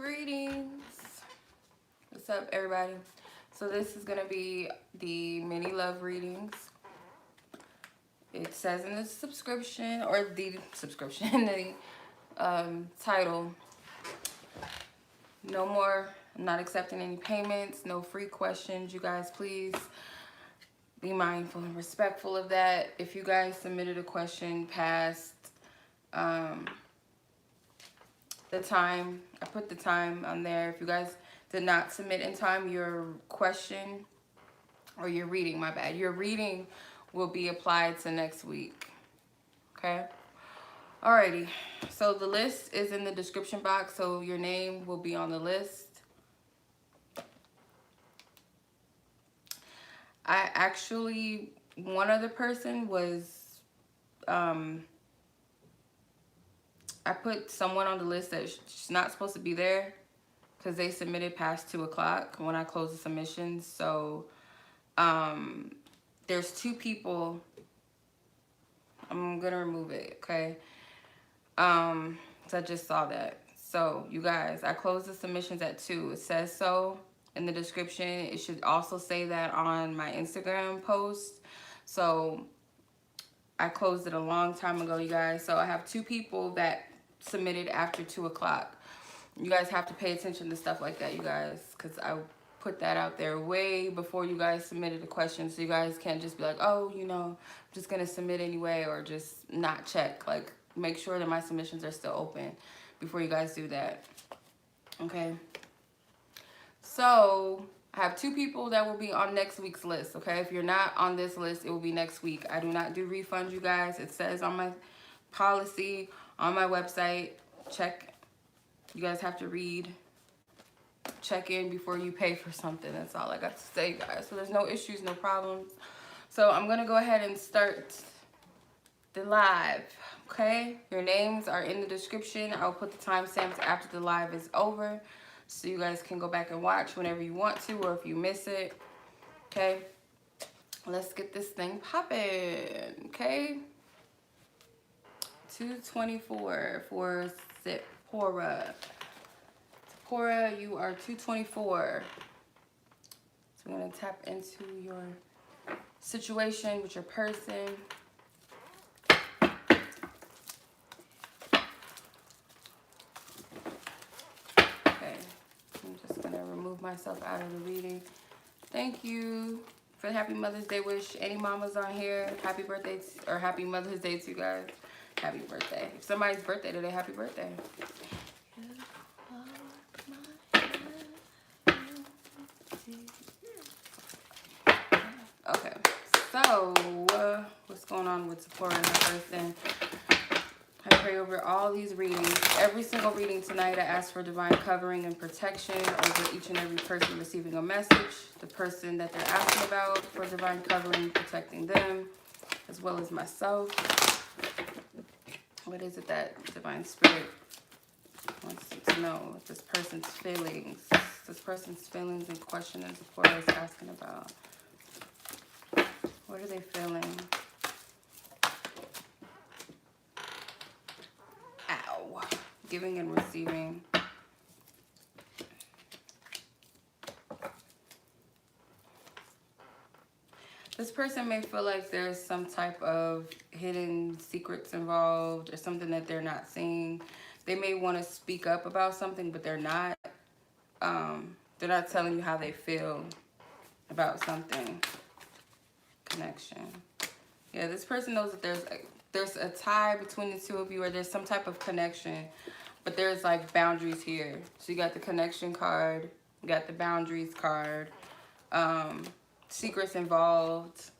Greetings. What's up, everybody? So this is gonna be the mini love readings. It says in the subscription, or the subscription, the title, no more, I'm not accepting any payments, no free questions. You guys, please be mindful and respectful of that. If you guys submitted a question past the time, I put the time on there. If you guys did not submit in time, your question, or your reading, my bad, your reading will be applied to next week. Okay? Alrighty. So the list is in the description box, so your name will be on the list. I actually, one other person was, I put someone on the list that's not supposed to be there because they submitted past 2 o'clock when I closed the submissions. So there's 2 people. I'm gonna remove it, okay? So I just saw that. So you guys, I closed the submissions at 2. It says so in the description. It should also say that on my Instagram post. So I closed it a long time ago, you guys. So I have 2 people that submitted after 2 o'clock. You guys have to pay attention to stuff like that, you guys, because I put that out there way before you guys submitted a question. So you guys can't just be like, oh, you know, I'm just going to submit anyway, or just not check. Like, make sure that my submissions are still open before you guys do that. Okay? So I have 2 people that will be on next week's list, okay? If you're not on this list, it will be next week. I do not do refunds, you guys. It says on my policy, on my website, check. You guys have to read, check in before you pay for something. That's all I got to say, guys. So there's no issues, no problems. So I'm going to go ahead and start the live, okay? Your names are in the description. I'll put the timestamps after the live is over, so you guys can go back and watch whenever you want to, or if you miss it, okay? Let's get this thing popping, okay? 224 for Zipporah. Zipporah, you are 224. So I'm going to tap into your situation with your person. Okay, I'm just going to remove myself out of the reading. Thank you for the happy Mother's Day wish. Any mamas on here, happy birthday, or happy Mother's Day to you guys. Happy birthday. If somebody's birthday today, happy birthday. Okay, so what's going on with Zipporah and her person? I pray over all these readings. Every single reading tonight, I ask for divine covering and protection over each and every person receiving a message, the person that they're asking about, for divine covering, protecting them, as well as myself. What is it that Divine Spirit wants you to know? This person's feelings. This person's feelings and question that Zipporah is asking about. What are they feeling? Ow. Giving and receiving. This person may feel like there's some type of hidden secrets involved, or something that they're not seeing. They may want to speak up about something, but they're not. They're not telling you how they feel about something. Connection. Yeah, this person knows that there's a tie between the 2 of you, or there's some type of connection, but there's like boundaries here. So you got the connection card, you got the boundaries card, secrets involved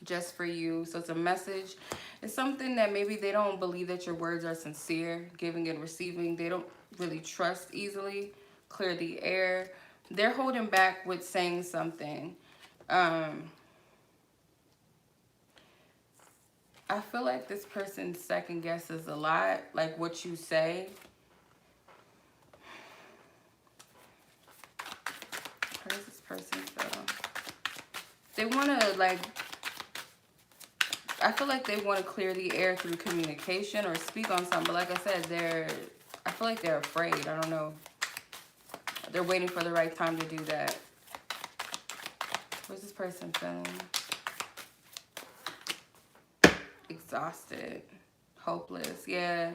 just for you. So it's a message. It's something that maybe they don't believe that your words are sincere, giving and receiving. They don't really trust easily. Clear the air. They're holding back with saying something. I feel like this person second guesses a lot, like what you say. How does this person feel? They want to, like, I feel like they want to clear the air through communication or speak on something. But like I said, I feel like they're afraid. I don't know. They're waiting for the right time to do that. What's this person feeling? Exhausted. Hopeless. Yeah.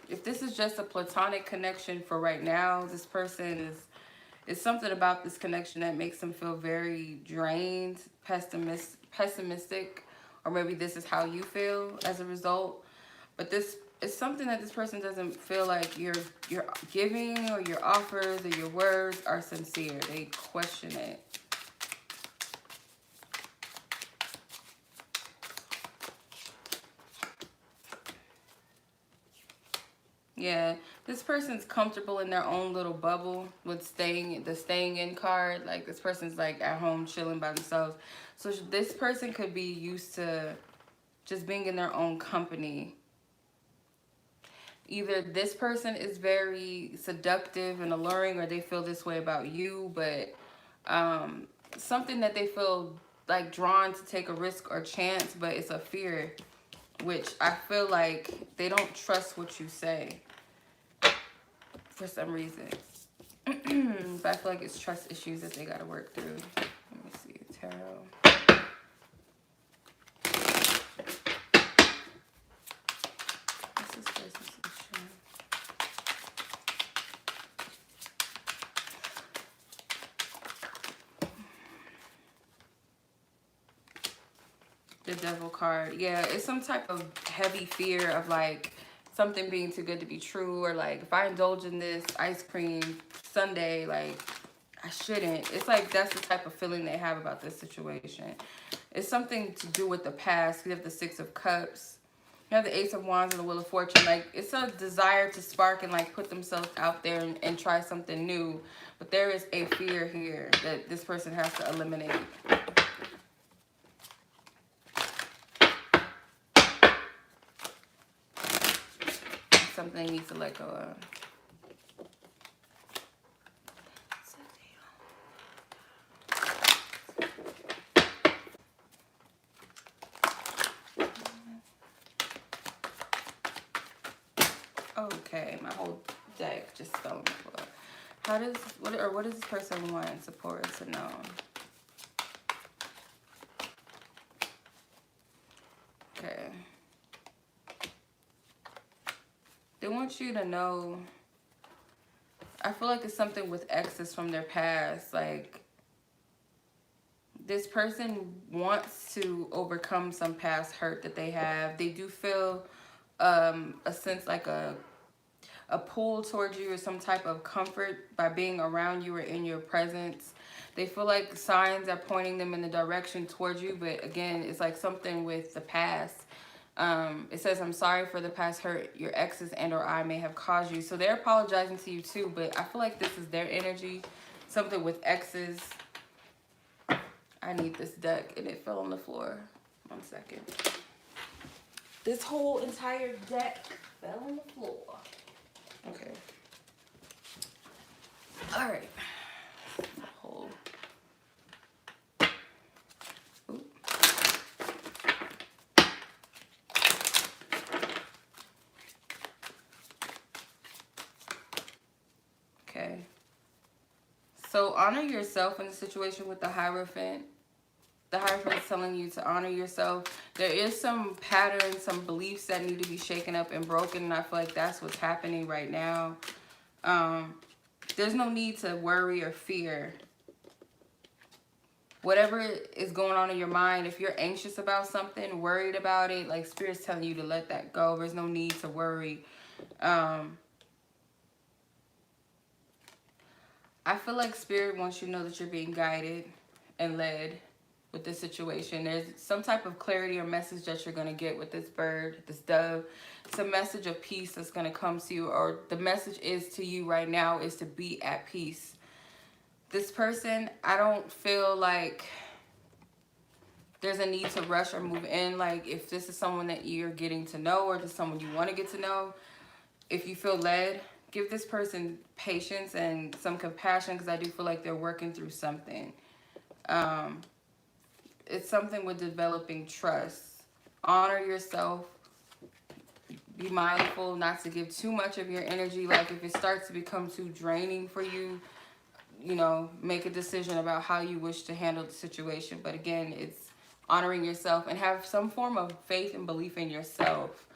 If this is just a platonic connection for right now, this person is... It's something about this connection that makes them feel very drained, pessimistic, or maybe this is how you feel as a result. But this is something that this person doesn't feel like your giving or your offers or your words are sincere. They question it. Yeah, this person's comfortable in their own little bubble with the staying in card. Like, this person's like at home chilling by themselves. So this person could be used to just being in their own company. Either this person is very seductive and alluring, or they feel this way about you, but something that they feel like drawn to take a risk or chance, but it's a fear, which I feel like they don't trust what you say for some reason. But I feel like it's trust issues that they got to work through. Let me see, tarot. What's this person's issue? The Devil card. Yeah, it's some type of heavy fear of like something being too good to be true, or like if I indulge in this ice cream sundae, like I shouldn't. It's like that's the type of feeling they have about this situation. It's something to do with the past. You have the Six of Cups. You have the Ace of Wands and the Wheel of Fortune. Like, it's a desire to spark and like put themselves out there and try something new. But there is a fear here that this person has to eliminate. Something they need to let go of. Okay, my whole deck just fell on the floor. What does this person want Zipporah to know? Okay. They want you to know, I feel like it's something with exes from their past. Like, this person wants to overcome some past hurt that they have. They do feel a sense like a pull towards you, or some type of comfort by being around you or in your presence. They feel like signs are pointing them in the direction towards you, but again, it's like something with the past. It says, I'm sorry for the past hurt your exes and or I may have caused you. So they're apologizing to you too, but I feel like this is their energy. Something with exes. I need this deck and it fell on the floor. 1 second. This whole entire deck fell on the floor. Okay. All right. Hold. Ooh. Okay. So honor yourself in the situation with the Hierophant. The Hierophant is telling you to honor yourself. There is some patterns, some beliefs that need to be shaken up and broken, and I feel like that's what's happening right now. There's no need to worry or fear. Whatever is going on in your mind, if you're anxious about something, worried about it, like Spirit's telling you to let that go. There's no need to worry. I feel like Spirit wants you to know that you're being guided and led with this situation. There's some type of clarity or message that you're going to get with this bird, this dove. It's a message of peace that's going to come to you, or the message is to you right now is to be at peace. This person, I don't feel like there's a need to rush or move in. Like, if this is someone that you're getting to know, or just someone you want to get to know, if you feel led, give this person patience and some compassion, because I do feel like they're working through something. It's something with developing trust. Honor yourself. Be mindful not to give too much of your energy. Like if it starts to become too draining for you, you know, make a decision about how you wish to handle the situation. But again, it's honoring yourself and have some form of faith and belief in yourself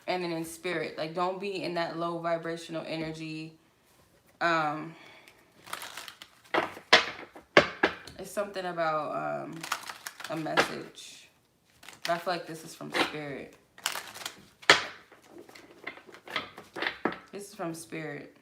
and in spirit. Like don't be in that low vibrational energy. It's something about a message. But I feel like this is from spirit. This is from spirit.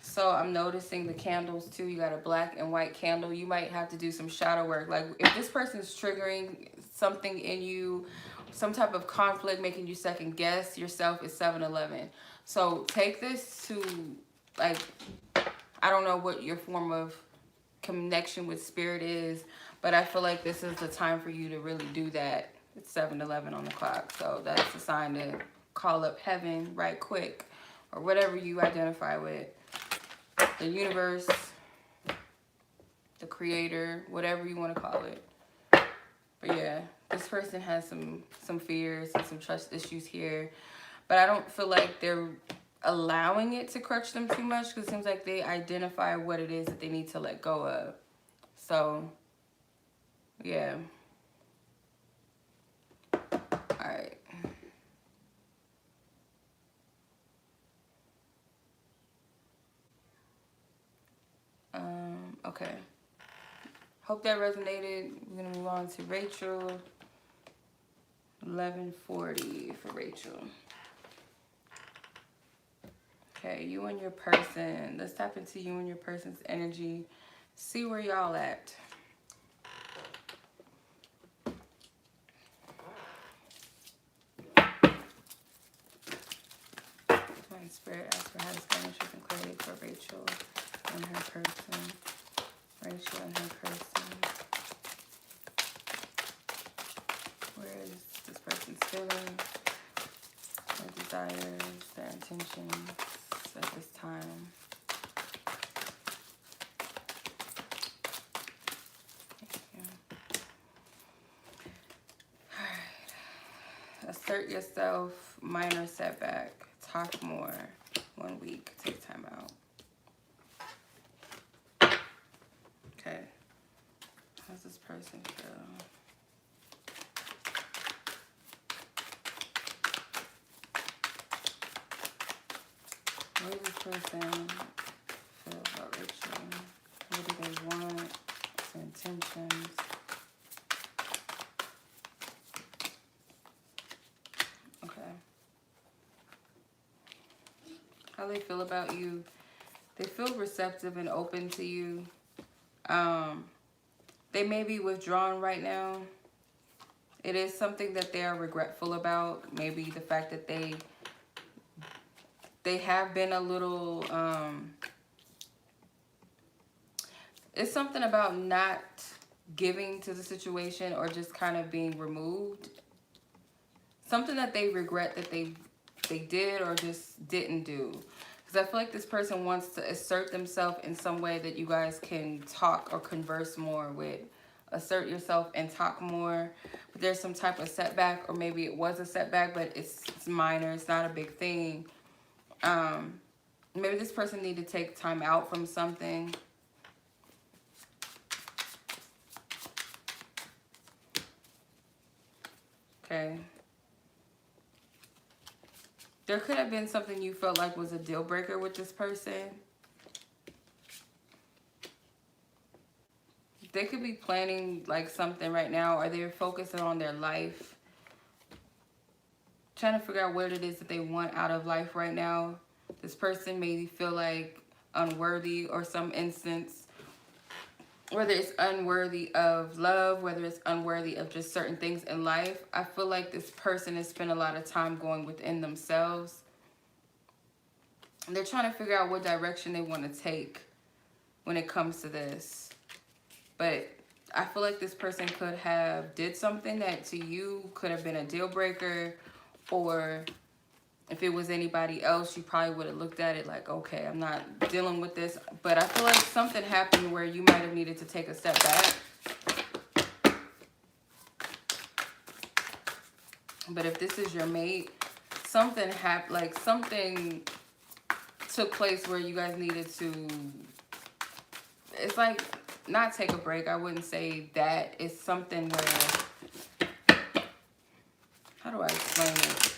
So I'm noticing the candles too. You got a black and white candle. You might have to do some shadow work. Like if this person is triggering something in you, some type of conflict, making you second guess yourself, is 7-Eleven. So take this to, like, I don't know what your form of connection with spirit is, but I feel like this is the time for you to really do that. It's 7-Eleven on the clock. So that's a sign to call up heaven right quick, or whatever you identify with. The universe, the creator, whatever you want to call it. But yeah, this person has some fears and some trust issues here. But I don't feel like they're allowing it to crush them too much, because it seems like they identify what it is that they need to let go of. So, yeah. Alright. Okay. Hope that resonated. We're going to move on to Rachel. 1140 for Rachel. Okay, you and your person. Let's tap into you and your person's energy. See where y'all at. Divine Spirit, ask for how to Spanish and clarity for Rachel and her person. Rachel and her person. Where is this person's feeling, their desires, their intentions at this time? Thank you. Alright. Assert yourself, minor setback. Talk more. 1 week. Take time out. Okay. How's this person feel? What does this person feel about Rachel? What do they want? Their intentions. Okay. How they feel about you? They feel receptive and open to you. They may be withdrawn right now. It is something that they are regretful about. Maybe the fact that they have been a little, it's something about not giving to the situation or just kind of being removed. Something that they regret that they did or just didn't do. Because I feel like this person wants to assert themselves in some way that you guys can talk or converse more with. Assert yourself and talk more. But there's some type of setback, or maybe it was a setback, but it's minor. It's not a big thing. Maybe this person need to take time out from something. Okay. There could have been something you felt like was a deal breaker with this person. They could be planning like something right now, or they're focusing on their life. Trying to figure out what it is that they want out of life right now. This person may feel like unworthy, or some instance, whether it's unworthy of love, whether it's unworthy of just certain things in life. I feel like this person has spent a lot of time going within themselves. They're trying to figure out what direction they want to take when it comes to this. But I feel like this person could have did something that to you could have been a deal breaker, or if it was anybody else, you probably would have looked at it like, okay, I'm not dealing with this. But I feel like something happened where you might have needed to take a step back. But if this is your mate, something happened, like something took place where you guys needed to, it's like, not take a break. I wouldn't say that. It's something where, how do I explain it?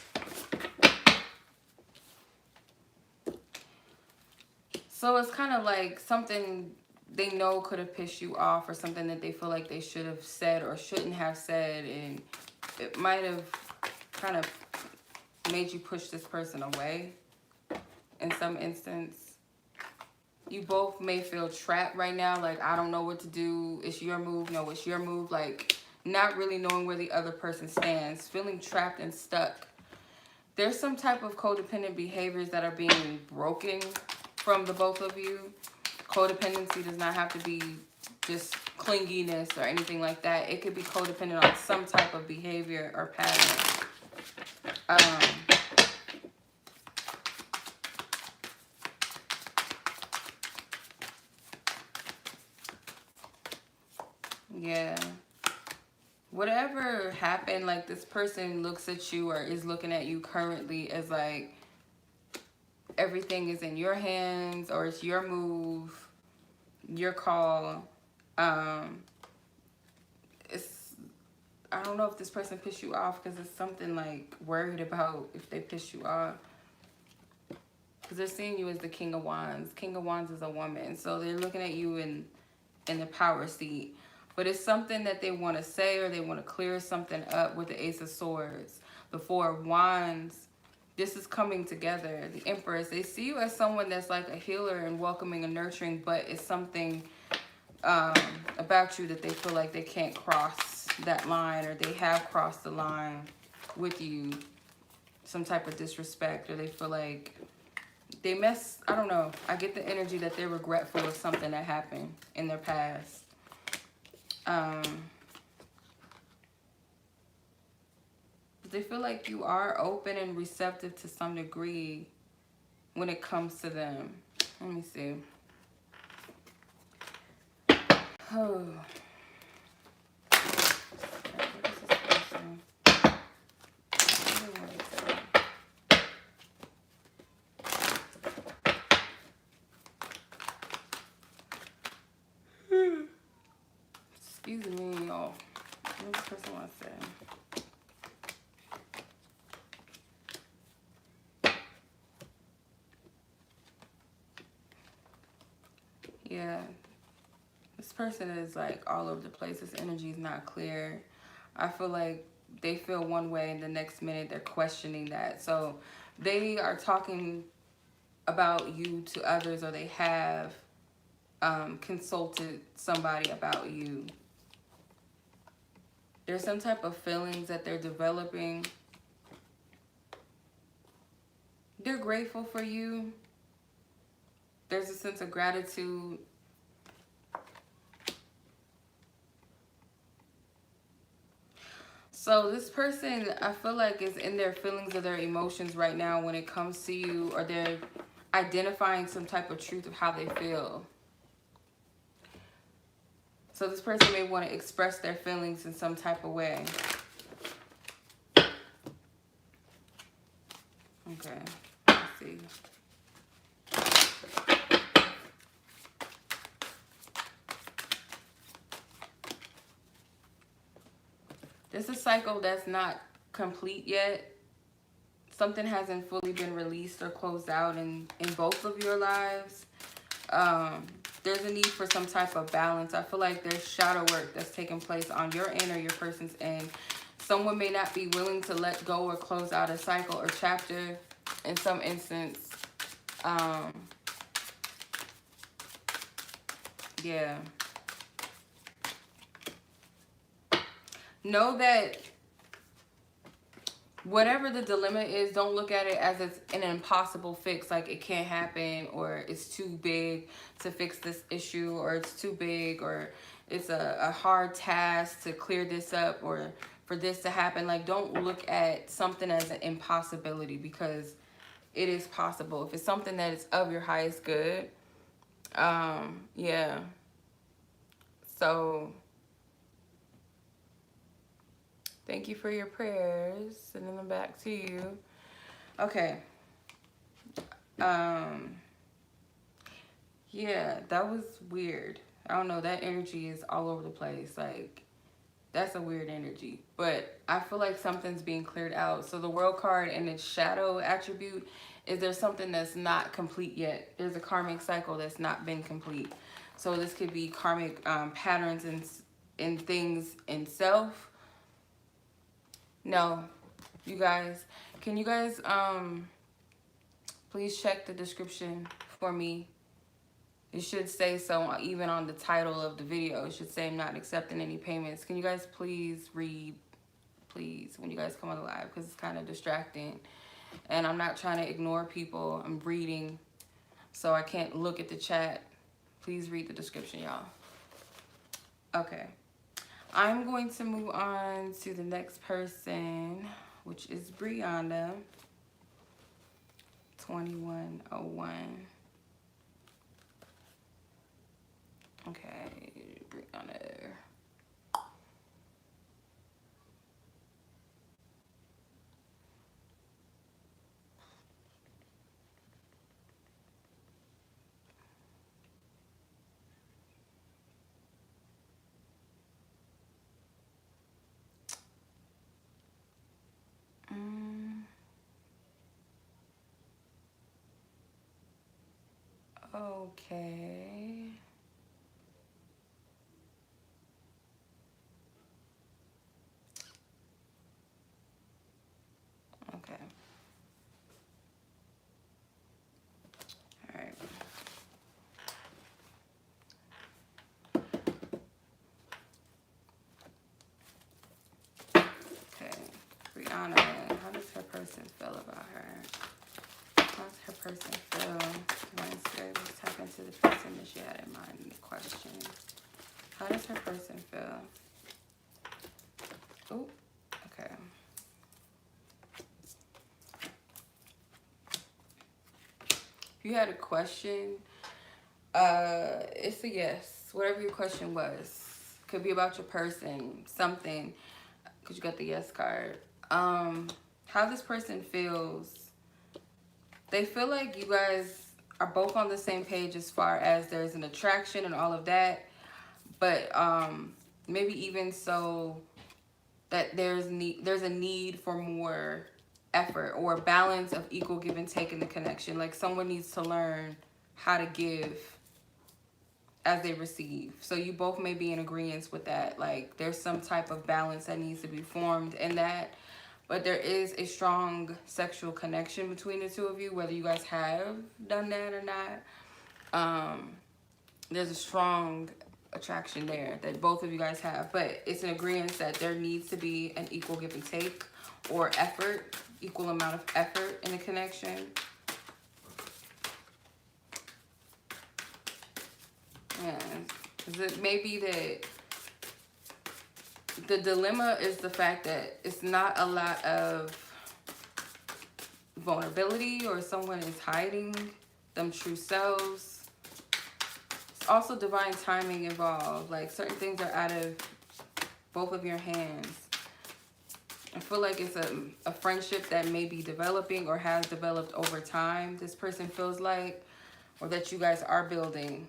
So it's kind of like something they know could have pissed you off, or something that they feel like they should have said or shouldn't have said, and it might have kind of made you push this person away in some instance. You both may feel trapped right now, like, I don't know what to do. It's your move. No, it's your move. Like, not really knowing where the other person stands, feeling trapped and stuck. There's some type of codependent behaviors that are being broken from the both of you. Codependency does not have to be just clinginess or anything like that. It could be codependent on some type of behavior or pattern. Yeah. Whatever happened, like, this person looks at you or is looking at you currently as like everything is in your hands, or it's your move, your call. It's, I don't know if this person pissed you off, because it's something like worried about if they piss you off. Because they're seeing you as the King of Wands. King of Wands is a woman. So they're looking at you in the power seat. But it's something that they want to say, or they want to clear something up with the Ace of Swords. The Four of Wands. This is coming together. The Empress. They see you as someone that's like a healer and welcoming and nurturing. But it's something about you that they feel like they can't cross that line. Or they have crossed the line with you. Some type of disrespect. Or they feel like they mess, I don't know. I get the energy that they're regretful of something that happened in their past. But they feel like you are open and receptive to some degree when it comes to them. Let me see. Oh. Excuse me, y'all. What does this person want to say? Yeah. This person is like all over the place. This energy is not clear. I feel like they feel one way and the next minute they're questioning that. So they are talking about you to others, or they have consulted somebody about you. There's some type of feelings that they're developing. They're grateful for you. There's a sense of gratitude. So this person, I feel like, is in their feelings or their emotions right now when it comes to you, or they're identifying some type of truth of how they feel. So this person may want to express their feelings in some type of way. Okay, let's see. This is a cycle that's not complete yet. Something hasn't fully been released or closed out in both of your lives. There's a need for some type of balance. I feel like there's shadow work that's taking place on your end or your person's end. Someone may not be willing to let go or close out a cycle or chapter in some instance. Yeah. Know that whatever the dilemma is, don't look at it as it's an impossible fix, like it can't happen, or it's too big to fix this issue, or it's too big, or it's a hard task to clear this up, or for this to happen. Like, don't look at something as an impossibility, because it is possible. If it's something that is of your highest good, yeah. So Thank you for your prayers. Sending them back to you. Okay. Yeah, that was weird. I don't know. That energy is all over the place. Like, that's a weird energy. But I feel like something's being cleared out. So the world card and its shadow attribute is there's something that's not complete yet. There's a karmic cycle that's not been complete. So this could be karmic patterns in things in self. No, you guys. Can you guys please check the description for me? It should say so even on the title of the video. It should say I'm not accepting any payments. Can you guys please read, please, when you guys come on the live? Because it's kind of distracting. And I'm not trying to ignore people. I'm reading, so I can't look at the chat. Please read the description, y'all. Okay. I'm going to move on to the next person, which is Briana, 2101. Okay, Briana. Okay. Okay. All right. Okay. Briana, how does her person feel about her? How's her person feel? When Spirit was talking to the person that she had in mind in the question. How does her person feel? Oh, okay. If you had a question, it's a yes. Whatever your question was. Could be about your person, something, because you got the yes card. How this person feels. They feel like you guys are both on the same page as far as there's an attraction and all of that. But maybe even so that there's a need for more effort or a balance of equal give and take in the connection. Like someone needs to learn how to give as they receive. So you both may be in agreement with that. Like there's some type of balance that needs to be formed in that. But there is a strong sexual connection between the two of you, whether you guys have done that or not. There's a strong attraction there that both of you guys have. But it's an agreement that there needs to be an equal give and take or effort, equal amount of effort in a connection. Yeah, because it may be that the dilemma is the fact that it's not a lot of vulnerability or someone is hiding them true selves. It's also divine timing involved. Like certain things are out of both of your hands. I feel like it's a friendship that may be developing or has developed over time. This person feels like, or that you guys are building.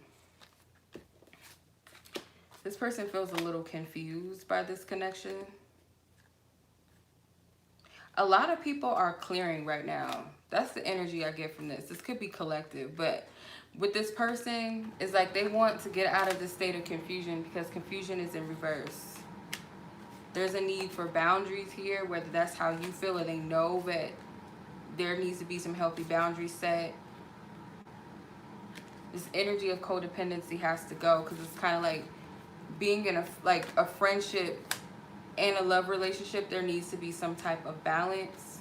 This person feels a little confused by this connection. A lot of people are clearing right now. That's the energy I get from this. This could be collective, but with this person, it's like they want to get out of this state of confusion because confusion is in reverse. There's a need for boundaries here, whether that's how you feel or they know that there needs to be some healthy boundaries set. This energy of codependency has to go because it's kind of like being in a friendship and a love relationship. There needs to be some type of balance.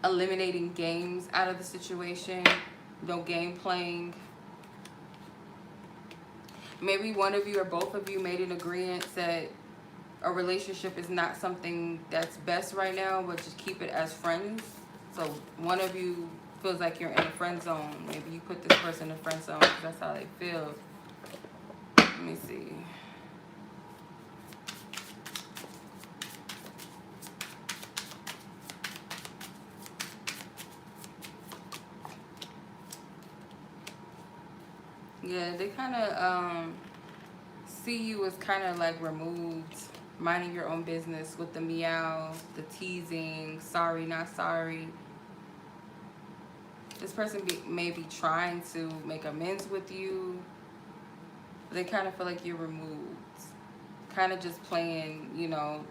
Eliminating games out of the situation. No game playing. Maybe one of you or both of you made an agreement that a relationship is not something that's best right now, but just keep it as friends. So one of you feels like you're in a friend zone. Maybe you put this person in a friend zone because that's how they feel. Let me see. Yeah, they kind of see you as kind of like removed, minding your own business with the meow, the teasing, sorry, not sorry. This person may be trying to make amends with you. They kind of feel like you're removed. Kind of just playing, you know,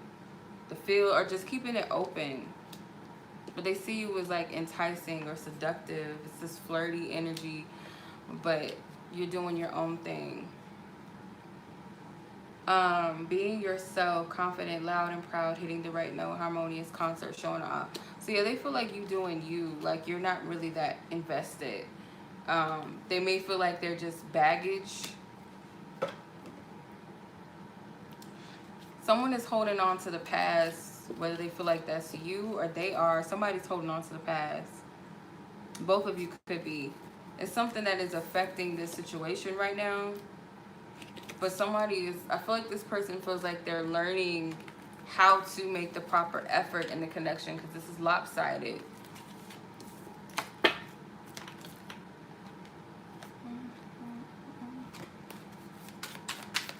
the field or just keeping it open. But they see you as like enticing or seductive. It's this flirty energy, but you're doing your own thing. Being yourself, confident, loud and proud, hitting the right note, harmonious concert, showing off. So yeah, they feel like you doing you, like you're not really that invested. They may feel like they're just baggage. Someone is holding on to the past, whether they feel like that's you or they are. Somebody's holding on to the past. Both of you could be. It's something that is affecting this situation right now. But somebody is, I feel like this person feels like they're learning how to make the proper effort in the connection because this is lopsided.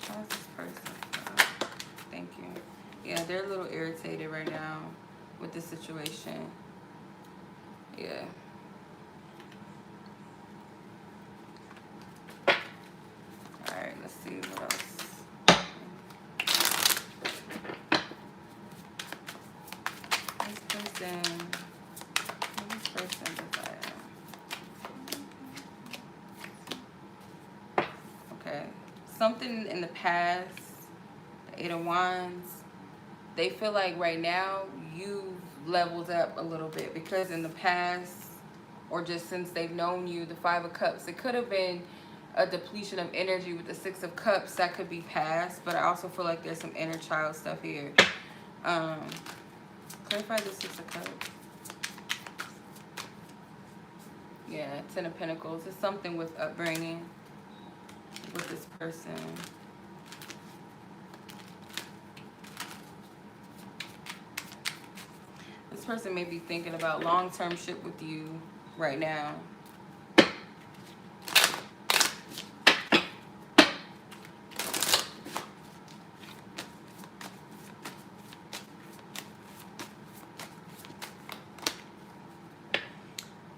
How's this person? Thank you. Yeah, they're a little irritated right now with the situation. Yeah. Alright, let's see what else. This person desire. Okay. Something in the past, the 8 of Wands, they feel like right now you've leveled up a little bit because in the past or just since they've known you, the 5 of Cups, it could have been a depletion of energy with the 6 of Cups that could be past, but I also feel like there's some inner child stuff here. Clarify the 6 of Cups. Yeah, 10 of Pentacles. It's something with upbringing with this person. This person may be thinking about long-term shit with you right now.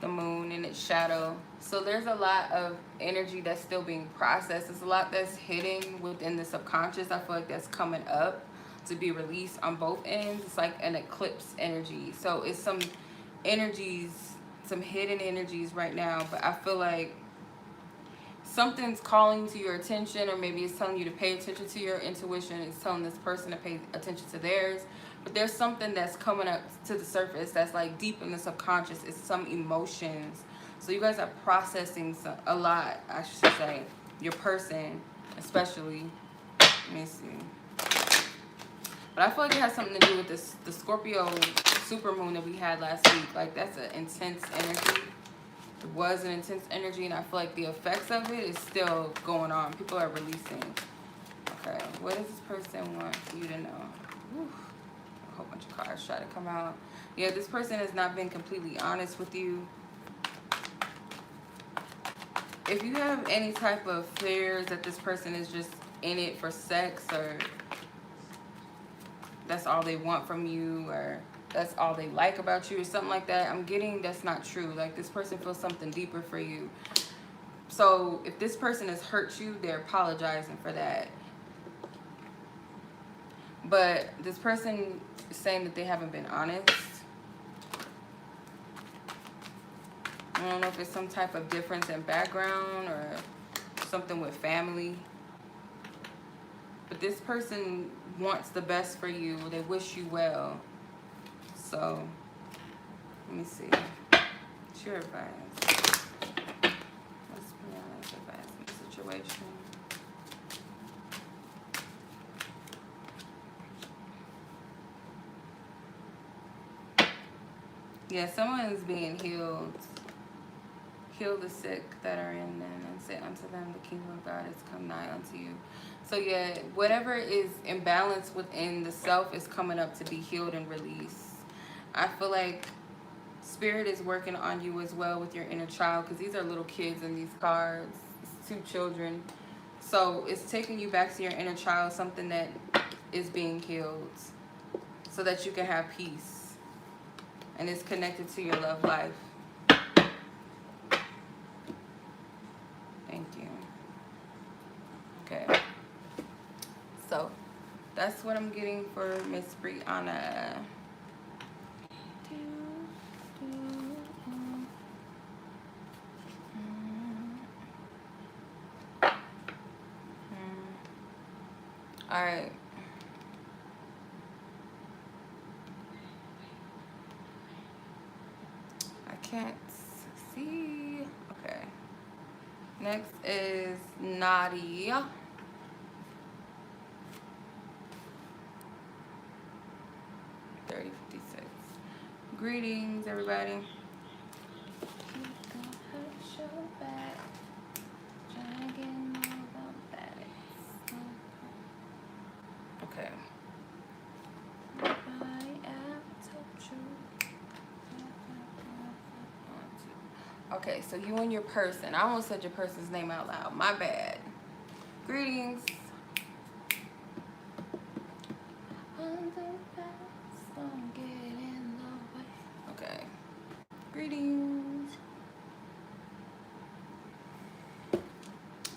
The moon in its shadow. So there's a lot of energy that's still being processed. There's a lot that's hidden within the subconscious. I feel like that's coming up to be released on both ends. It's like an eclipse energy. So it's some energies, some hidden energies right now. But I feel like something's calling to your attention, or maybe it's telling you to pay attention to your intuition. It's telling this person to pay attention to theirs. But there's something that's coming up to the surface that's like deep in the subconscious. It's some emotions. So you guys are processing a lot, I should say. Your person, especially. Let me see. But I feel like it has something to do with this, the Scorpio supermoon that we had last week. Like that's an intense energy. It was an intense energy, and I feel like the effects of it is still going on. People are releasing. Okay, what does this person want you to know? Whew. A whole bunch of cards try to come out. Yeah, this person has not been completely honest with you. If you have any type of fears that this person is just in it for sex, or that's all they want from you, or that's all they like about you, or something like that, I'm getting that's not true. Like this person feels something deeper for you. So if this person has hurt you, they're apologizing for that. But this person is saying that they haven't been honest. I don't know if it's some type of difference in background or something with family. But this person wants the best for you. They wish you well. So, let me see. What's your advice? What's Briana's advice in the situation? Yeah, someone is being healed. Heal the sick that are in them, and say unto them, the kingdom of God has come nigh unto you. So yeah, whatever is imbalanced within the self is coming up to be healed and released. I feel like Spirit is working on you as well with your inner child, because these are little kids in these cards. It's 2 children. So it's taking you back to your inner child, something that is being healed, so that you can have peace. And it's connected to your love life. Thank you. Okay. So that's what I'm getting for Miss Briana. All right. I can't see. Okay. Next is Nadirah. 3056. Greetings, everybody. Okay. Okay, so you and your person. I almost said your person's name out loud. My bad. Greetings. Okay. Greetings.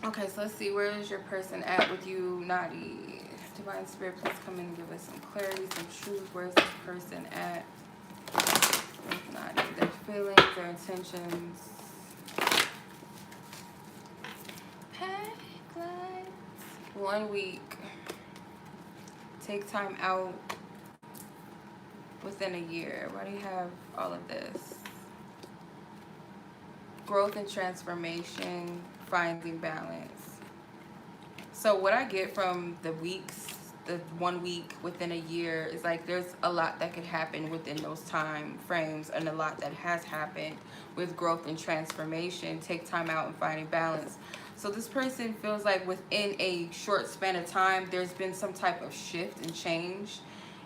Okay, so let's see. Where is your person at with you, Nadi? Divine Spirit, please come in and give us some clarity, some truth. Where's this person at with Nadi? Their feelings, their intentions. 1 week. Take time out within a year. Why do you have all of this? Growth and transformation, finding balance. So what I get from the weeks, the 1 week within a year, is like there's a lot that could happen within those time frames, and a lot that has happened with growth and transformation. Take time out and finding balance. So this person feels like within a short span of time, there's been some type of shift and change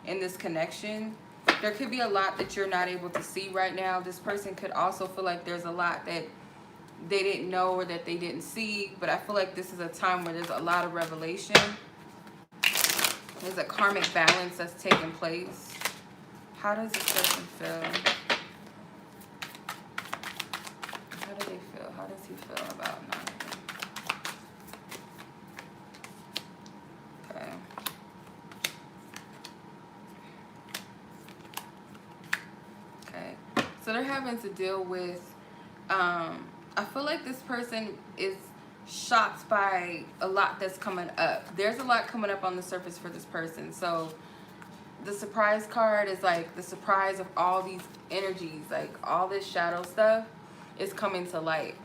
in this connection. There could be a lot that you're not able to see right now. This person could also feel like there's a lot that they didn't know or that they didn't see. But I feel like this is a time where there's a lot of revelation. There's a karmic balance that's taking place. How does this person feel? How do they feel? How does he feel about nothing? Okay. Okay. So they're having to deal with, I feel like this person is shocked by a lot that's coming up. There's a lot coming up on the surface for this person. So the surprise card is like the surprise of all these energies, like all this shadow stuff is coming to light.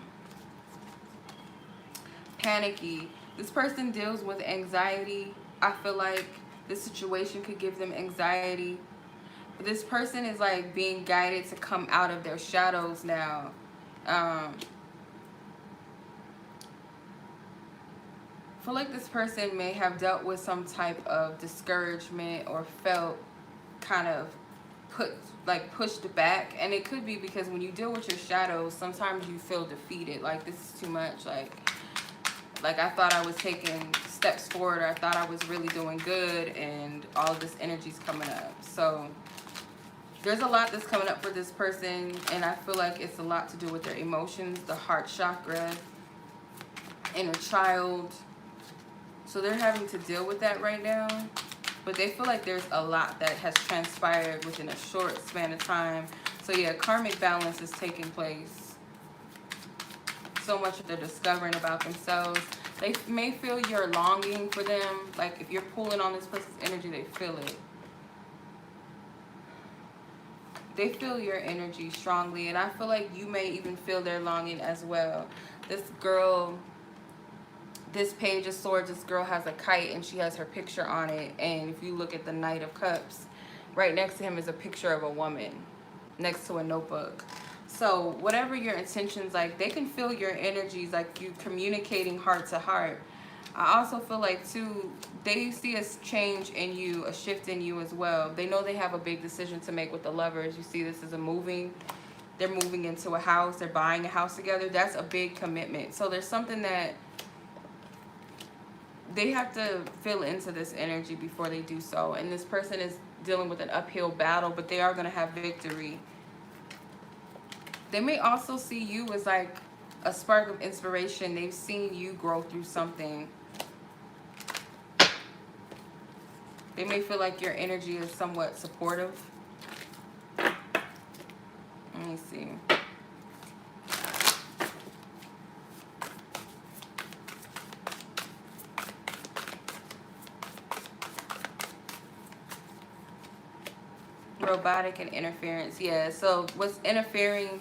Panicky. This person deals with anxiety. I feel like this situation could give them anxiety. This person is like being guided to come out of their shadows now. I feel like this person may have dealt with some type of discouragement or felt kind of pushed back, and it could be because when you deal with your shadows, sometimes you feel defeated, like this is too much, like I thought I was taking steps forward, or I thought I was really doing good, and all of this energy's coming up. So there's a lot that's coming up for this person, and I feel like it's a lot to do with their emotions, the heart chakra, inner child. So they're having to deal with that right now. But they feel like there's a lot that has transpired within a short span of time. So yeah, karmic balance is taking place. So much that they're discovering about themselves. They may feel your longing for them. Like if you're pulling on this person's energy, they feel it. They feel your energy strongly. And I feel like you may even feel their longing as well. This girl... This Page of Swords, this girl has a kite and she has her picture on it. And if you look at the Knight of Cups, right next to him is a picture of a woman next to a notebook. So whatever your intentions, like they can feel your energies, like you communicating heart to heart. I also feel like too, they see a change in you, a shift in you as well. They know they have a big decision to make with the Lovers. You see this as a moving they're moving into a house, they're buying a house together. That's a big commitment. So there's something that they have to feel into this energy before they do so. And this person is dealing with an uphill battle, but they are going to have victory. They may also see you as like a spark of inspiration. They've seen you grow through something. They may feel like your energy is somewhat supportive. Let me see. Robotic and interference. Yeah, so what's interfering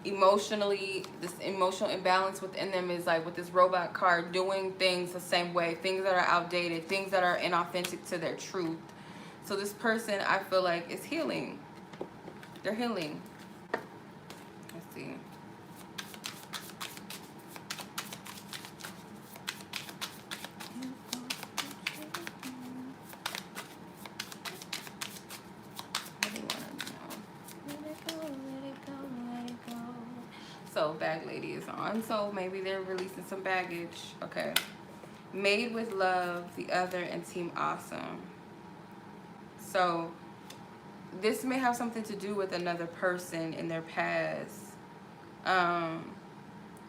emotionally, this emotional imbalance within them is like with this robot card, doing things the same way, things that are outdated, things that are inauthentic to their truth. So this person, I feel like, is healing. They're healing. Let's see. So bag lady is on, so maybe they're releasing some baggage. Okay. Made with love, the other, and team awesome. So this may have something to do with another person in their past.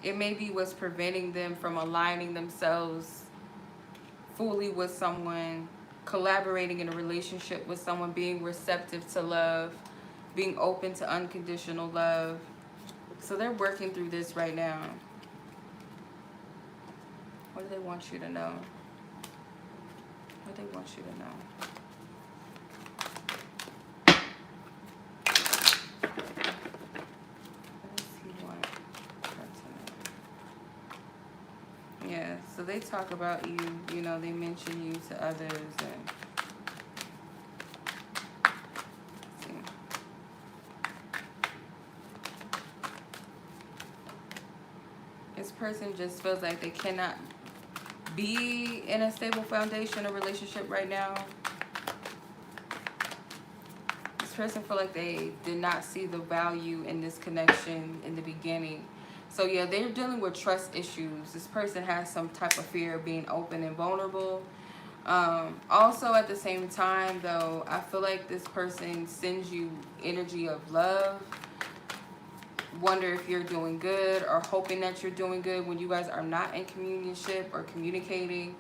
It may be what's preventing them from aligning themselves fully with someone, collaborating in a relationship with someone, being receptive to love, being open to unconditional love. So they're working through this right now. What do they want you to know? What do they want you to know? What does he want her to know? Yeah, so they talk about you, you know, they mention you to others, and this person just feels like they cannot be in a stable foundation or relationship right now. This person feel like they did not see the value in this connection in the beginning. So yeah, they're dealing with trust issues. This person has some type of fear of being open and vulnerable. Also at the same time though, I feel like this person sends you energy of love. Wonder if you're doing good or hoping that you're doing good when you guys are not in communionship or communicating.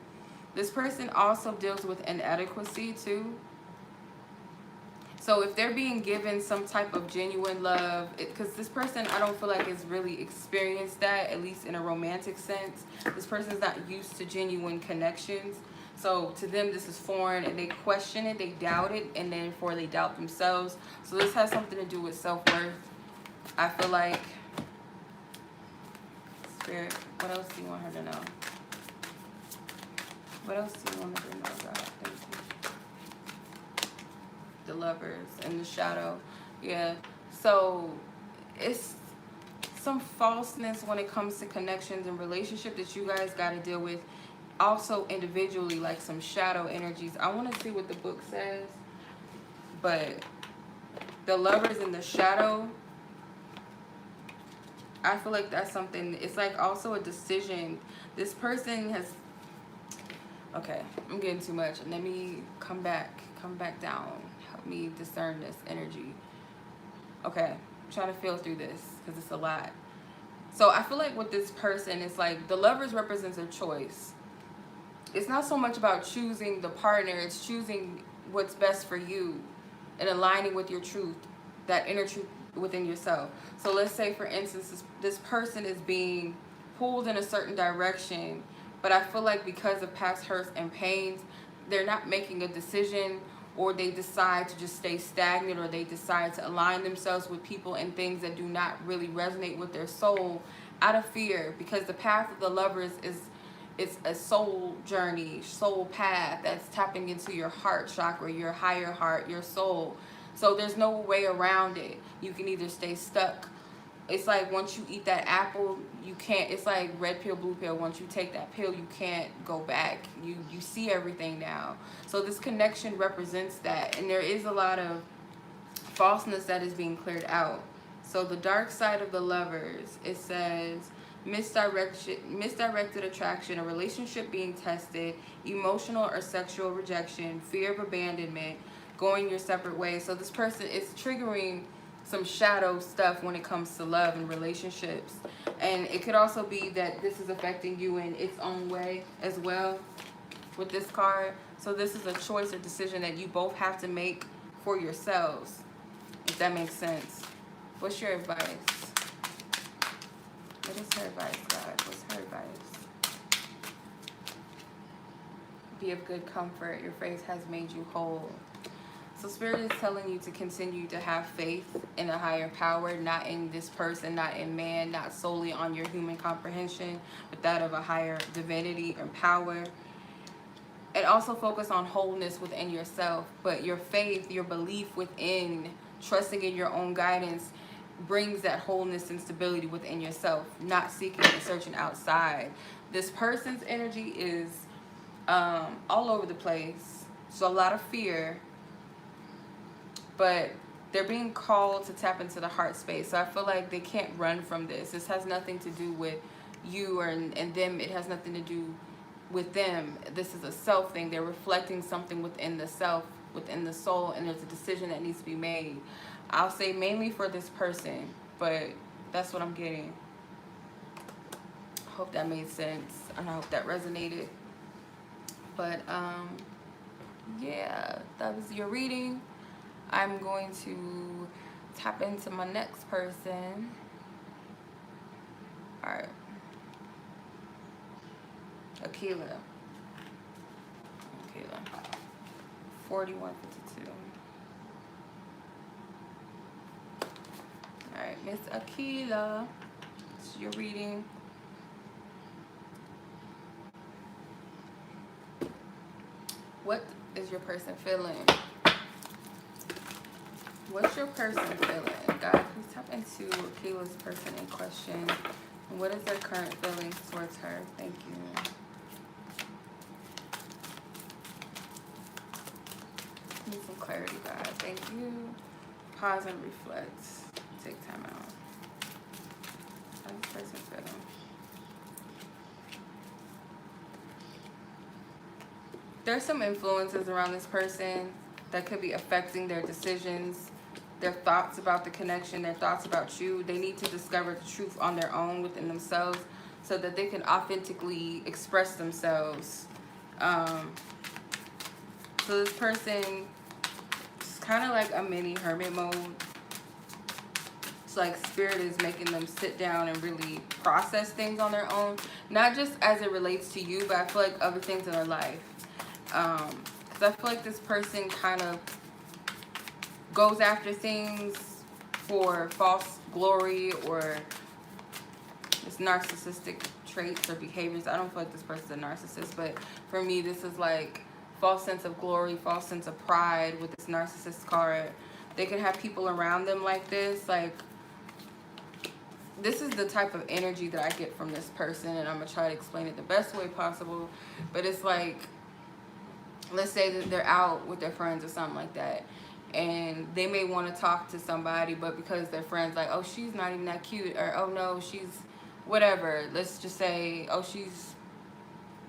This person also deals with inadequacy too. So if they're being given some type of genuine love, because this person, I don't feel like has really experienced that, at least in a romantic sense. This person's not used to genuine connections. So to them, this is foreign, and they question it, they doubt it, and then before they doubt themselves. So this has something to do with self-worth. I feel like, Spirit, what else do you want her to know? What else do you want her to know, God? Thank you. The Lovers and the Shadow. Yeah. So it's some falseness when it comes to connections and relationship that you guys got to deal with. Also individually, like some shadow energies. I want to see what the book says. But the Lovers and the Shadow, I feel like that's something, it's like also a decision. This person has, okay, I'm getting too much. Let me come back down. Help me discern this energy. Okay, I'm trying to feel through this because it's a lot. So I feel like with this person, it's like the Lovers represents a choice. It's not so much about choosing the partner, it's choosing what's best for you and aligning with your truth, that inner truth within yourself. So let's say, for instance, this person is being pulled in a certain direction, but I feel like because of past hurts and pains, they're not making a decision, or they decide to just stay stagnant, or they decide to align themselves with people and things that do not really resonate with their soul out of fear, because the path of the Lovers is, it's a soul journey, soul path that's tapping into your heart chakra, your higher heart, your soul. So there's no way around it. You can either stay stuck. It's like once you eat that apple, you can't, it's like red pill, blue pill. Once you take that pill, you can't go back. You see everything now. So this connection represents that. And there is a lot of falseness that is being cleared out. So the dark side of the Lovers, it says misdirected attraction, a relationship being tested, emotional or sexual rejection, fear of abandonment, going your separate ways. So this person is triggering some shadow stuff when it comes to love and relationships. And it could also be that this is affecting you in its own way as well with this card. So this is a choice or decision that you both have to make for yourselves, if that makes sense. What's your advice? What is her advice, God? What's her advice? Be of good comfort. Your faith has made you whole. So Spirit is telling you to continue to have faith in a higher power, not in this person, not in man, not solely on your human comprehension, but that of a higher divinity or power. And also focus on wholeness within yourself. But your faith, your belief within, trusting in your own guidance, brings that wholeness and stability within yourself, not seeking and searching outside. This person's energy is all over the place. So a lot of fear. But they're being called to tap into the heart space. So I feel like they can't run from this. This has nothing to do with you or and them. It has nothing to do with them. This is a self thing. They're reflecting something within the self, within the soul, and there's a decision that needs to be made. I'll say mainly for this person, but that's what I'm getting. Hope that made sense, and I hope that resonated. But yeah, that was your reading. I'm going to tap into my next person. All right. Akilah. 4152. All right, Miss Akilah. It's your reading. What is your person feeling? What's your person feeling? God, please tap into Akilah's person in question. And what is their current feelings towards her? Thank you. Need some clarity, God. Thank you. Pause and reflect. Take time out. How's this person feeling? There's some influences around this person that could be affecting their decisions, their thoughts about the connection, their thoughts about you. They need to discover the truth on their own within themselves so that they can authentically express themselves. So this person is kind of like a mini hermit mode. It's like Spirit is making them sit down and really process things on their own. Not just as it relates to you, but I feel like other things in their life. Because I feel like this person kind of goes after things for false glory or it's narcissistic traits or behaviors. I don't feel like this person's a narcissist, but for me, this is like false sense of glory, false sense of pride with this narcissist card. They can have people around them like this. Like, this is the type of energy that I get from this person, and I'm going to try to explain it the best way possible. But it's like, let's say that they're out with their friends or something like that, and they may want to talk to somebody, but because their friends like, oh, she's not even that cute, or oh no, she's whatever. Let's just say, oh, she's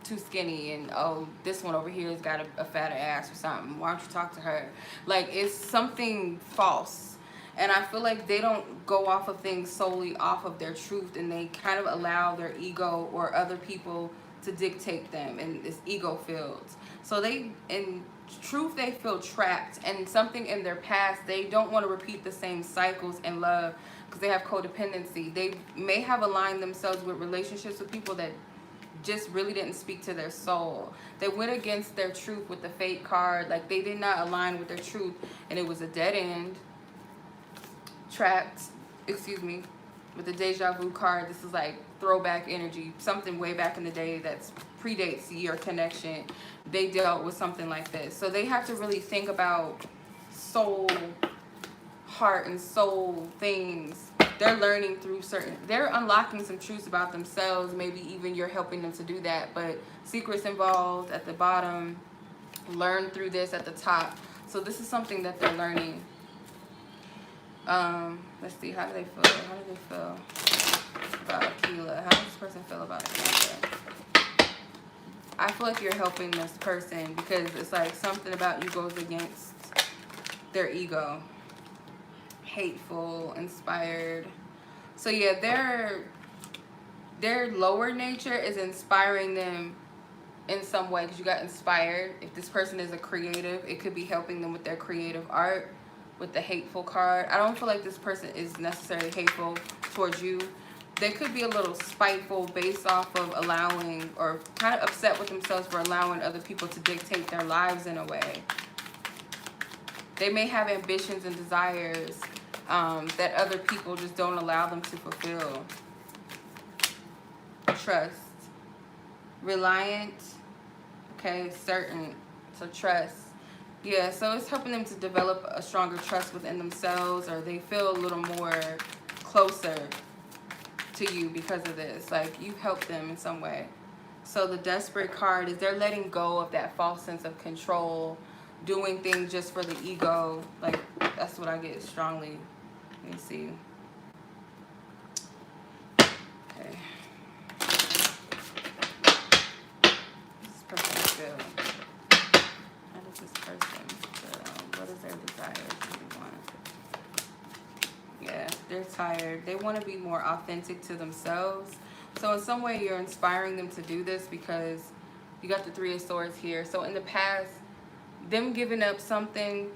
too skinny, and oh, this one over here has got a fatter ass or something. Why don't you talk to her? Like, it's something false. And I feel like they don't go off of things solely off of their truth, and they kind of allow their ego or other people to dictate them, and it's ego filled. So they, in truth, they feel trapped, and something in their past, they don't want to repeat the same cycles in love because they have codependency. They may have aligned themselves with relationships with people that just really didn't speak to their soul. They went against their truth with the fate card. Like, they did not align with their truth, and it was a dead end. Trapped, excuse me, with the deja vu card. This is like throwback energy, something way back in the day that predates your connection. They dealt with something like this. So they have to really think about soul, heart, and soul things. They're learning through they're unlocking some truths about themselves. Maybe even you're helping them to do that, but secrets involved at the bottom, learn through this at the top. So this is something that they're learning. Let's see, how do they feel? How do they feel about Akilah? How does this person feel about Akilah? I feel like you're helping this person because it's like something about you goes against their ego. Hateful, inspired. So yeah, their lower nature is inspiring them in some way because you got inspired. If this person is a creative, it could be helping them with their creative art. With the hateful card, I don't feel like this person is necessarily hateful towards you. They could be a little spiteful based off of allowing, or kind of upset with themselves for allowing other people to dictate their lives in a way. They may have ambitions and desires that other people just don't allow them to fulfill. Trust. Reliant. Okay, certain. So trust. Yeah, so it's helping them to develop a stronger trust within themselves, or they feel a little more closer to you because of this. Like, you helped them in some way. So the desperate card is they're letting go of that false sense of control, doing things just for the ego. Like, that's what I get strongly. Let me see. Okay. This person feel. How does this person feel? What is their desires? What do they want? Yeah, they're tired. They want to be more authentic to themselves. So in some way, you're inspiring them to do this because you got the Three of Swords here. So in the past, them giving up something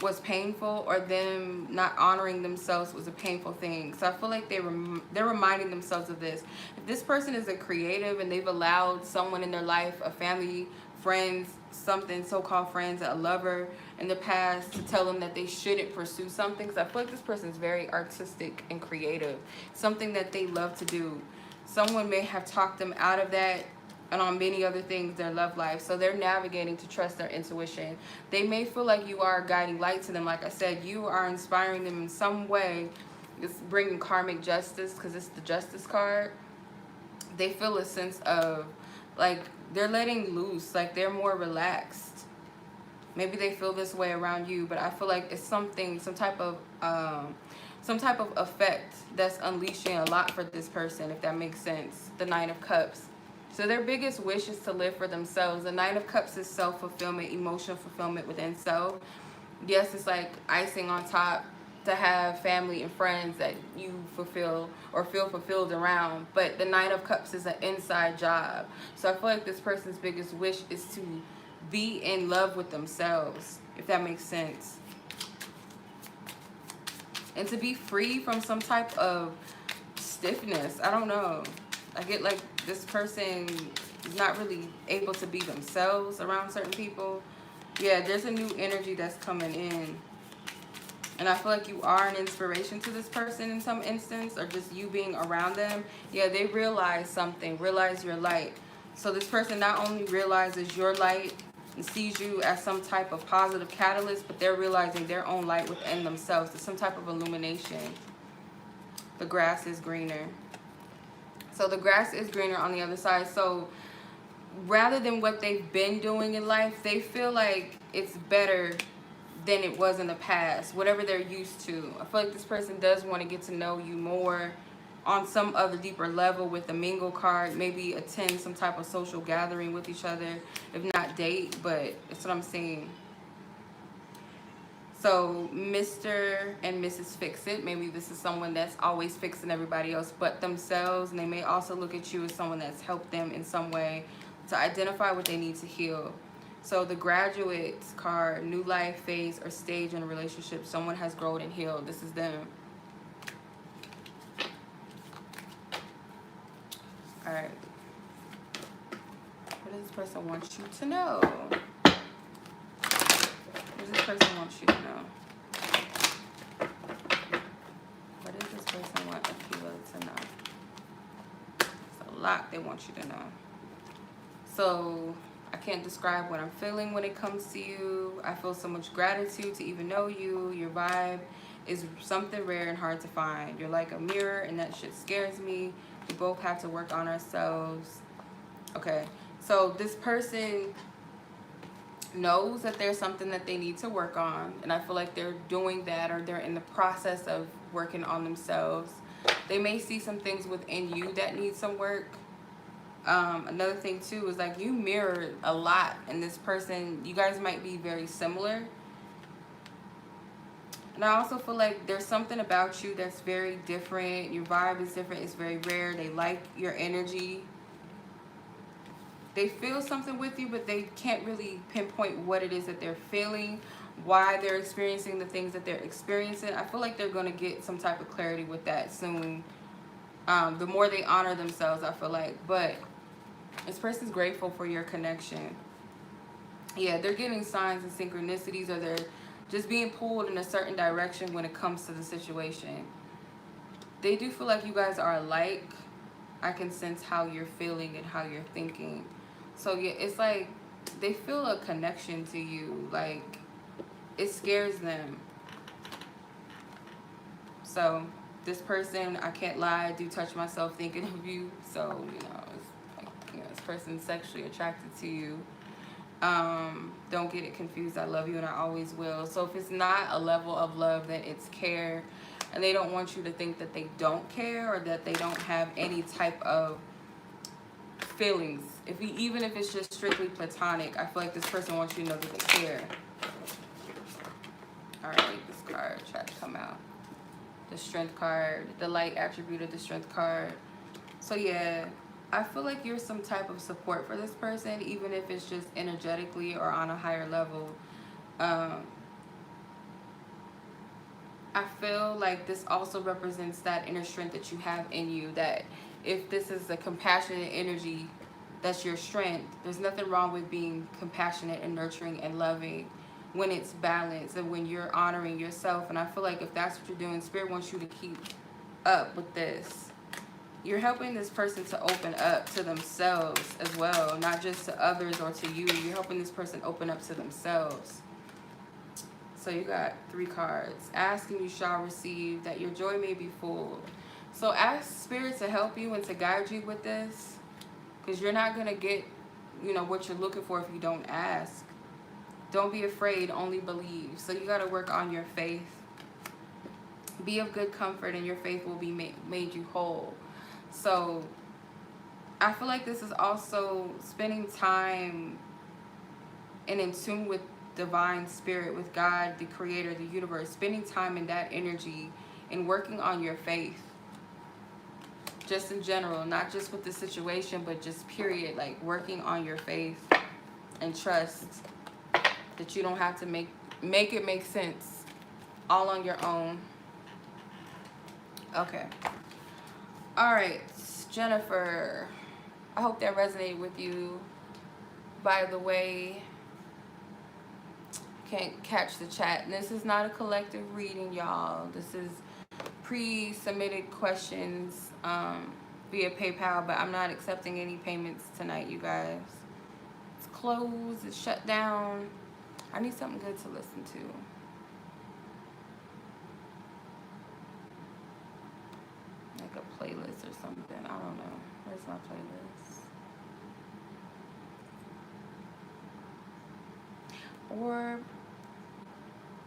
was painful, or them not honoring themselves was a painful thing. So I feel like they're reminding themselves of this. If this person is a creative and they've allowed someone in their life, a family, friends, something, so-called friends, a lover in the past, to tell them that they shouldn't pursue something, because I feel like this person is very artistic and creative, something that they love to do. Someone may have talked them out of that and on many other things, their love life. So they're navigating to trust their intuition. They may feel like you are a guiding light to them. Like I said, you are inspiring them in some way. It's bringing karmic justice because it's the Justice card. They feel a sense of, like, they're letting loose. Like, they're more relaxed. Maybe they feel this way around you, but I feel like it's something, some type of effect that's unleashing a lot for this person, if that makes sense. The Nine of Cups. So their biggest wish is to live for themselves. The Nine of Cups is self-fulfillment, emotional fulfillment within self. Yes, it's like icing on top to have family and friends that you fulfill or feel fulfilled around. But the Nine of Cups is an inside job. So I feel like this person's biggest wish is to be in love with themselves, if that makes sense. And to be free from some type of stiffness. I don't know. I get like this person is not really able to be themselves around certain people. Yeah, there's a new energy that's coming in. And I feel like you are an inspiration to this person in some instance, or just you being around them. Yeah, they realize something, realize your light. So this person not only realizes your light and sees you as some type of positive catalyst, but they're realizing their own light within themselves. There's some type of illumination. The grass is greener. So the grass is greener on the other side. So rather than what they've been doing in life, they feel like it's better than it was in the past, whatever they're used to. I feel like this person does want to get to know you more on some other deeper level with the Mingle card. Maybe attend some type of social gathering with each other, if not date, but that's what I'm saying. So Mr. and Mrs. Fix-It, maybe this is someone that's always fixing everybody else but themselves, and they may also look at you as someone that's helped them in some way to identify what they need to heal. So the Graduates card, new life phase or stage in a relationship. Someone has grown and healed. This is them. All right. What does this person want you to know? What does this person want you to know? What does this person want Akilah to know? It's a lot they want you to know. So I can't describe what I'm feeling when it comes to you. I feel so much gratitude to even know you. Your vibe is something rare and hard to find. You're like a mirror, and that shit scares me. We both have to work on ourselves. Okay, so this person knows that there's something that they need to work on, and I feel like they're doing that, or they're in the process of working on themselves. They may see some things within you that need some work. Another thing too is like you mirror a lot, and this person, you guys might be very similar. And I also feel like there's something about you that's very different. Your vibe is different. It's very rare. They like your energy. They feel something with you, but they can't really pinpoint what it is that they're feeling, why they're experiencing the things that they're experiencing. I feel like they're going to get some type of clarity with that soon. The more they honor themselves, I feel like. But this person's grateful for your connection. Yeah, they're getting signs and synchronicities, or they're just being pulled in a certain direction when it comes to the situation. They do feel like you guys are alike. I can sense how you're feeling and how you're thinking. So yeah, it's like they feel a connection to you. Like it scares them. So this person, I can't lie, I do touch myself thinking of you. So, you know, it's like, you know, this person's sexually attracted to you. Don't get it confused. I love you and I always will. So if it's not a level of love, then it's care. And they don't want you to think that they don't care, or that they don't have any type of feelings. Even if it's just strictly platonic, I feel like this person wants you to know that they care. Alright, this card tried to come out. The Strength card, the light attribute of the Strength card. So yeah, I feel like you're some type of support for this person, even if it's just energetically or on a higher level. I feel like this also represents that inner strength that you have in you, that if this is a compassionate energy, that's your strength. There's nothing wrong with being compassionate and nurturing and loving when it's balanced and when you're honoring yourself. And I feel like if that's what you're doing, Spirit wants you to keep up with this. You're helping this person to open up to themselves as well, not just to others or to you. You're helping this person open up to themselves. So you got 3 cards. Ask and you shall receive, that your joy may be full. So ask Spirit to help you and to guide you with this, because you're not going to get, you know, what you're looking for if you don't ask. Don't be afraid, only believe. So you got to work on your faith. Be of good comfort and your faith will be made you whole. So I feel like this is also spending time and in tune with divine spirit, with God, the creator, the universe, spending time in that energy and working on your faith. Just in general, not just with the situation, but just period, like working on your faith and trust that you don't have to make it make sense all on your own. Okay. All right, Jennifer. I hope that resonated with you. By the way, can't catch the chat. And this is not a collective reading, y'all. This is pre-submitted questions via PayPal, but I'm not accepting any payments tonight, you guys. It's closed. It's shut down. I need something good to listen to. Like a playlist or something. I don't know. Where's my playlist? Or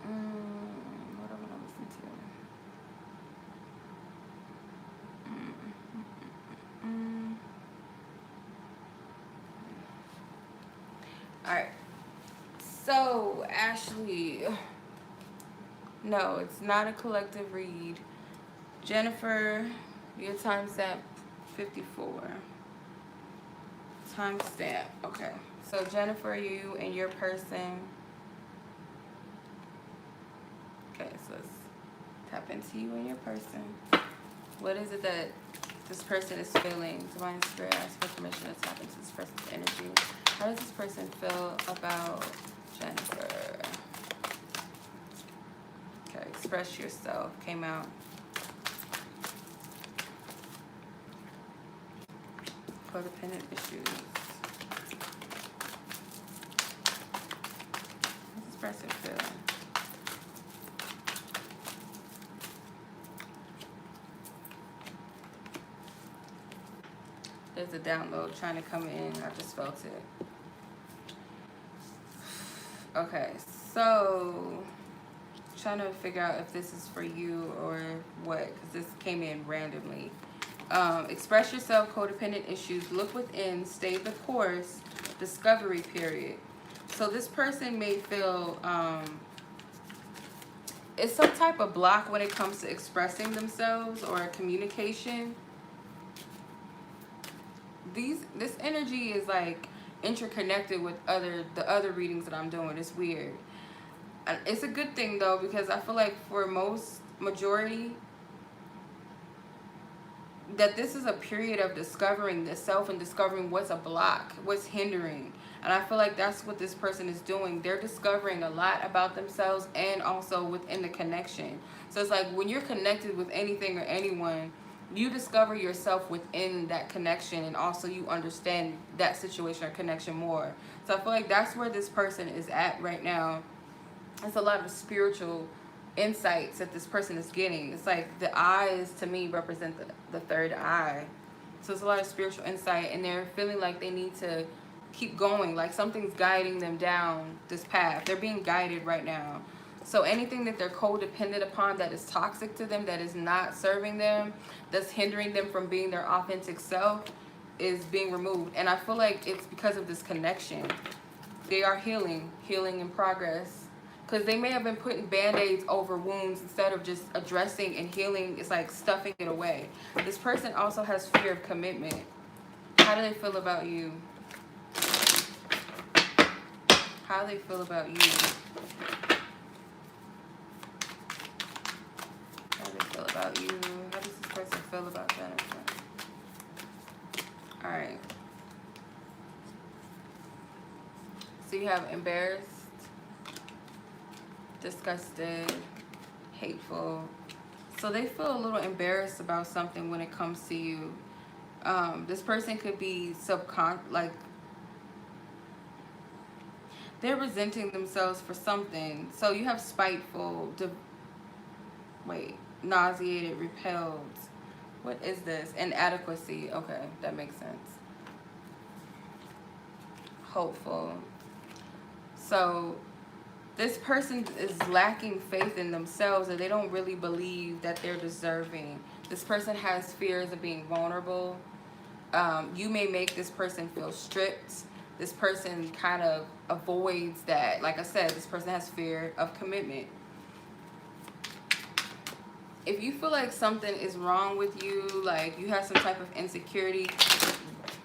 what am I gonna listen to? Alright. So, Ashley. No, it's not a collective read. Jennifer, your timestamp 54. Timestamp. Okay. So, Jennifer, you and your person. Okay, so let's tap into you and your person. What is it that this person is feeling? Divine Spirit, ask for permission to tap into this person's energy. How does this person feel about Jennifer? Okay, express yourself. Came out. Codependent issues. How's this person feeling? There's a download trying to come in. I just felt it. Okay, so trying to figure out if this is for you or what, because this came in randomly. Express yourself, codependent issues, look within, stay the course, discovery period. So this person may feel it's some type of block when it comes to expressing themselves or communication. This energy is like interconnected with the other readings that I'm doing. It's weird. And it's a good thing though, because I feel like for majority that this is a period of discovering the self and discovering what's a block, what's hindering. And I feel like that's what this person is doing. They're discovering a lot about themselves and also within the connection. So it's like when you're connected with anything or anyone, you discover yourself within that connection, and also you understand that situation or connection more. So I feel like that's where this person is at right now. It's a lot of spiritual insights that this person is getting. It's like the eyes to me represent the third eye. So it's a lot of spiritual insight, and they're feeling like they need to keep going, like something's guiding them down this path. They're being guided right now. So anything that they're codependent upon that is toxic to them, that is not serving them, that's hindering them from being their authentic self, is being removed. And I feel like it's because of this connection. They are healing in progress. Because they may have been putting band-aids over wounds instead of just addressing and healing. It's like stuffing it away. This person also has fear of commitment. How do they feel about you? How do they feel about you? How do they feel about you? How does this person feel about Jennifer? Alright. So you have embarrassed, disgusted, hateful. So they feel a little embarrassed about something when it comes to you. This person could be like they're resenting themselves for something. So you have spiteful, nauseated, repelled. What is this? Inadequacy. Okay, that makes sense. Hopeful. So this person is lacking faith in themselves, or they don't really believe that they're deserving. This person has fears of being vulnerable. You may make this person feel stripped. This person kind of avoids that. Like I said, this person has fear of commitment. If you feel like something is wrong with you, like you have some type of insecurity,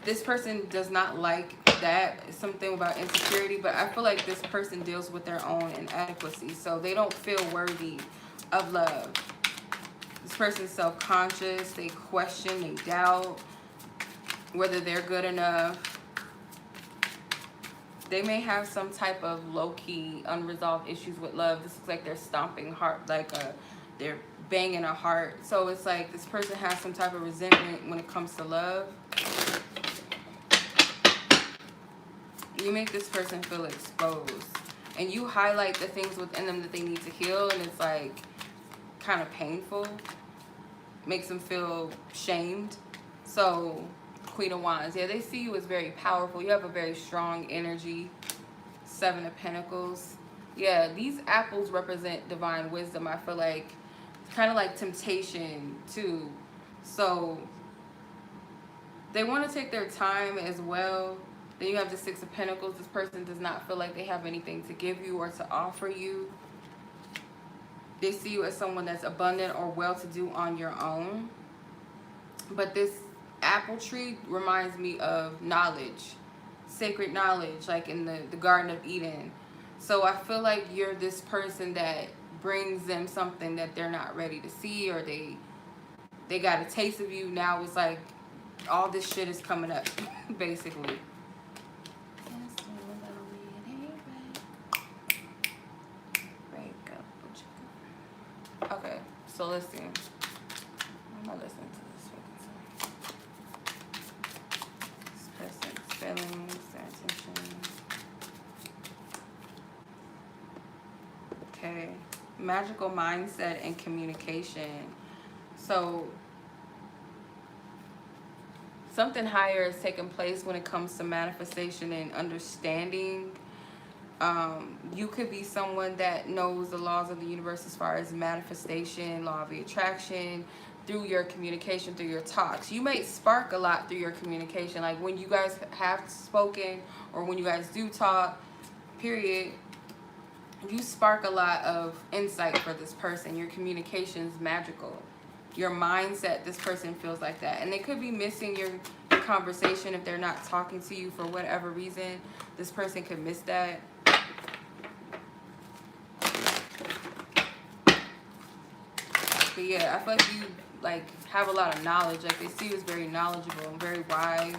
this person does not like that. It's something about insecurity, but I feel like this person deals with their own inadequacy, so they don't feel worthy of love. This person's self-conscious. They question, they doubt whether they're good enough. They may have some type of low-key unresolved issues with love. This looks like they're stomping heart, like they're banging a heart. So it's like this person has some type of resentment when it comes to love. You make this person feel exposed, and you highlight the things within them that they need to heal, and it's like kind of painful. Makes them feel shamed. So Queen of Wands, yeah, they see you as very powerful. You have a very strong energy. 7 of Pentacles. Yeah, these apples represent divine wisdom. I feel like it's kind of like temptation too. So they want to take their time as well. Then you have the 6 of Pentacles. This person does not feel like they have anything to give you or to offer you. They see you as someone that's abundant or well-to-do on your own. But this apple tree reminds me of knowledge, sacred knowledge, like in the Garden of Eden. So I feel like you're this person that brings them something that they're not ready to see, or they got a taste of you. Now it's like all this shit is coming up, basically. Okay, so let's see. I'm not listening to this person's feelings, their attention. Okay, magical mindset and communication. So something higher is taking place when it comes to manifestation and understanding. You could be someone that knows the laws of the universe as far as manifestation, law of the attraction, through your communication, through your talks. You may spark a lot through your communication. Like when you guys have spoken or when you guys do talk, period, you spark a lot of insight for this person. Your communication is magical. Your mindset, this person feels like that. And they could be missing your conversation if they're not talking to you for whatever reason. This person could miss that. But yeah, I feel like you like have a lot of knowledge. Like they see you as very knowledgeable and very wise.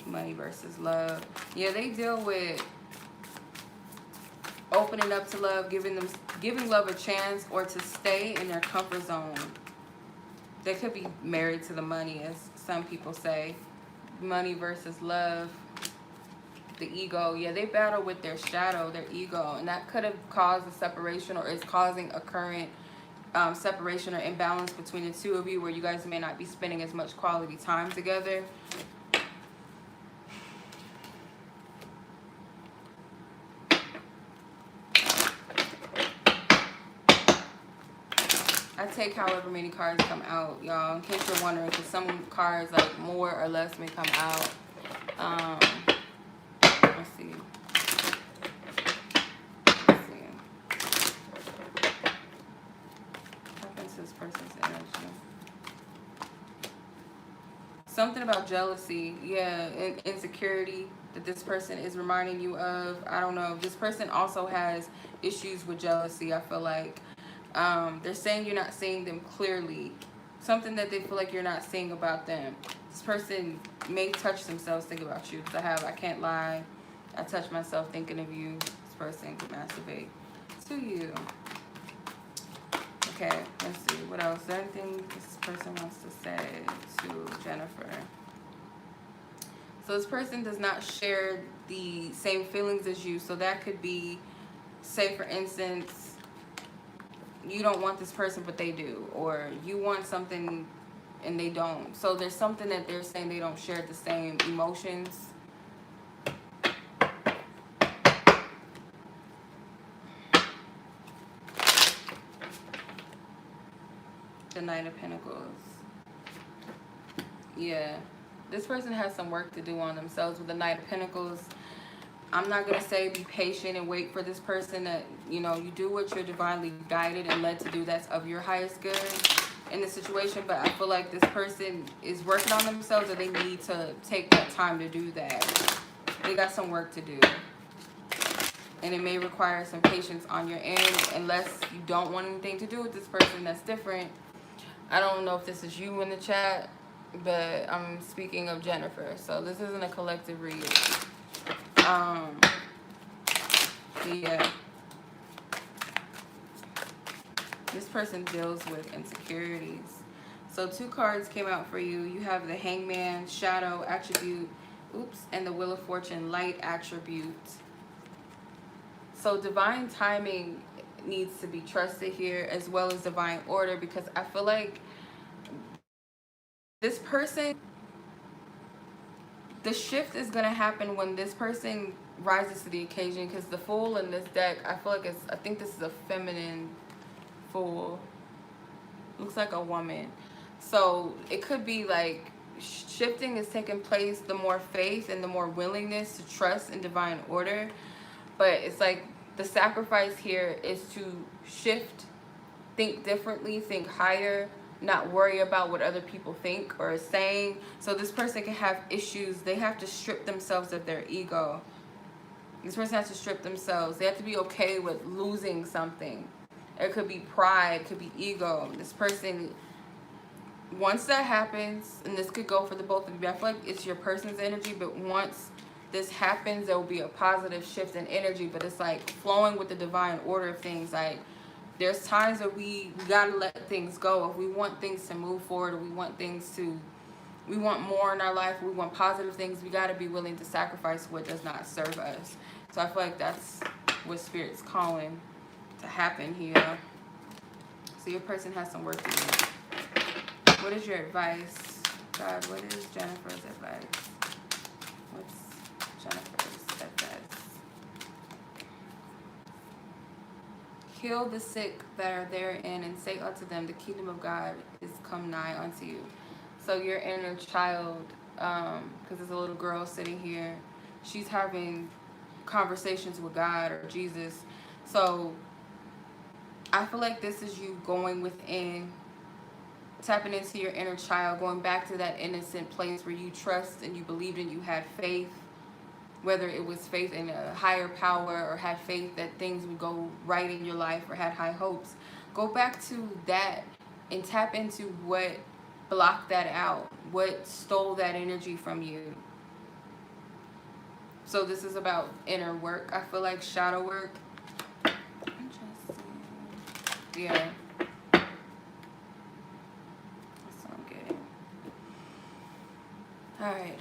Money versus love. Yeah, they deal with opening up to love, giving love a chance, or to stay in their comfort zone. They could be married to the money, as some people say. Money versus love. The ego. Yeah, they battle with their shadow, their ego, and that could have caused a separation, or is causing a current separation or imbalance between the two of you, where you guys may not be spending as much quality time together. I take however many cards come out, y'all, in case you're wondering, because some cards, like, more or less may come out. Let's see. What happens to this person's energy? Something about jealousy, yeah, and insecurity that this person is reminding you of. I don't know. This person also has issues with jealousy, I feel like. They're saying you're not seeing them clearly. Something that they feel like you're not seeing about them. This person may touch themselves thinking about you. Because I can't lie. I touch myself thinking of you. This person could masturbate to you. Okay, let's see. What else? Is there anything this person wants to say to Jennifer? So this person does not share the same feelings as you. So that could be, say for instance, you don't want this person but they do, or you want something and they don't. So there's something that they're saying they don't share the same emotions. The Knight of Pentacles. Yeah, this person has some work to do on themselves with the Knight of Pentacles. I'm not going to say be patient and wait for this person. That, you know, you do what you're divinely guided and led to do. That's of your highest good in the situation. But I feel like this person is working on themselves, or they need to take that time to do that. They got some work to do. And it may require some patience on your end, unless you don't want anything to do with this person. That's different. I don't know if this is you in the chat, but I'm speaking of Jennifer. So this isn't a collective read. Yeah. This person deals with insecurities. So 2 cards came out for you. You have the Hangman, Shadow attribute, and the Wheel of Fortune, Light attribute. So divine timing needs to be trusted here, as well as divine order, because I feel like this person, the shift is going to happen when this person rises to the occasion, because the Fool in this deck, I feel like I think this is a feminine Fool. Looks like a woman. So it could be like shifting is taking place, the more faith and the more willingness to trust in divine order. But it's like the sacrifice here is to shift, think differently, think higher, not worry about what other people think or are saying. So this person can have issues. They have to strip themselves of their ego. This person has to strip themselves. They have to be okay with losing something. It could be pride, it could be ego. This person, once that happens, and this could go for the both of you, I feel like it's your person's energy, but once this happens, there will be a positive shift in energy. But it's like flowing with the divine order of things. Like, there's times that we gotta let things go. If we want things to move forward, or we want more in our life, we want positive things, we gotta be willing to sacrifice what does not serve us. So I feel like that's what Spirit's calling to happen here. So your person has some work to do. What is your advice? God, what is Jennifer's advice? What's Jennifer's advice? heal the sick that are therein, and say unto them, the kingdom of God is come nigh unto you. So your inner child, because there's a little girl sitting here, she's having conversations with God or Jesus. So I feel like this is you going within, tapping into your inner child, going back to that innocent place where you trust and you believed and you had faith, whether it was faith in a higher power or had faith that things would go right in your life or had high hopes. Go back to that and tap into what blocked that out, what stole that energy from you. So this is about inner work. I feel like shadow work. Interesting. Yeah. That's what I'm getting. Alright.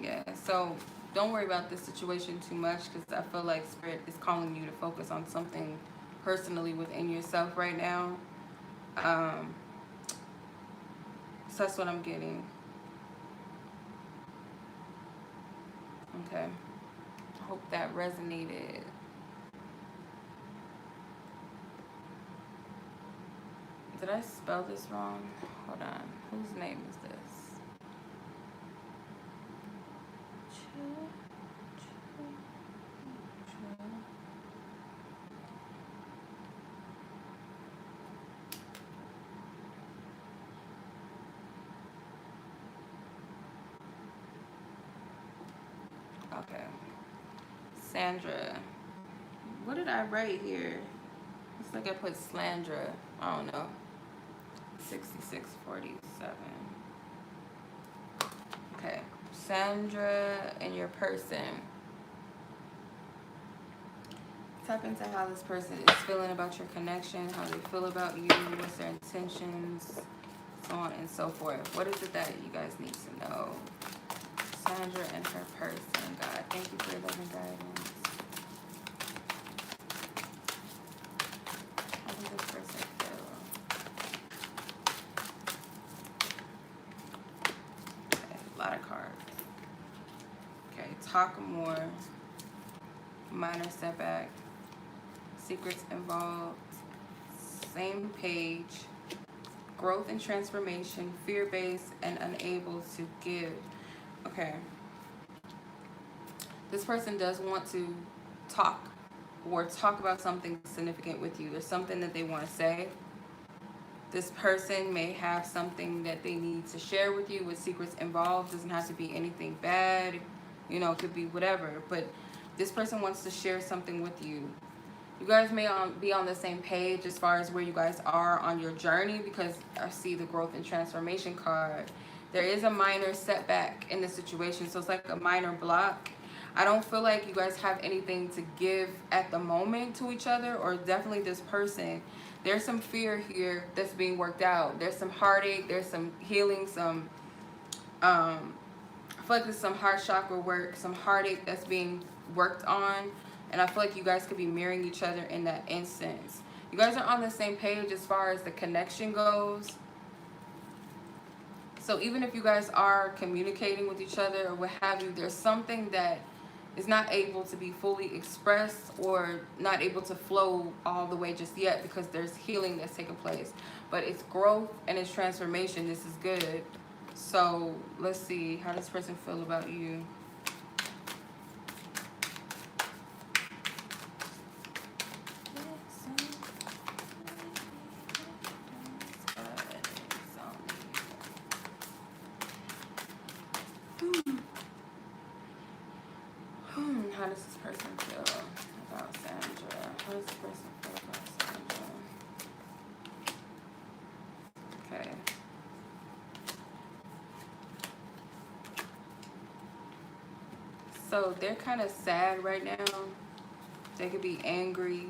Yeah, so don't worry about this situation too much, because I feel like Spirit is calling you to focus on something personally within yourself right now. So that's what I'm getting. Okay. I hope that resonated. Did I spell this wrong? Hold on. Whose name is this? Okay. Sandra. What did I write here? Looks like I put Slandra. I don't know. 6647. Okay. Sandra and your person. Tap into how this person is feeling about your connection, how they feel about you, what's their intentions, so on and so forth. What is it that you guys need to know? Sandra and her person. God, thank you for your loving guidance. How does this person feel? Okay, a lot of cards. Okay, talk more. Minor setback. Secrets involved. Same page. Growth and transformation. Fear-based and unable to give. Okay. This person does want to talk about something significant with you. There's something that they want to say. This person may have something that they need to share with you with secrets involved. Doesn't have to be anything bad. You know, it could be whatever. But this person wants to share something with you. You guys may be on the same page as far as where you guys are on your journey, because I see the growth and transformation card. There is a minor setback in the situation, so it's like a minor block. I don't feel like you guys have anything to give at the moment to each other, or definitely this person. There's some fear here that's being worked out. There's some heartache, there's some healing, some I feel like there's some heart chakra work, some heartache that's being worked on. And I feel like you guys could be mirroring each other in that instance. You guys are on the same page as far as the connection goes. So even if you guys are communicating with each other or what have you, there's something that is not able to be fully expressed or not able to flow all the way just yet, because there's healing that's taking place. But it's growth and it's transformation. This is good. So let's see. How does this person feel about you? How does this person feel about Sandra? How does this person feel about Sandra? Okay. So they're kind of sad right now. They could be angry,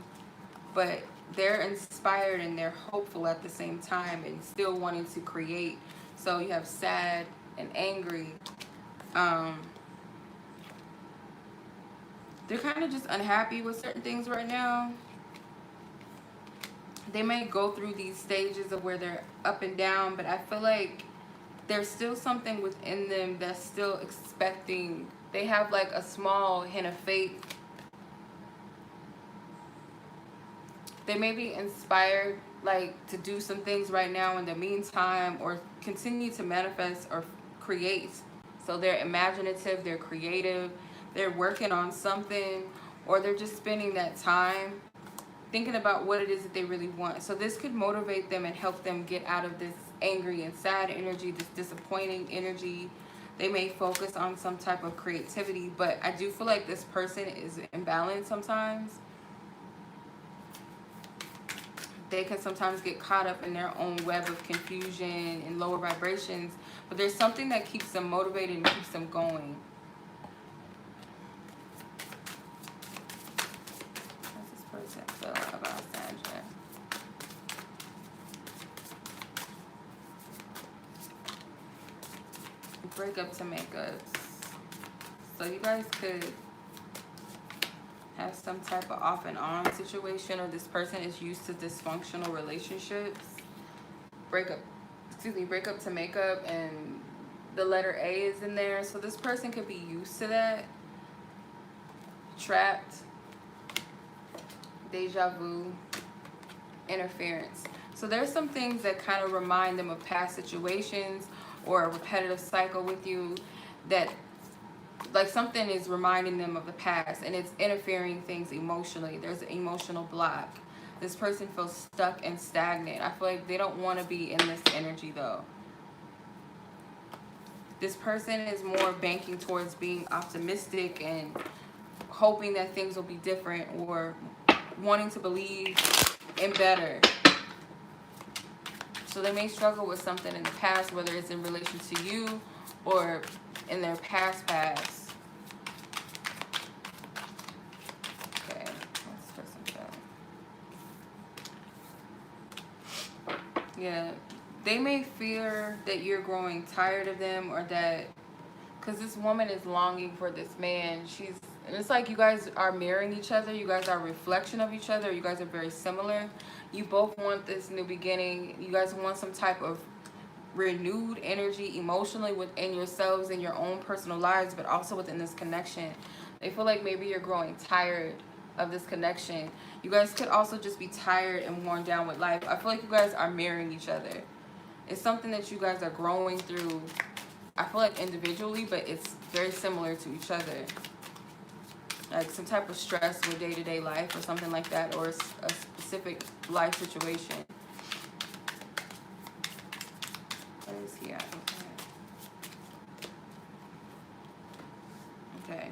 but they're inspired and they're hopeful at the same time and still wanting to create. So you have sad and angry. They're kind of just unhappy with certain things right now. They may go through these stages of where they're up and down, but I feel like there's still something within them that's still expecting. They have like a small hint of faith They may be inspired, like, to do some things right now in the meantime, or continue to manifest or create. So they're imaginative, they're creative, they're working on something, or they're just spending that time thinking about what it is that they really want. So this could motivate them and help them get out of this angry and sad energy, this disappointing energy. They may focus on some type of creativity, but I do feel like this person is imbalanced sometimes. They can sometimes get caught up in their own web of confusion and lower vibrations, but there's something that keeps them motivated and keeps them going. How's this person feel about Sandra? Breakup to makeups. So you guys could have some type of off and on situation, or this person is used to dysfunctional relationships. Breakup to makeup, and the letter A is in there. So this person could be used to that. Trapped, deja vu, interference. So there's some things that kind of remind them of past situations or a repetitive cycle with you, that like something is reminding them of the past and it's interfering things emotionally. There's an emotional block. This person feels stuck and stagnant. I feel like they don't want to be in this energy though. This person is more banking towards being optimistic and hoping that things will be different, or wanting to believe in better. So they may struggle with something in the past, whether it's in relation to you or in their past. Okay, let's put some down. Yeah, they may fear that you're growing tired of them, or that, because this woman is longing for this man. And it's like you guys are mirroring each other. You guys are a reflection of each other. You guys are very similar. You both want this new beginning. You guys want some type of renewed energy emotionally within yourselves and your own personal lives, but also within this connection. They feel like maybe you're growing tired of this connection. You guys could also just be tired and worn down with life. I feel like you guys are mirroring each other. It's something that you guys are growing through, I feel like individually, but it's very similar to each other. Like some type of stress with day-to-day life or something like that, or a specific life situation. What is he at? Okay.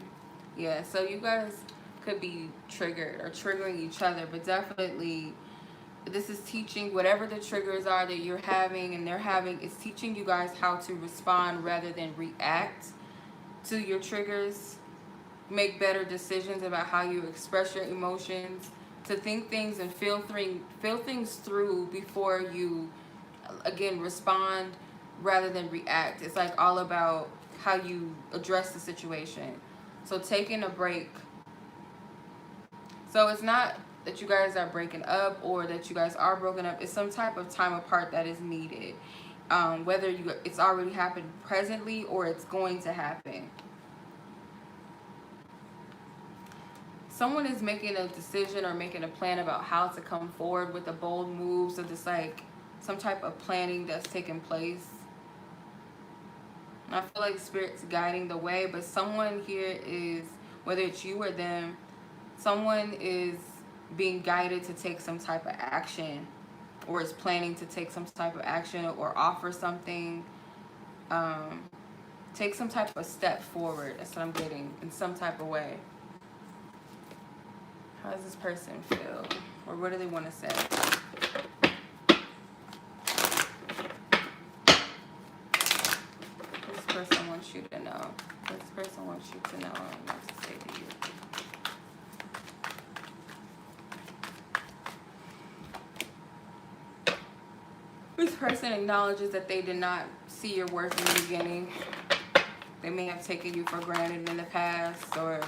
Yeah, so you guys could be triggered or triggering each other, but definitely this is teaching whatever the triggers are that you're having and they're having. It's teaching you guys how to respond rather than react to your triggers. Make better decisions about how you express your emotions, to think things and feel things through before you, again, respond rather than react. It's like all about how you address the situation. So taking a break. So it's not that you guys are breaking up or that you guys are broken up. It's some type of time apart that is needed. Whether it's already happened presently or it's going to happen. Someone is making a decision or making a plan about how to come forward with a bold move. So there's like some type of planning that's taking place. I feel like Spirit's guiding the way, but someone here is, whether it's you or them, someone is being guided to take some type of action, or is planning to take some type of action or offer something. Take some type of step forward. That's what I'm getting, in some type of way. How does this person feel? Or what do they want to say? This person wants you to know. This person wants you to know and wants to say to you. This person acknowledges that they did not see your worth in the beginning. They may have taken you for granted in the past, or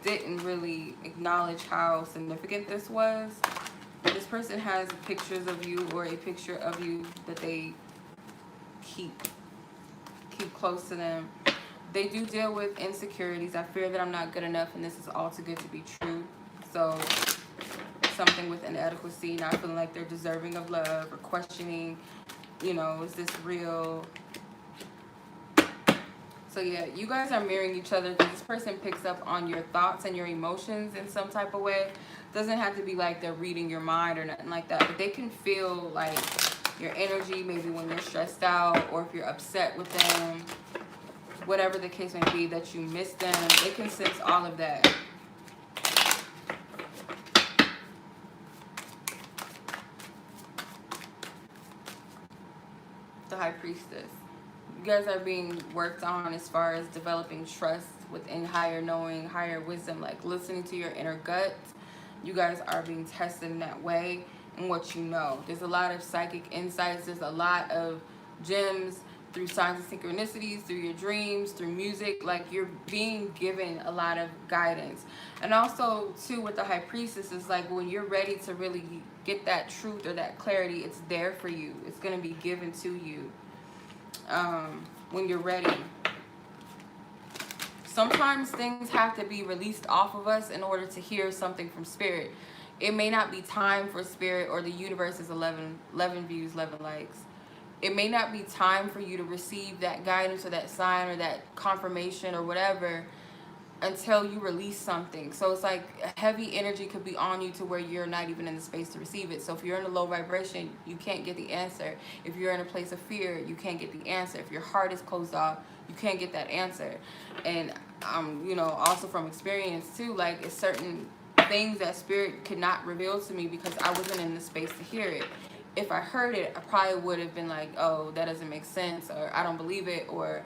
didn't really acknowledge how significant this was. This person has pictures of you, or a picture of you that they keep close to them. They do deal with insecurities. I fear that I'm not good enough, and this is all too good to be true. So something with inadequacy, not feeling like they're deserving of love, or questioning, you know, is this real? So yeah, you guys are mirroring each other because this person picks up on your thoughts and your emotions in some type of way. Doesn't have to be like they're reading your mind or nothing like that, but they can feel like your energy, maybe when you're stressed out or if you're upset with them, whatever the case may be, that you miss them. They can sense all of that. The High Priestess. You guys are being worked on as far as developing trust within higher knowing, higher wisdom, like listening to your inner gut. You guys are being tested in that way and what you know. There's a lot of psychic insights. There's a lot of gems through signs and synchronicities, through your dreams, through music. Like, you're being given a lot of guidance. And also, too, with the High Priestess, is like when you're ready to really get that truth or that clarity, it's there for you. It's going to be given to you. When you're ready. Sometimes things have to be released off of us in order to hear something from spirit. It may not be time for spirit, or the universe is 11 views, 11 likes. It may not be time for you to receive that guidance or that sign or that confirmation or whatever until you release something. So it's like a heavy energy could be on you to where you're not even in the space to receive it. So if you're in a low vibration, you can't get the answer. If you're in a place of fear, you can't get the answer. If your heart is closed off, you can't get that answer. And you know, also from experience too, like, it's certain things that spirit could not reveal to me because I wasn't in the space to hear it. If I heard it, I probably would have been like, oh, that doesn't make sense, or I don't believe it, or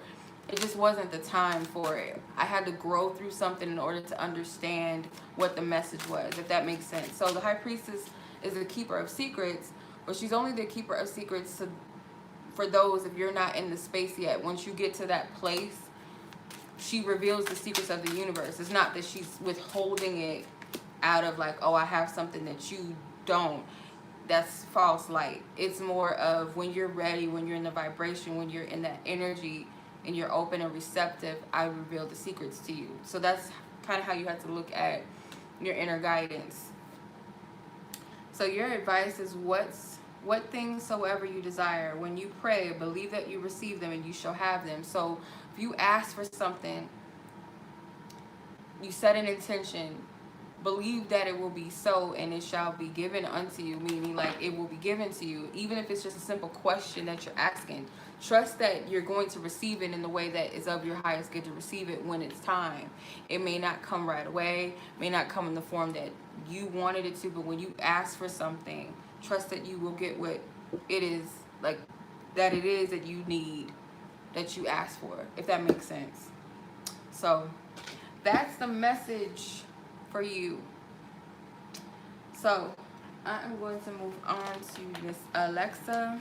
it just wasn't the time for it. I had to grow through something in order to understand what the message was, if that makes sense. So the High Priestess is the keeper of secrets, but she's only the keeper of secrets for those, if you're not in the space yet. Once you get to that place, she reveals the secrets of the universe. It's not that she's withholding it out of like, oh, I have something that you don't. That's false light. It's more of when you're ready, when you're in the vibration, when you're in that energy, and you're open and receptive, I reveal the secrets to you. So that's kind of how you have to look at your inner guidance. So your advice is, what things soever you desire, when you pray, believe that you receive them and you shall have them. So if you ask for something, you set an intention, believe that it will be so, and it shall be given unto you, meaning like it will be given to you. Even if it's just a simple question that you're asking, trust that you're going to receive it in the way that is of your highest good to receive it when it's time. It may not come right away, may not come in the form that you wanted it to, but when you ask for something, trust that you will get what it is, like, that it is that you need, that you ask for, if that makes sense. So that's the message for you. So I'm going to move on to Miss Alexa.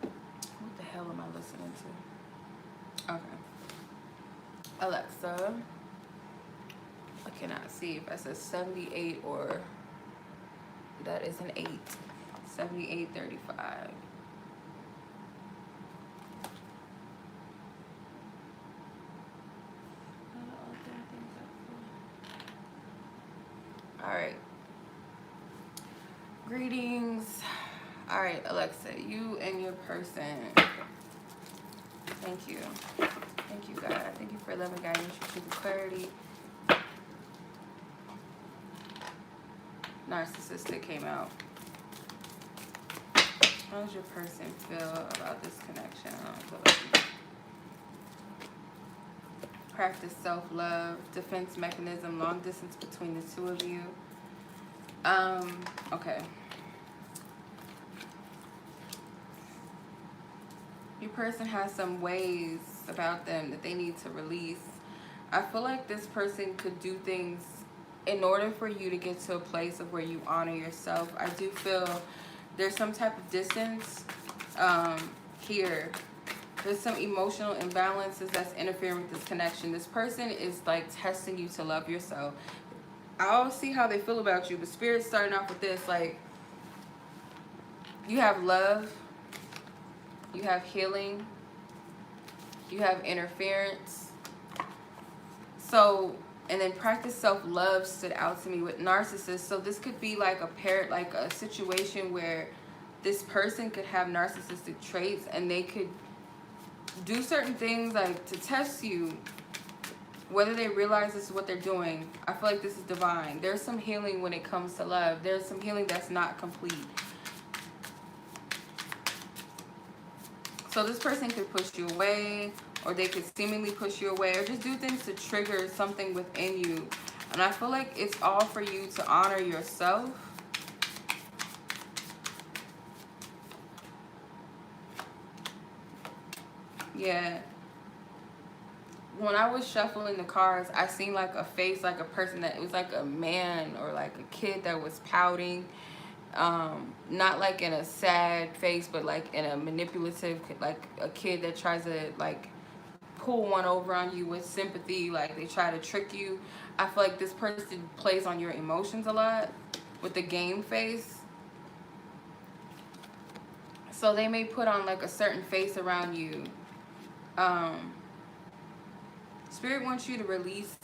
What the hell am I listening to? Okay. Alexa. I cannot see if that says 78 or that is an 8. 7835. All right. Greetings. All right, Alexa, you and your person. Thank you. Thank you, God. Thank you for loving guidance, truth, and clarity. Narcissistic came out. How does your person feel about this connection? I don't feel like practice self-love, defense mechanism, long distance between the two of you. Okay. Your person has some ways about them that they need to release. I feel like this person could do things in order for you to get to a place of where you honor yourself. I do feel there's some type of distance here. There's some emotional imbalances that's interfering with this connection. This person is like testing you to love yourself. I'll see how they feel about you, but Spirit's starting off with this, like, you have love, you have healing, You have interference. So, and then practice self-love stood out to me with narcissists. So this could be like a situation where this person could have narcissistic traits, and they could do certain things like to test you, whether they realize this is what they're doing. I feel like this is divine. There's some healing when it comes to love. There's some healing that's not complete. So this person could push you away, or they could seemingly push you away, or just do things to trigger something within you. And I feel like it's all for you to honor yourself. Yeah. When I was shuffling the cards, I seen like a face, like a person that, it was like a man or like a kid that was pouting. Not like in a sad face, but like in a manipulative, like a kid that tries to like pull one over on you with sympathy, like they try to trick you. I feel like this person plays on your emotions a lot with the game face. So they may put on like a certain face around you. Spirit wants you to release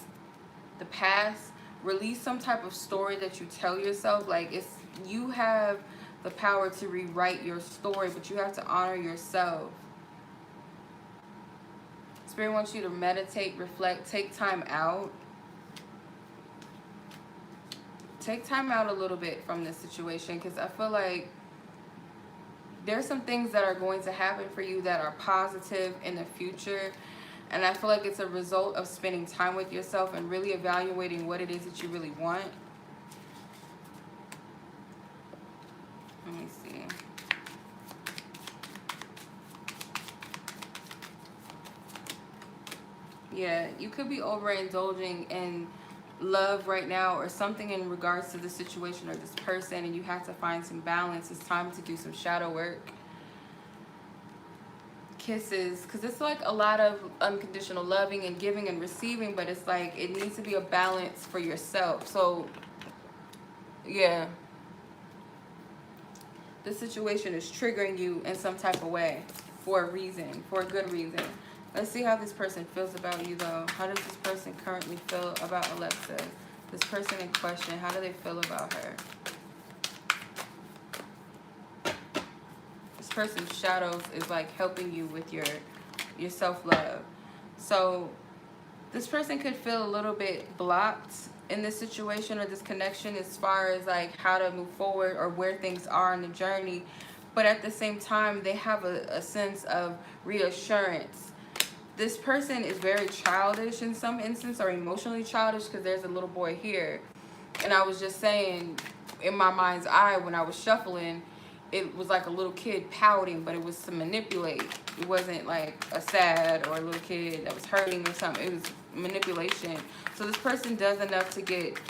the past, release some type of story that you tell yourself. Like, it's, you have the power to rewrite your story, but you have to honor yourself. Spirit wants you to meditate, reflect, take time out. Take time out a little bit from this situation, because I feel like there's some things that are going to happen for you that are positive in the future. And I feel like it's a result of spending time with yourself and really evaluating what it is that you really want. Let me see. Yeah, you could be overindulging in love right now, or something in regards to the situation or this person, and you have to find some balance. It's time to do some shadow work. Kisses, because it's like a lot of unconditional loving and giving and receiving, but it's like it needs to be a balance for yourself. So yeah, this situation is triggering you in some type of way for a reason, for a good reason. Let's see how this person feels about you, though. How does this person currently feel about Alexa? This person in question, how do they feel about her? This person's shadows is like helping you with your self-love. So this person could feel a little bit blocked in this situation or this connection as far as like how to move forward or where things are in the journey. But at the same time, they have a sense of reassurance. This person is very childish in some instance, or emotionally childish, because there's a little boy here. And I was just saying, in my mind's eye, when I was shuffling, it was like a little kid pouting, but it was to manipulate. It wasn't like a sad or a little kid that was hurting or something. It was manipulation. So this person does enough to get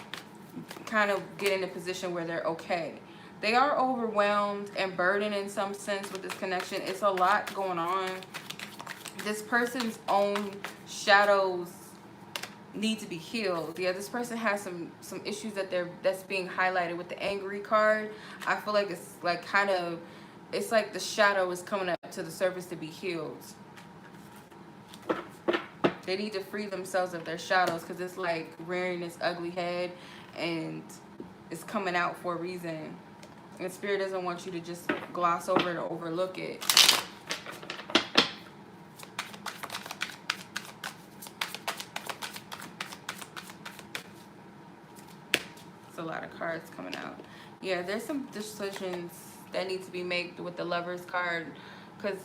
in a position where they're okay. They are overwhelmed and burdened in some sense with this connection. It's a lot going on. This person's own shadows need to be healed. Yeah, this person has some issues that's being highlighted with the angry card. I feel like it's like it's like the shadow is coming up to the surface to be healed. They need to free themselves of their shadows, because it's like rearing its ugly head and it's coming out for a reason. And Spirit doesn't want you to just gloss over it or overlook it. A lot of cards coming out. Yeah, there's some decisions that need to be made with the Lovers card, because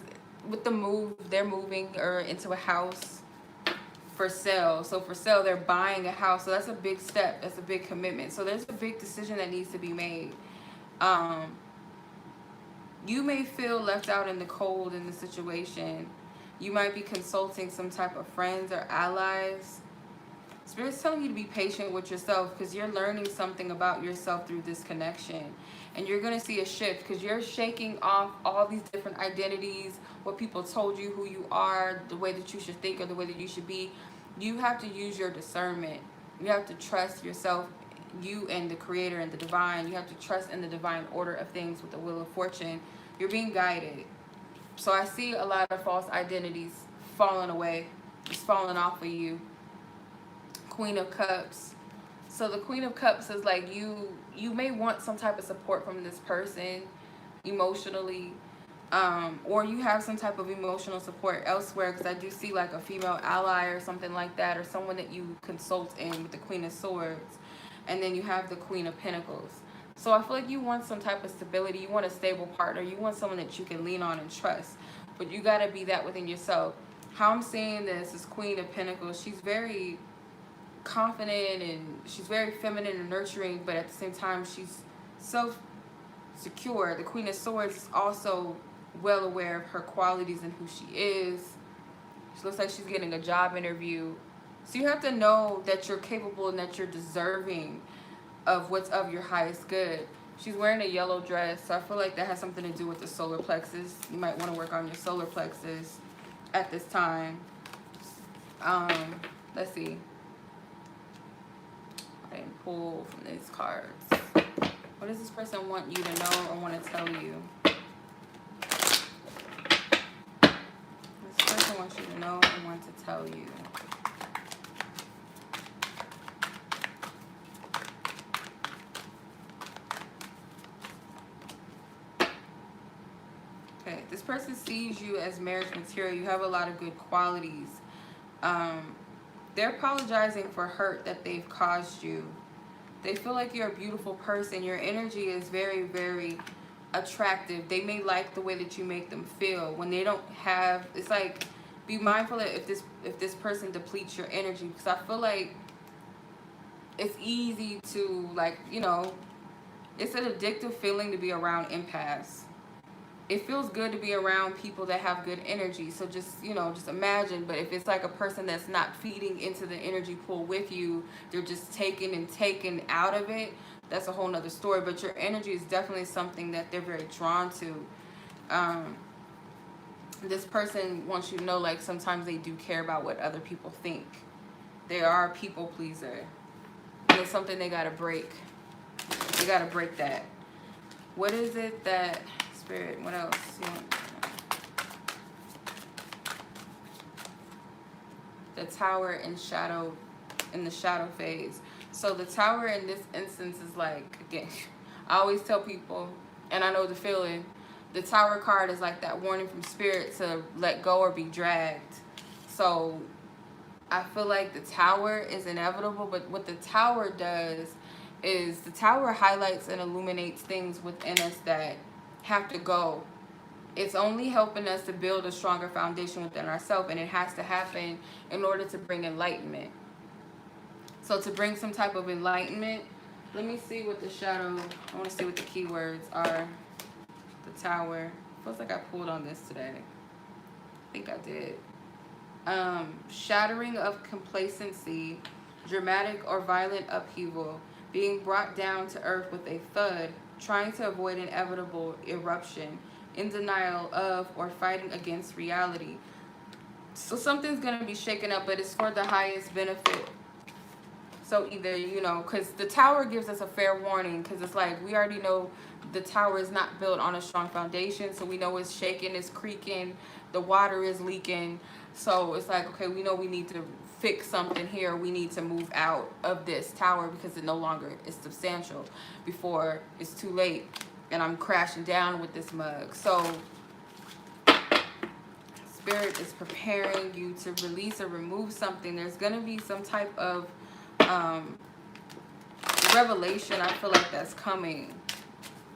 with the move, they're moving into a house for sale. So for sale, they're buying a house. So that's a big step. That's a big commitment. So there's a big decision that needs to be made. You may feel left out in the cold in the situation. You might be consulting some type of friends or allies. Spirit's telling you to be patient with yourself, because you're learning something about yourself through this connection. And you're going to see a shift, because you're shaking off all these different identities, what people told you who you are, the way that you should think or the way that you should be. You have to use your discernment. You have to trust yourself, you and the Creator and the divine. You have to trust in the divine order of things with the Wheel of Fortune. You're being guided. So I see a lot of false identities falling away. It's falling off of you. Queen of Cups. So the Queen of Cups is like you may want some type of support from this person emotionally, or you have some type of emotional support elsewhere, because I do see like a female ally or something like that, or someone that you consult in with the Queen of Swords. And then you have the Queen of Pentacles. So I feel like you want some type of stability. You want a stable partner. You want someone that you can lean on and trust. But you got to be that within yourself. How I'm seeing this is Queen of Pentacles. She's very confident and she's very feminine and nurturing, but at the same time she's self-secure. The Queen of Swords is also well aware of her qualities and who she is. She looks like she's getting a job interview. So you have to know that you're capable and that you're deserving of what's of your highest good. She's wearing a yellow dress, so I feel like that has something to do with the solar plexus. You might want to work on your solar plexus at this time. Let's see. I didn't pull from these cards. What does this person want you to know or want to tell you? This person wants you to know and want to tell you. Okay, this person sees you as marriage material. You have a lot of good qualities. They're apologizing for hurt that they've caused you. They feel like you're a beautiful person. Your energy is very, very attractive. They may like the way that you make them feel. When they don't have, it's like, be mindful that if this person depletes your energy, because I feel like it's easy to, like, you know, it's an addictive feeling to be around empaths. It feels good to be around people that have good energy. So just, you know, just imagine. But if it's like a person that's not feeding into the energy pool with you, they're just taking and taking out of it, that's a whole nother story. But your energy is definitely something that they're very drawn to. This person wants you to know, like, sometimes they do care about what other people think. They are a people pleaser. And it's something they got to break. They got to break that. What is it that... Spirit, what else? The Tower in the shadow phase. So the Tower in this instance is like, again, I always tell people, and I know the feeling, the Tower card is like that warning from Spirit to let go or be dragged. So I feel like the Tower is inevitable, but what the Tower does is the Tower highlights and illuminates things within us that have to go. It's only helping us to build a stronger foundation within ourselves, and it has to happen in order to bring enlightenment. So to bring some type of enlightenment, let me see what the shadow, I want to see what the keywords are. The Tower. Feels like I pulled on this today. I think I did. Shattering of complacency, dramatic or violent upheaval, being brought down to earth with a thud, trying to avoid inevitable eruption, in denial of or fighting against reality. So something's going to be shaken up, but it's for the highest benefit. So either, you know, because the Tower gives us a fair warning, because it's like we already know the Tower is not built on a strong foundation, so we know it's shaking, it's creaking, the water is leaking. So it's like, okay, we know we need to fix something here. We need to move out of this Tower because it no longer is substantial before it's too late and I'm crashing down with this mug. So Spirit is preparing you to release or remove something. There's going to be some type of revelation, I feel like, that's coming,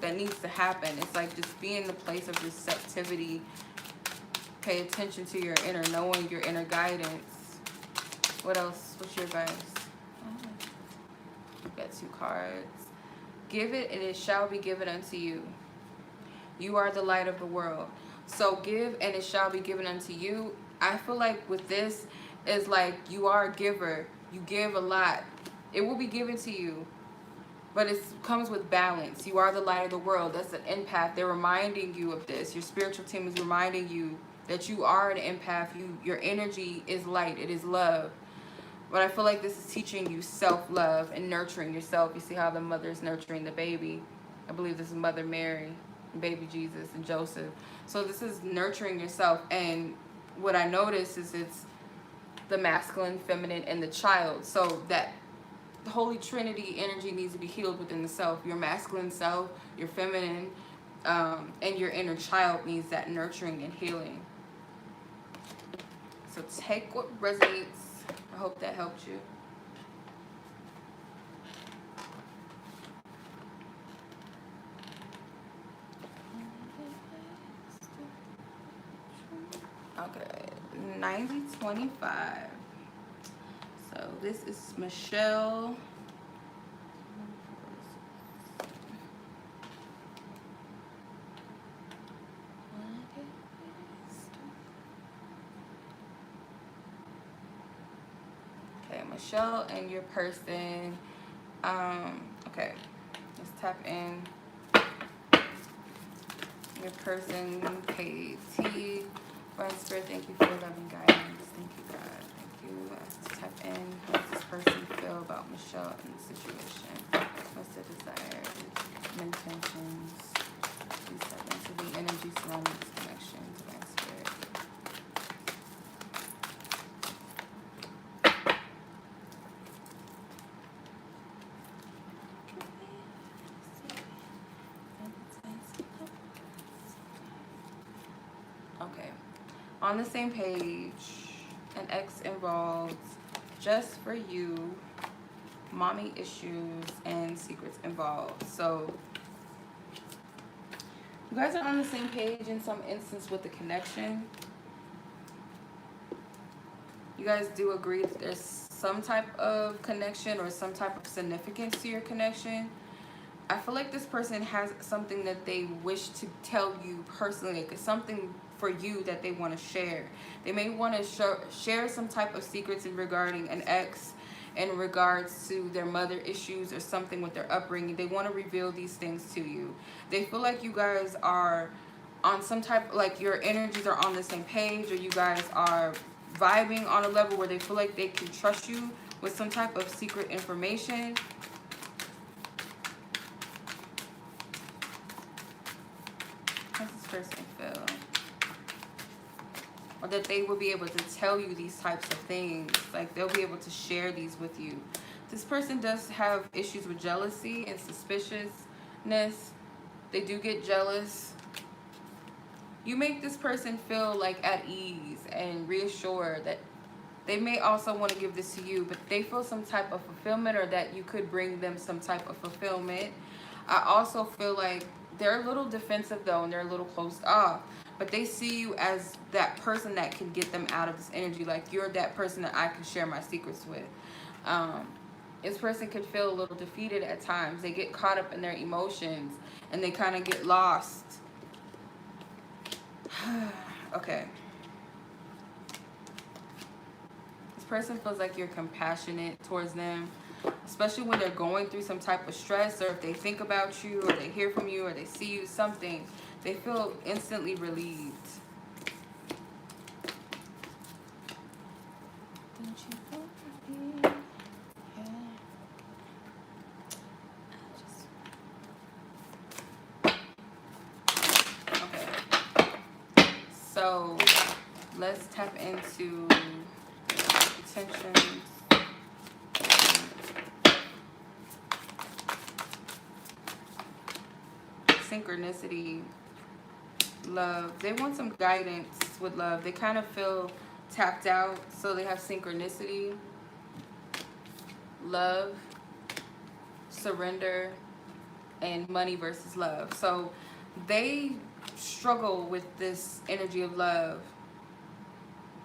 that needs to happen. It's like just be in the place of receptivity. Pay attention to your inner knowing, your inner guidance. What else? What's your advice? You've got 2 cards. Give it and it shall be given unto you. You are the light of the world. So give and it shall be given unto you. I feel like with this is like you are a giver. You give a lot. It will be given to you. But it comes with balance. You are the light of the world. That's an empath. They're reminding you of this. Your spiritual team is reminding you that you are an empath. Your energy is light. It is love. But I feel like this is teaching you self-love and nurturing yourself. You see how the mother is nurturing the baby. I believe this is Mother Mary, baby Jesus, and Joseph. So this is nurturing yourself. And what I notice is it's the masculine, feminine, and the child. So that Holy Trinity energy needs to be healed within the self. Your masculine self, your feminine, and your inner child needs that nurturing and healing. So take what resonates. I hope that helped you. Okay, 90-25. So this is Michelle. Okay, Michelle and your person. Okay, let's tap in. Your person, KT. Brian Spirit, thank you for your loving guidance. Thank you, God. Thank you. Let's tap in. How does this person feel about Michelle and the situation? What's the desire? Intentions. Please tap into the energy surrounding this connection. Divine Spirit. Okay. On the same page, an ex involved, just for you, mommy issues, and secrets involved. So you guys are on the same page in some instance with the connection. You guys do agree that there's some type of connection or some type of significance to your connection. I feel like this person has something that they wish to tell you personally. Like it's something for you that they want to share. They may want to share some type of secrets regarding an ex, in regards to their mother issues or something with their upbringing. They want to reveal these things to you. They feel like you guys are on some type, like your energies are on the same page, or you guys are vibing on a level where they feel like they can trust you with some type of secret information. How does this person feel? Or that they will be able to tell you these types of things. Like they'll be able to share these with you. This person does have issues with jealousy and suspiciousness. They do get jealous. You make this person feel like at ease and reassured that they may also want to give this to you, but they feel some type of fulfillment, or that you could bring them some type of fulfillment. I also feel like they're a little defensive though, and they're a little closed off, but they see you as that person that can get them out of this energy. Like you're that person that I can share my secrets with. This person could feel a little defeated at times. They get caught up in their emotions and they kind of get lost. Okay. This person feels like you're compassionate towards them, especially when they're going through some type of stress, or if they think about you, or they hear from you, or they see you, something. They feel instantly relieved. Don't you feel relieved? So let's tap into intentions. Synchronicity. Love. They want some guidance with love. They kind of feel tapped out, so they have synchronicity. Love. Surrender. And money versus love. So they struggle with this energy of love.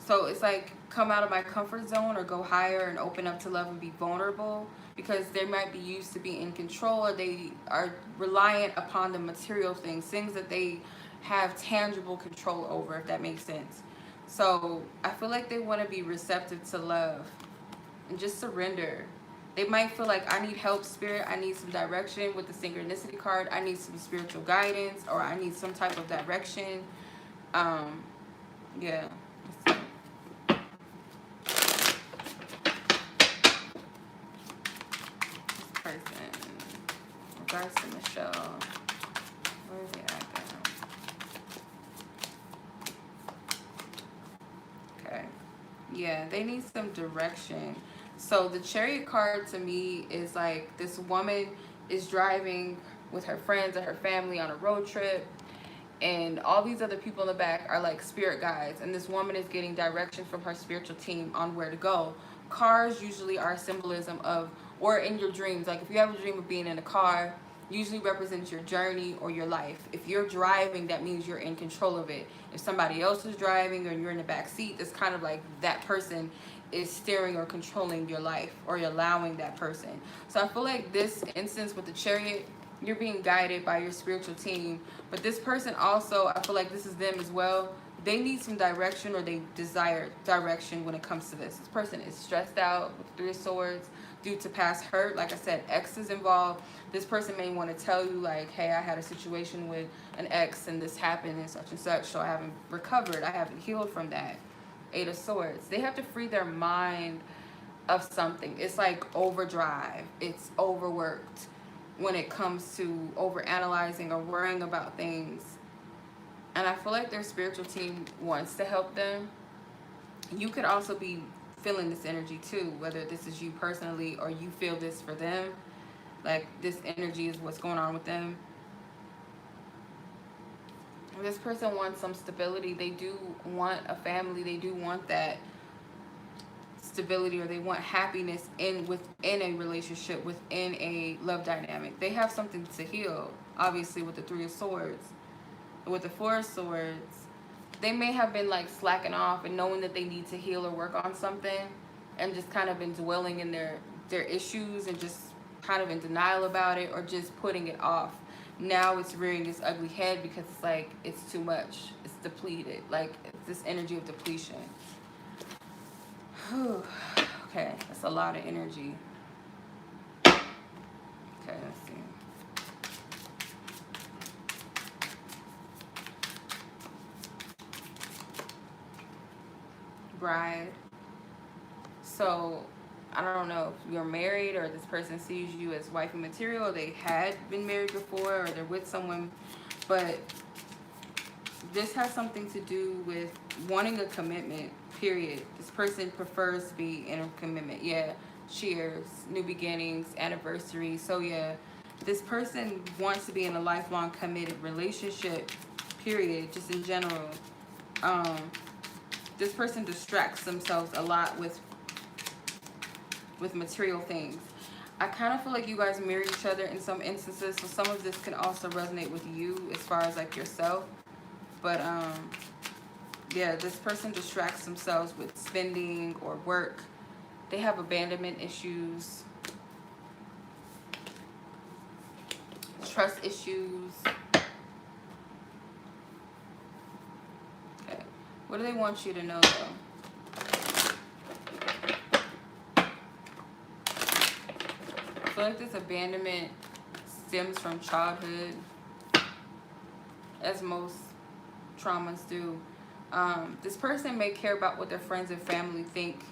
So it's like, come out of my comfort zone or go higher and open up to love and be vulnerable, because they might be used to being in control, or they are reliant upon the material things that they have tangible control over, if that makes sense. So I feel like they want to be receptive to love and just surrender. They might feel like, I need help, spirit. I need some direction with the synchronicity card. I need some spiritual guidance, or I need some type of direction. Yeah. This person, regards to Michelle, where are they at now? Yeah, they need some direction. So the Chariot card to me is like this woman is driving with her friends and her family on a road trip, and all these other people in the back are like spirit guides, and this woman is getting direction from her spiritual team on where to go. Cars usually are a symbolism of, or in your dreams, like if you have a dream of being in a car, usually represents your journey or your life. If you're driving, that means you're in control of it. If somebody else is driving or you're in the back seat, it's kind of like that person is steering or controlling your life, or you're allowing that person. So I feel like this instance with the Chariot, you're being guided by your spiritual team, but this person also, I feel like this is them as well. They need some direction, or they desire direction when it comes to this. This person is stressed out with 3 of Swords due to past hurt. Like I said, ex is involved. This person may want to tell you like, hey, I had a situation with an ex and this happened and such, so I haven't recovered, I haven't healed from that. 8 of Swords. They have to free their mind of something. It's like overdrive. It's overworked when it comes to overanalyzing or worrying about things. And I feel like their spiritual team wants to help them. You could also be feeling this energy too, whether this is you personally or you feel this for them. Like this energy is what's going on with them. This person wants some stability. They do want a family. They do want that stability, or they want happiness within a relationship, within a love dynamic. They have something to heal, obviously, with the 3 of Swords. With the 4 of Swords, they may have been like slacking off and knowing that they need to heal or work on something, and just kind of been dwelling in their issues and just kind of in denial about it, or just putting it off. Now it's rearing its ugly head because it's like it's too much. It's depleted. Like it's this energy of depletion. Whew. Okay, that's a lot of energy. Okay, let's see. Bride. So I don't know if you're married, or this person sees you as wifey material, or they had been married before, or they're with someone, but this has something to do with wanting a commitment, period. This person prefers to be in a commitment. Yeah, cheers, new beginnings, anniversary. So yeah, this person wants to be in a lifelong committed relationship, period, just in general. This person distracts themselves a lot with material things. I kind of feel like you guys mirror each other in some instances, so some of this can also resonate with you as far as like yourself. But yeah, this person distracts themselves with spending or work. They have abandonment issues, trust issues. Okay, what do they want you to know though? I feel like this abandonment stems from childhood, as most traumas do. This person may care about what their friends and family think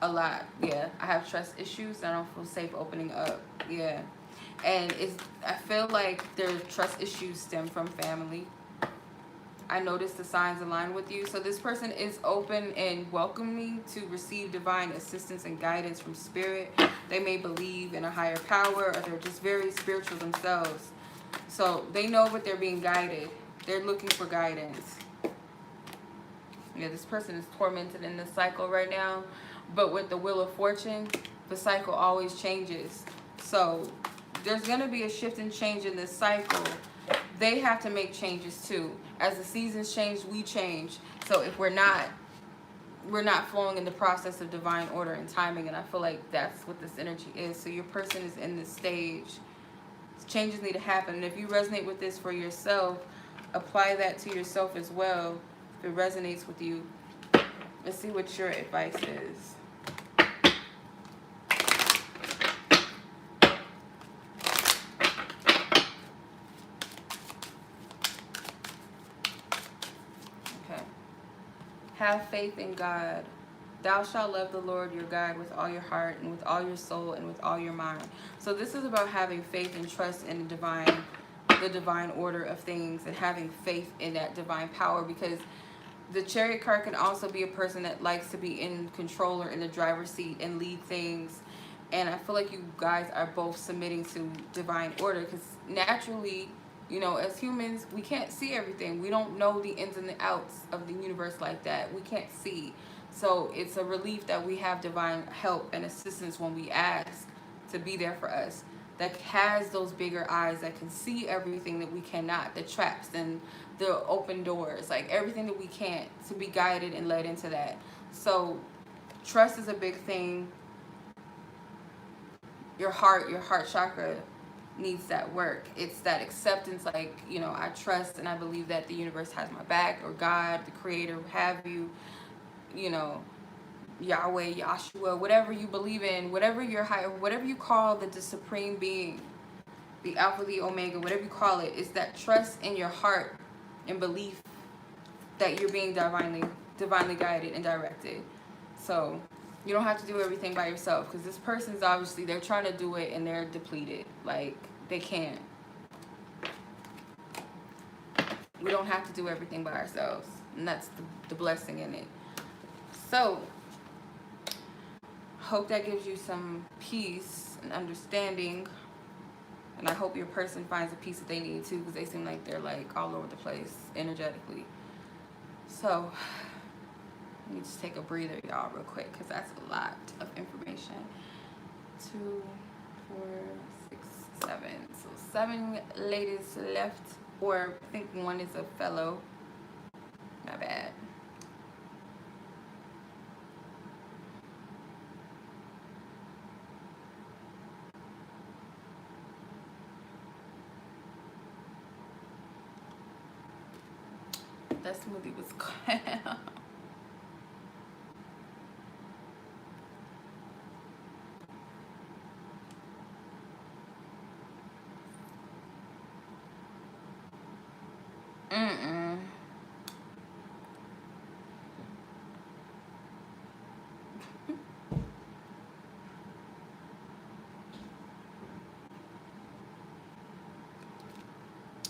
a lot. Yeah, I have trust issues. I don't feel safe opening up. Yeah, and I feel like their trust issues stem from family. I notice the signs align with you. So this person is open and welcoming to receive divine assistance and guidance from spirit. They may believe in a higher power, or they're just very spiritual themselves. So they know what they're being guided. They're looking for guidance. Yeah, this person is tormented in this cycle right now. But with the Wheel of Fortune, the cycle always changes. So there's going to be a shift and change in this cycle. They have to make changes too. As the seasons change, we change. So if we're not flowing in the process of divine order and timing, and I feel like that's what this energy is. So your person is in this stage. Changes need to happen. And if you resonate with this for yourself, apply that to yourself as well. If it resonates with you, let's see what your advice is. Okay. Have faith in God. Thou shalt love the Lord your God with all your heart and with all your soul and with all your mind. So this is about having faith and trust in the divine order of things, and having faith in that divine power, because The Chariot card can also be a person that likes to be in control or in the driver's seat and lead things. And I feel like you guys are both submitting to divine order, because naturally, you know, as humans, we can't see everything. We don't know the ins and the outs of the universe like that. We can't see. So it's a relief that we have divine help and assistance when we ask to be there for us, that has those bigger eyes, that can see everything that we cannot, the traps and the open doors, like everything that we can't, to be guided and led into that. So trust is a big thing. Your heart chakra needs that work. It's that acceptance, like, you know, I trust and I believe that the universe has my back, or God, the creator, have you, you know, Yahweh, Yahshua, whatever you believe in, whatever your higher, whatever you call the supreme being, the Alpha, the Omega, whatever you call it, is that trust in your heart and belief that you're being divinely guided and directed. So you don't have to do everything by yourself, because this person's obviously, they're trying to do it and they're depleted. Like, they can't. We don't have to do everything by ourselves, and that's the blessing in it. So hope that gives you some peace and understanding, and I hope your person finds the peace that they need too, because they seem like they're like all over the place energetically. So let me just take a breather, y'all, real quick, because that's a lot of information. 2, 4, 6, 7. So 7 ladies left, or I think one is a fellow. Not bad. That smoothie was good.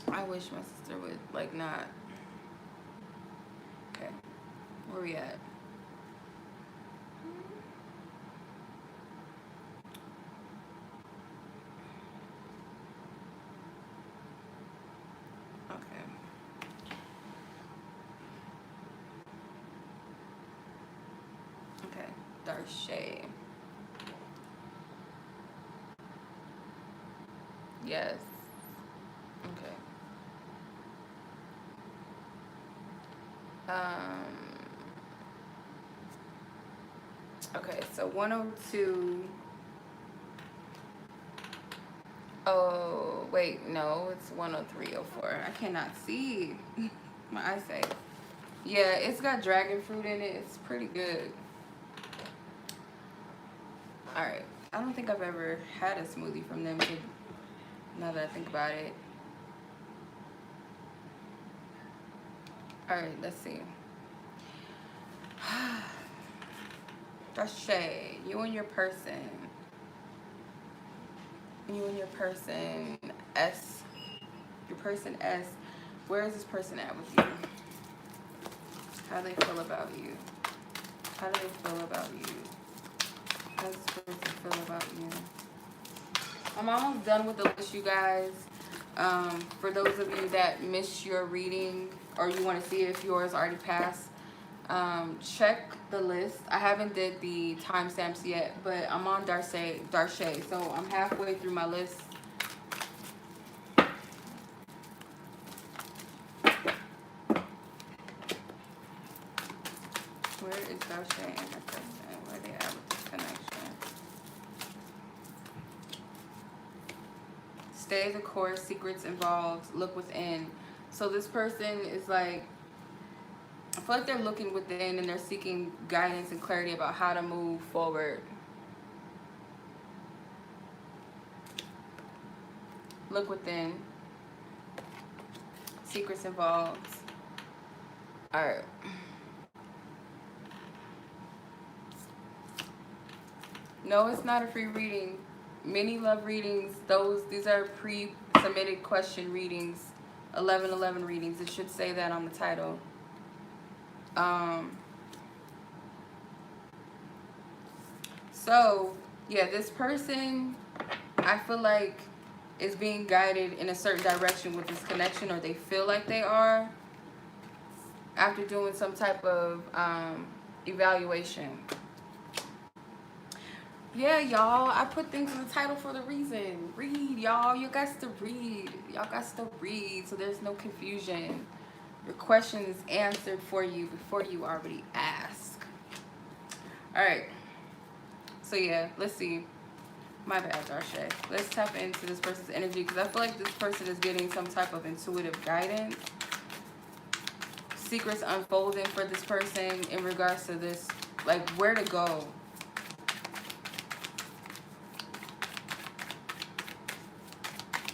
I wish my sister would, like, not. Okay, where we at? Okay. Okay, Darshae. Yes. Okay. Okay, so 102. Oh, wait, no, it's 10304. I cannot see. My eyesight. Yeah, it's got dragon fruit in it. It's pretty good. Alright. I don't think I've ever had a smoothie from them, now that I think about it. Alright, let's see. Darshae, you and your person. You and your person S. Your person S. Where is this person at with you? How do they feel about you? How do they feel about you? How does this person feel about you? I'm almost done with the list, you guys. For those of you that missed your reading, or you want to see if yours already passed, check the list. I haven't did the timestamps yet, but I'm on Darshae, so I'm halfway through my list. Where is Darshae and her person? Where are they at with this connection? Stay the course, secrets involved, look within. So this person is like, I feel like they're looking within and they're seeking guidance and clarity about how to move forward. Look within. Secrets involved. Alright. No, it's not a free reading. Many love readings. These are pre-submitted question readings. 1111 readings. It should say that on the title. So yeah, this person, I feel like, is being guided in a certain direction with this connection, or they feel like they are, after doing some type of evaluation. Yeah, y'all, I put things in the title for the reason. Read, y'all. You guys to read. Y'all guys to read, so there's no confusion. Your question is answered for you before you already ask. All right. So yeah, let's see. My bad, Darshae. Let's tap into this person's energy, because I feel like this person is getting some type of intuitive guidance. Secrets unfolding for this person in regards to this, like where to go.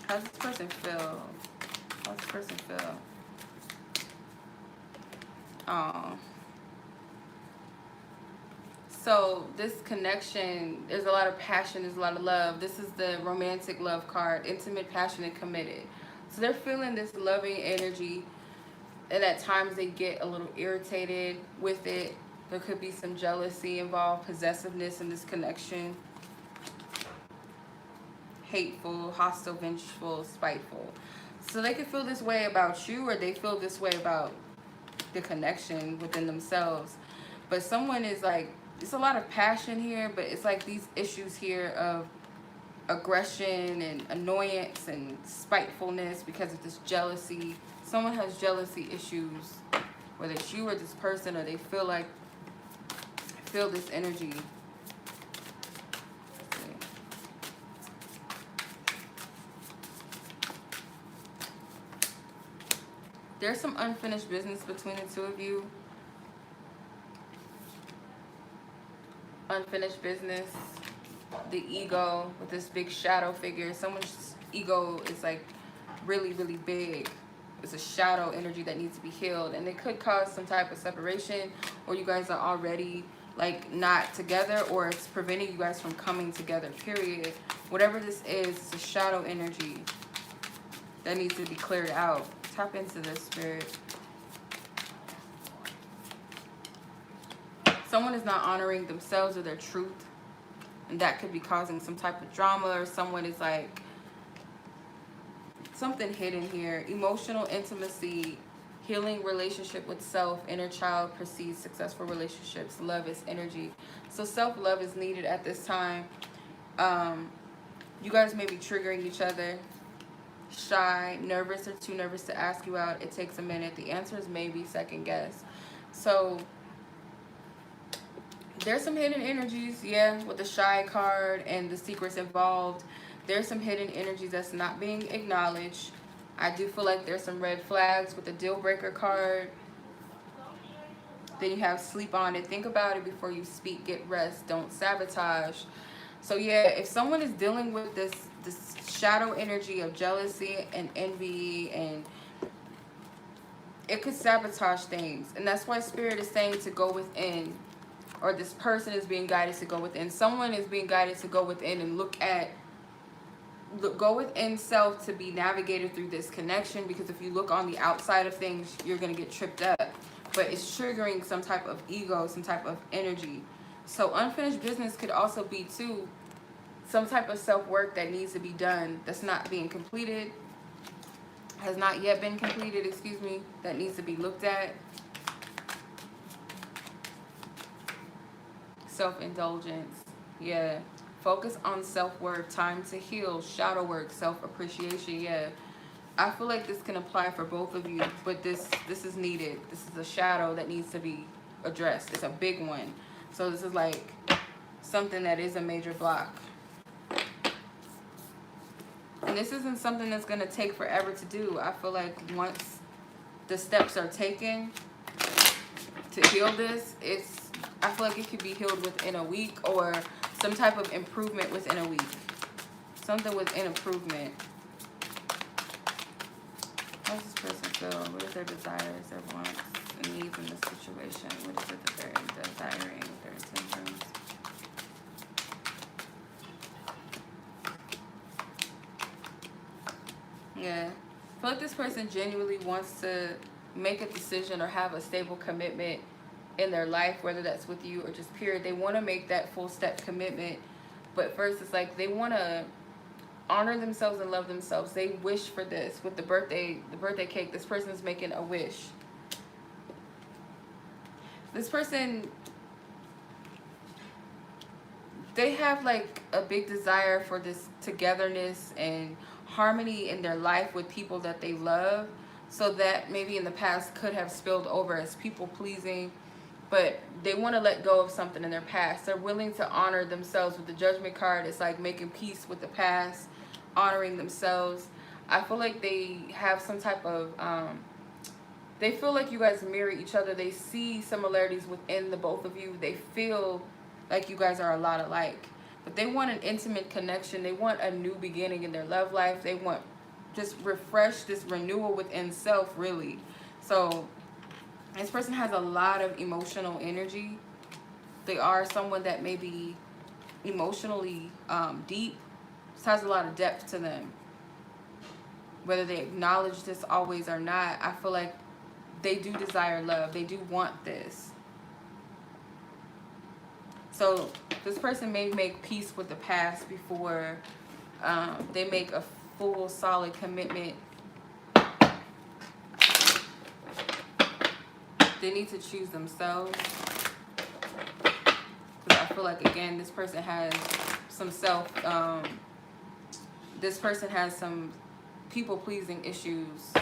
How does this person feel? How does this person feel? Oh. So this connection, there's a lot of passion, there's a lot of love. This is the romantic love card, intimate, passionate, committed. So they're feeling this loving energy, and at times they get a little irritated with it. There could be some jealousy involved, possessiveness in this connection. Hateful, hostile, vengeful, spiteful. So they could feel this way about you, or they feel this way about the connection within themselves. But someone is like, it's a lot of passion here, but it's like these issues here of aggression and annoyance and spitefulness because of this jealousy. Someone has jealousy issues, whether it's you or this person, or they feel this energy. There's some unfinished business between the two of you. Unfinished business. The ego with this big shadow figure. Someone's ego is like really, really big. It's a shadow energy that needs to be healed. And it could cause some type of separation, or you guys are already like not together, or it's preventing you guys from coming together, period. Whatever this is, it's a shadow energy that needs to be cleared out. Tap into this, spirit. Someone is not honoring themselves or their truth, and that could be causing some type of drama, or someone is like something hidden here. Emotional intimacy, healing relationship with self, inner child precedes successful relationships. Love is energy. So self-love is needed at this time. You guys may be triggering each other. Shy, nervous, or too nervous to ask you out. It takes a minute. The answer is maybe, second guess. So there's some hidden energies, yeah, with the shy card and the secrets involved. There's some hidden energies that's not being acknowledged. I do feel like there's some red flags with the deal breaker card. Then you have sleep on it. Think about it before you speak. Get rest. Don't sabotage. So yeah, if someone is dealing with this shadow energy of jealousy and envy, and it could sabotage things. And that's why Spirit is saying to go within, or this person is being guided to go within. Someone is being guided to go within and go within self to be navigated through this connection, because if you look on the outside of things, you're going to get tripped up. But it's triggering some type of ego, some type of energy. So unfinished business could also be too some type of self-work that needs to be done that's not being completed, has not yet been completed, excuse me, that needs to be looked at. Self-indulgence, yeah. Focus on self-work, time to heal, shadow work, self-appreciation, yeah. I feel like this can apply for both of you, but this is needed. This is a shadow that needs to be addressed. It's a big one. So this is like something that is a major block. And this isn't something that's going to take forever to do. I feel like once the steps are taken to heal this, I feel like it could be healed within a week, or some type of improvement within a week. Something within improvement. How does this person feel? What is their desires, their wants, and needs in this situation? What is it that they're desiring, their intentions? Yeah. I feel like this person genuinely wants to make a decision or have a stable commitment in their life, whether that's with you or just period. They want to make that full step commitment, but first it's like they want to honor themselves and love themselves. They wish for this with the birthday cake. This person's making a wish. This person, they have like a big desire for this togetherness and harmony in their life with people that they love. So that maybe in the past could have spilled over as people pleasing, but they want to let go of something in their past. They're willing to honor themselves with the Judgment card. It's like making peace with the past, honoring themselves. I feel like they have some type of, they feel like you guys mirror each other. They see similarities within the both of you. They feel like you guys are a lot alike. But they want an intimate connection. They want a new beginning in their love life. They want just refresh, this renewal within self, really. So this person has a lot of emotional energy. They are someone that may be emotionally deep. This has a lot of depth to them. Whether they acknowledge this always or not, I feel like they do desire love. They do want this. So this person may make peace with the past before they make a full, solid commitment. They need to choose themselves. Because I feel like, again, this person has some this person has some people-pleasing issues.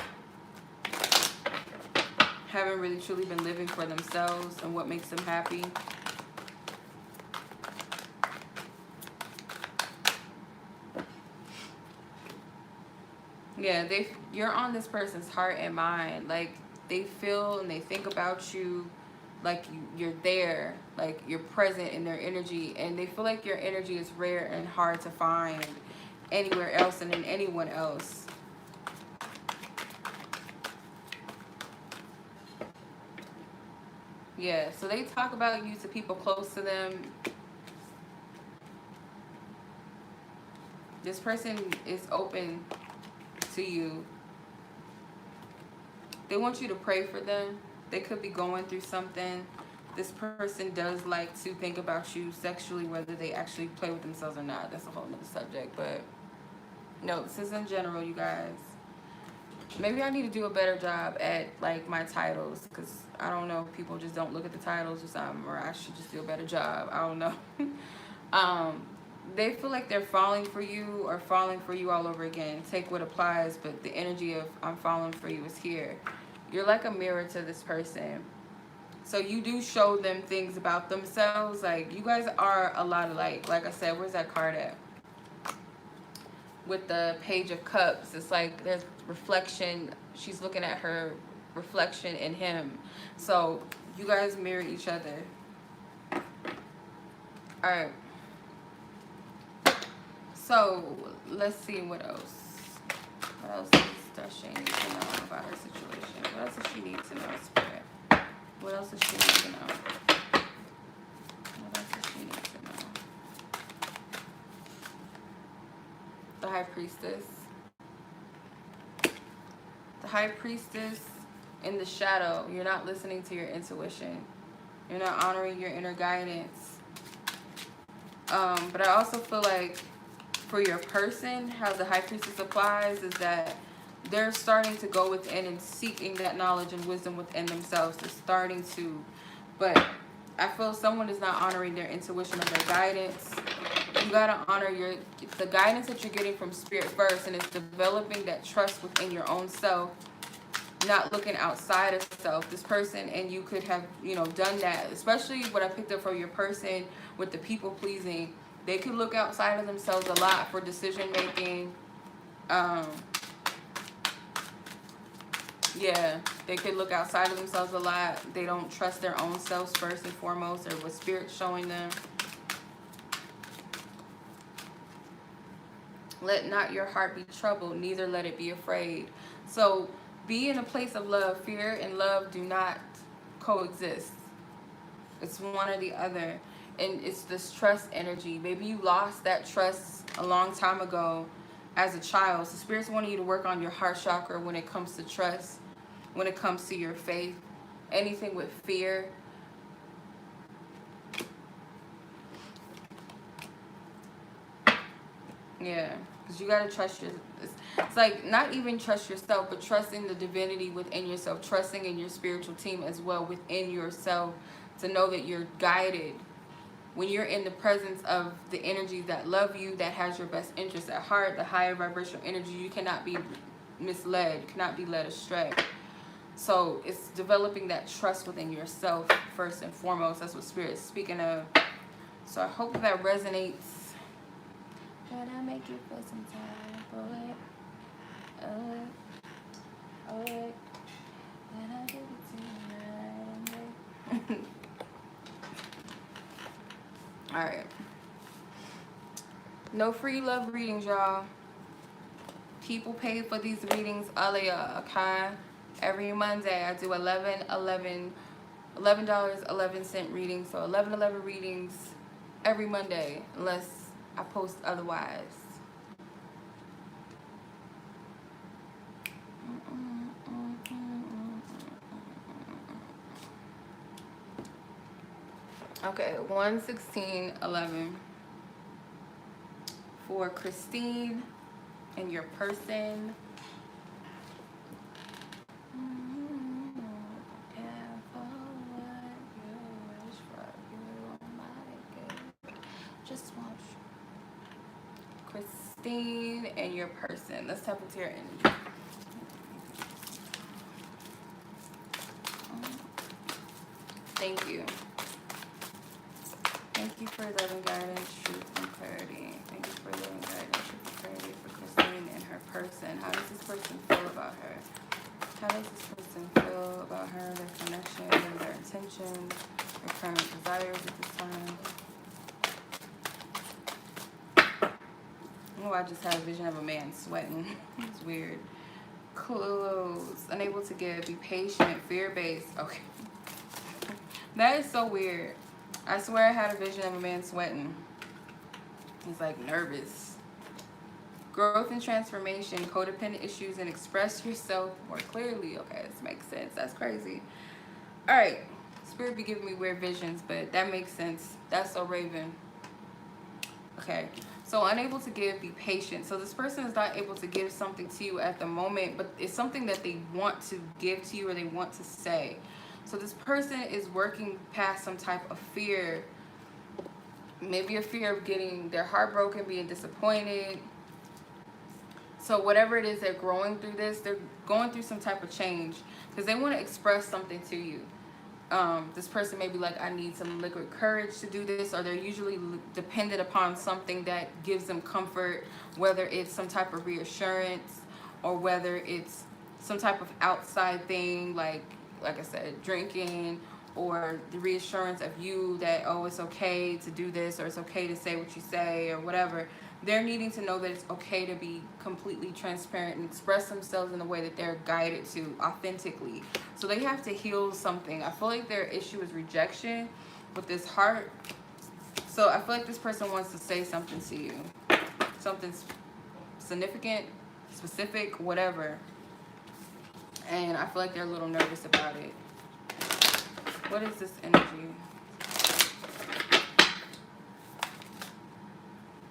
Haven't really truly been living for themselves and what makes them happy. Yeah, you're on this person's heart and mind. Like, they feel and they think about you, like you're there, like you're present in their energy, and they feel like your energy is rare and hard to find anywhere else and in anyone else. Yeah, so they talk about you to people close to them. This person is open to you. They want you to pray for them. They could be going through something. This person does like to think about you sexually, whether they actually play with themselves or not. That's a whole nother subject. But no, this is in general, you guys. Maybe I need to do a better job at like my titles, because I don't know if people just don't look at the titles or something, or I should just do a better job. I don't know. They feel like they're falling for you or falling for you all over again. Take what applies, but the energy of I'm falling for you is here. You're like a mirror to this person. So you do show them things about themselves. Like, you guys are a lot alike. Like I said, where's that card at? With the Page of Cups, it's like there's reflection. She's looking at her reflection in him. So you guys mirror each other. All right. So let's see what else. What else does Darshae need to know about her situation? What else does she need to know, Spirit? What else does she need to know? What else does she need to know? The High Priestess. The High Priestess in the shadow. You're not listening to your intuition. You're not honoring your inner guidance. But I also feel like for your person, how the High Priestess applies is that they're starting to go within and seeking that knowledge and wisdom within themselves. They're starting to, but I feel someone is not honoring their intuition or their guidance. You gotta honor the guidance that you're getting from Spirit first, and it's developing that trust within your own self, not looking outside of self. This person and you could have, done that, especially what I picked up from your person with the people pleasing. They could look outside of themselves a lot for decision making. Yeah, they could look outside of themselves a lot. They don't trust their own selves first and foremost, or what Spirit's showing them. Let not your heart be troubled, neither let it be afraid. So be in a place of love. Fear and love do not coexist. It's one or the other. And it's this trust energy. Maybe you lost that trust a long time ago as a child. So Spirit's wanting you to work on your heart chakra when it comes to trust, when it comes to your faith. Anything with fear, Yeah, because you got to trust your, it's like not even trust yourself, but trusting the divinity within yourself, trusting in your spiritual team as well within yourself, to know that you're guided when you're in the presence of the energies that love you, that has your best interest at heart, the higher vibrational energy. You cannot be misled, cannot be led astray. So it's developing that trust within yourself first and foremost. That's what Spirit is speaking of. So I hope that resonates. Can I make you feel some time for it? Can I give it to you? Alright. No free love readings, y'all. People pay for these readings, Aliyah, okay? Every Monday I do $11.11 readings. So 11 readings every Monday, unless I post otherwise. Okay, 11611 for Christine and your person. Just watch Christine and your person. Let's tap into your energy. Thank you. Thank you for loving guidance, truth, and clarity. Thank you for loving guidance, truth, and clarity for Christine and her person. How does this person feel about her? How does this person feel about her, their connection, and their intentions, their current desires at this time? Oh, I just had a vision of a man sweating. It's weird. Close. Unable to give. Be patient. Fear-based. Okay. That is so weird. I swear I had a vision of a man sweating. He's like nervous. Growth and transformation. Codependent issues and express yourself more clearly. Okay, this makes sense. That's crazy. Alright. Spirit be giving me weird visions, but that makes sense. That's so Raven. Okay. So unable to give, be patient. So this person is not able to give something to you at the moment, but it's something that they want to give to you or they want to say. So this person is working past some type of fear. Maybe a fear of getting their heart broken, being disappointed. So whatever it is they're growing through this, they're going through some type of change because they want to express something to you. This person may be like, I need some liquid courage to do this, or they're usually dependent upon something that gives them comfort, whether it's some type of reassurance or whether it's some type of outside thing, like I said, drinking, or the reassurance of you that, oh, it's okay to do this, or it's okay to say what you say, or whatever. They're needing to know that it's okay to be completely transparent and express themselves in the way that they're guided to authentically. So they have to heal something. I feel like their issue is rejection with this heart. So I feel like this person wants to say something to you. Something significant, specific, whatever. And I feel like they're a little nervous about it. What is this energy?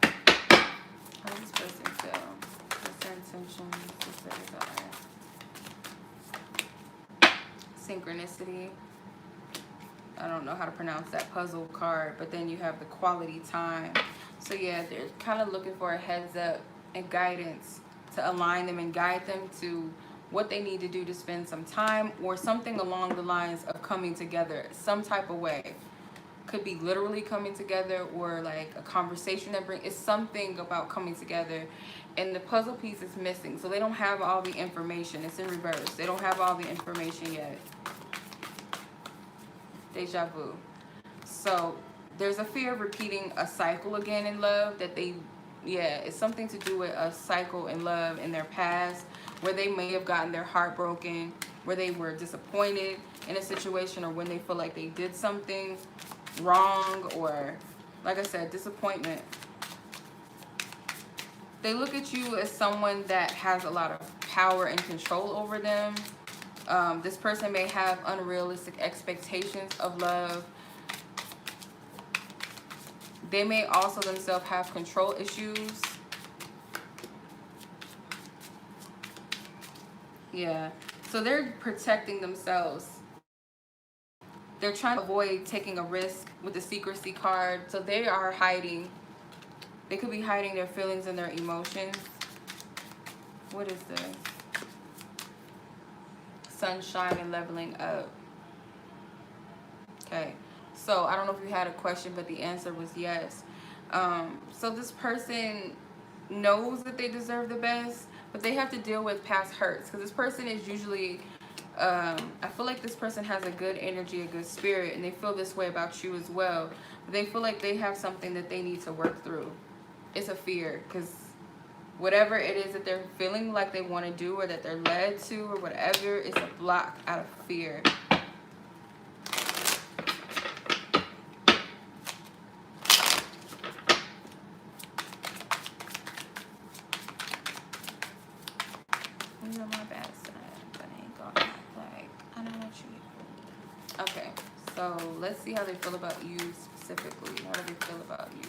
How does this person feel? What's their intentions? What's their desire? Synchronicity. I don't know how to pronounce that puzzle card, but then you have the quality time. So yeah, they're kind of looking for a heads up and guidance to align them and guide them to what they need to do to spend some time, or something along the lines of coming together some type of way. Could be literally coming together, or like a conversation that brings, it's something about coming together. And the puzzle piece is missing, so they don't have all the information. It's in reverse. They don't have all the information yet. Deja vu. So there's a fear of repeating a cycle again in love, that they, yeah, it's something to do with a cycle in love in their past, where they may have gotten their heart broken, where they were disappointed in a situation, or when they feel like they did something wrong, or like I said, disappointment. They look at you as someone that has a lot of power and control over them. This person may have unrealistic expectations of love. They may also themselves have control issues. Yeah. So they're protecting themselves. They're trying to avoid taking a risk with the secrecy card. So they are hiding. They could be hiding their feelings and their emotions. What is this? Sunshine and leveling up. Okay. So I don't know if you had a question, but the answer was yes. So this person knows that they deserve the best, but they have to deal with past hurts. Because this person is usually, I feel like this person has a good energy, a good spirit, and they feel this way about you as well. But they feel like they have something that they need to work through. It's a fear, because whatever it is that they're feeling like they want to do or that they're led to or whatever, it's a block out of fear. These are my bad side, but I ain't gonna act like I don't want you. Okay, so let's see how they feel about you specifically. How do they feel about you?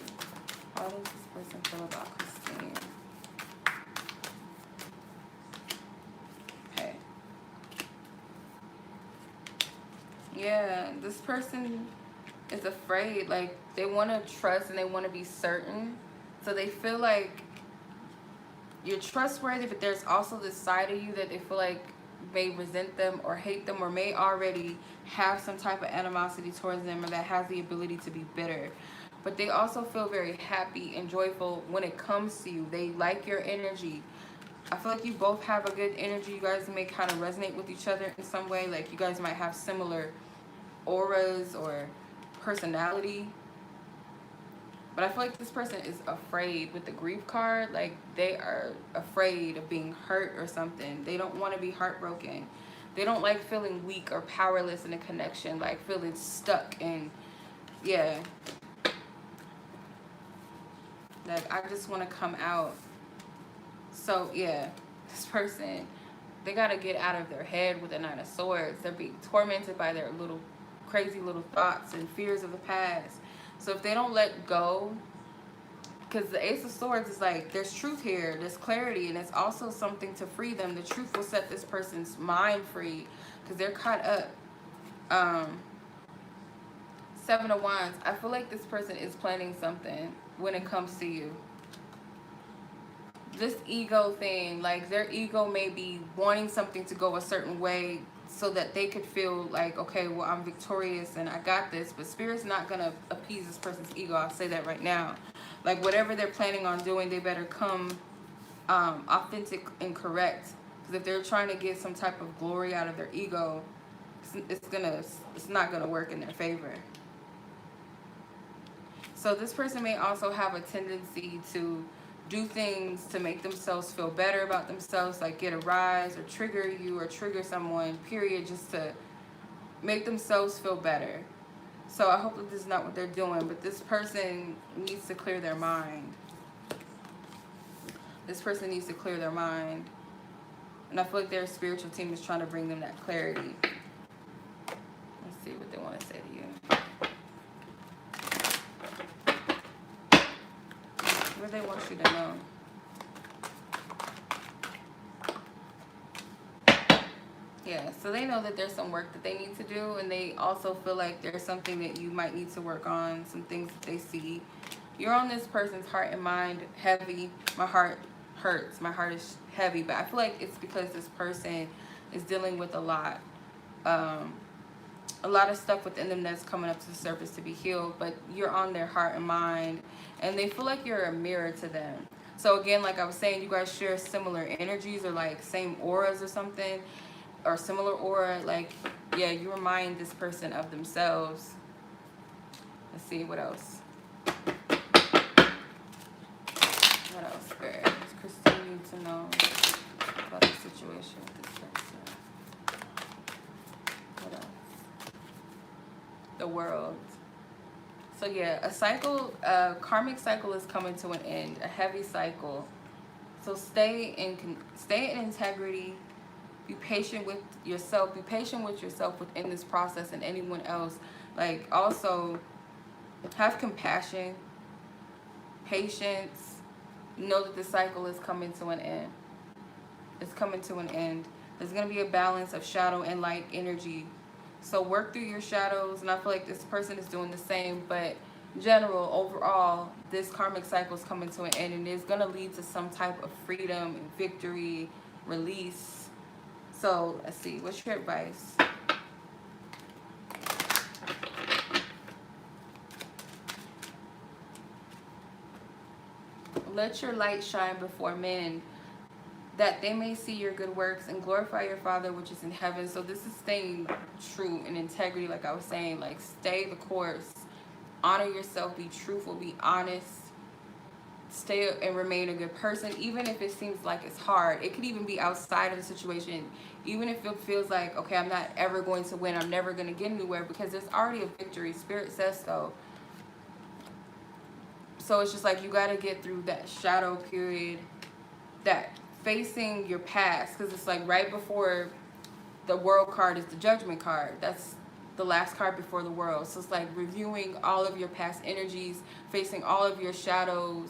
How does this person feel about Christine? Okay. Yeah, this person is afraid. Like, they want to trust and they want to be certain. So they feel like you're trustworthy, but there's also this side of you that they feel like may resent them or hate them or may already have some type of animosity towards them or that has the ability to be bitter. But they also feel very happy and joyful when it comes to you. They like your energy. I feel like you both have a good energy. You guys may kind of resonate with each other in some way. Like, you guys might have similar auras or personality. But I feel like this person is afraid with the grief card. Like, they are afraid of being hurt or something. They don't want to be heartbroken. They don't like feeling weak or powerless in a connection. Like, feeling stuck and, yeah. Like, I just want to come out. So, yeah. This person, they got to get out of their head with the Nine of Swords. They're being tormented by their little crazy little thoughts and fears of the past. So if they don't let go, because the Ace of Swords is like, there's truth here, there's clarity, and it's also something to free them. The truth will set this person's mind free because they're caught up. Seven of Wands, I feel like this person is planning something when it comes to you. This ego thing, like, their ego may be wanting something to go a certain way so that they could feel like, okay, well, I'm victorious and I got this. But Spirit's not going to appease this person's ego. I'll say that right now. Like, whatever they're planning on doing, they better come authentic and correct. Because if they're trying to get some type of glory out of their ego, it's not going to work in their favor. So this person may also have a tendency to do things to make themselves feel better about themselves, like get a rise or trigger you or trigger someone, period, just to make themselves feel better. So I hope that this is not what they're doing, but this person needs to clear their mind. This person needs to clear their mind. And I feel like their spiritual team is trying to bring them that clarity. Let's see what they want to say to you. What do they want you to know? Yeah, so they know that there's some work that they need to do, and they also feel like there's something that you might need to work on, some things that they see. You're on this person's heart and mind heavy. My heart hurts. My heart is heavy, but I feel like it's because this person is dealing with a lot of stuff within them that's coming up to the surface to be healed, but you're on their heart and mind, and they feel like you're a mirror to them. So again, like I was saying, you guys share similar energies or like same auras or something, or similar aura. Like, yeah, you remind this person of themselves. Let's see, what else? What else, Spirit? Does Christine need to know about the situation with this person? What else? The World. So yeah, a cycle, a karmic cycle is coming to an end, a heavy cycle. So stay in integrity. Be patient with yourself. Be patient with yourself within this process and anyone else. Like, also have compassion, patience. Know that the cycle is coming to an end. It's coming to an end. There's going to be a balance of shadow and light energy. So work through your shadows, and I feel like this person is doing the same, but in general, overall, this karmic cycle is coming to an end, and it's going to lead to some type of freedom and victory, release. So let's see, what's your advice? Let your light shine before men, that they may see your good works and glorify your Father which is in heaven. So this is staying true in integrity, like I was saying. Like, stay the course. Honor yourself. Be truthful. Be honest. Stay and remain a good person, even if it seems like it's hard. It could even be outside of the situation. Even if it feels like, okay, I'm not ever going to win. I'm never going to get anywhere, because there's already a victory. Spirit says so. So it's just like you got to get through that shadow period, that facing your past, because it's like right before the world card is the judgment card. That's the last card before the world. So it's like reviewing all of your past energies, facing all of your shadows,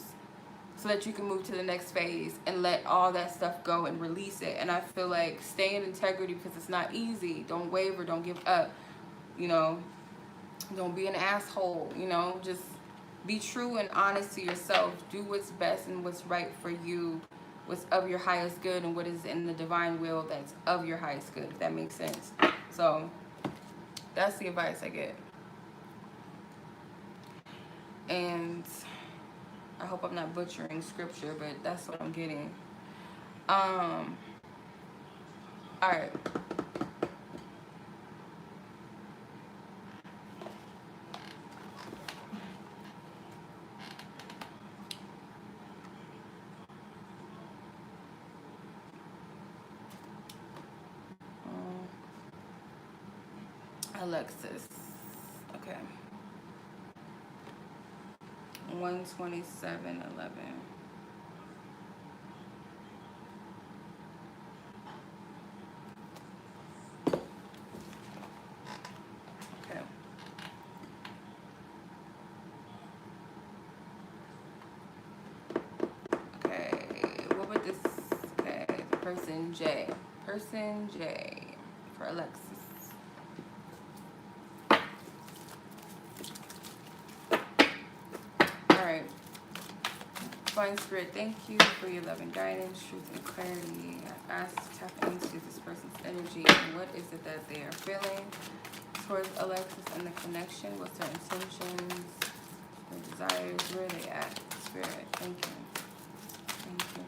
so that you can move to the next phase and let all that stuff go and release it. And I feel like stay in integrity, because it's not easy. Don't waver. Don't give up. You know, don't be an asshole. You know, just be true and honest to yourself. Do what's best and what's right for you, what's of your highest good, and what is in the divine will that's of your highest good, if that makes sense. So that's the advice I get. And I hope I'm not butchering scripture, but that's what I'm getting. All right. Alexis. Okay. 127:11. Okay. Okay. What would this? Okay. The person J. Person J for Alexis. Alright. Divine Spirit, thank you for your love and guidance, truth and clarity. I ask to tap into this person's energy, and what is it that they are feeling towards Alexis and the connection? What's their intentions, their desires? Where are they at? Spirit, thank you. Thank you.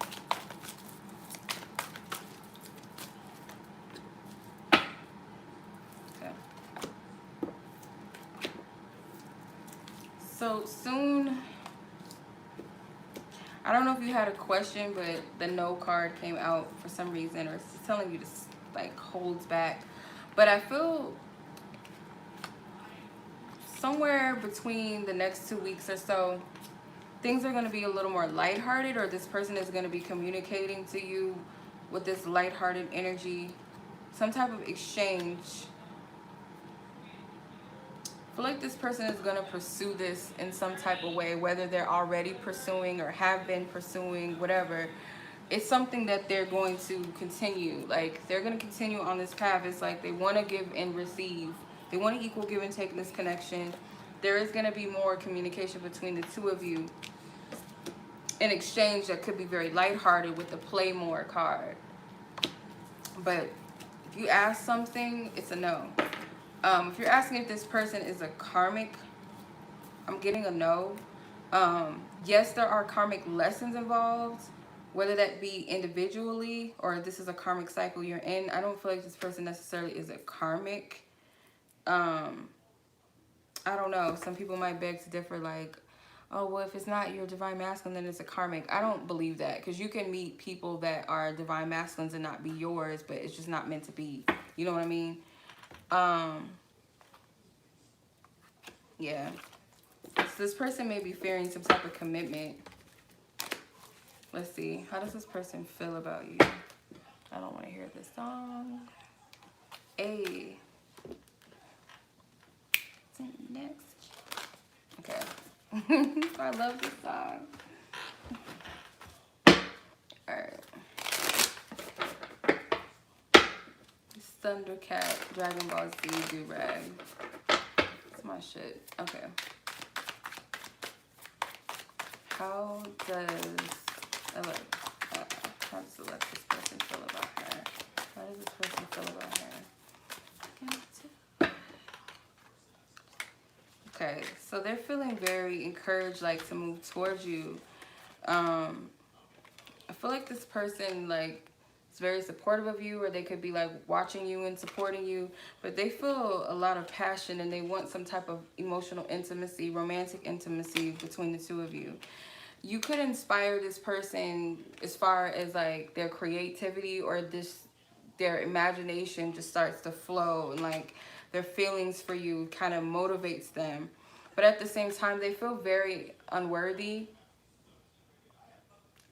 So soon, I don't know if you had a question, but the no card came out for some reason, or it's telling you to like holds back. But I feel somewhere between the next 2 weeks or so, things are going to be a little more lighthearted, or this person is going to be communicating to you with this lighthearted energy, some type of exchange. I feel like this person is going to pursue this in some type of way, whether they're already pursuing or have been pursuing, whatever. It's something that they're going to continue. Like, they're going to continue on this path. It's like they want to give and receive. They want to equal give and take in this connection. There is going to be more communication between the two of you. An exchange that could be very lighthearted with the play more card. But if you ask something, it's a no. If you're asking if this person is a karmic, I'm getting a no. Yes, there are karmic lessons involved, whether that be individually or this is a karmic cycle you're in. I don't feel like this person necessarily is a karmic. I don't know. Some people might beg to differ, like, oh, well, if it's not your divine masculine, then it's a karmic. I don't believe that, because you can meet people that are divine masculines and not be yours, but it's just not meant to be. You know what I mean? Yeah. So this person may be fearing some type of commitment. Let's see. How does this person feel about you? I don't want to hear this song. Hey. Next. Okay. I love this song. Alright. Thundercat, Dragon Ball Z, do-rag. That's my shit. Okay. How does Alexis person feel about her? How does this person feel about her? Okay, so they're feeling very encouraged, like, to move towards you. I feel like this person, like, is very supportive of you, or they could be, like, watching you and supporting you, but they feel a lot of passion and they want some type of emotional intimacy, romantic intimacy between the two of you. You could inspire this person as far as, like, their creativity, or their imagination just starts to flow, and, like, their feelings for you kind of motivates them. But at the same time, they feel very unworthy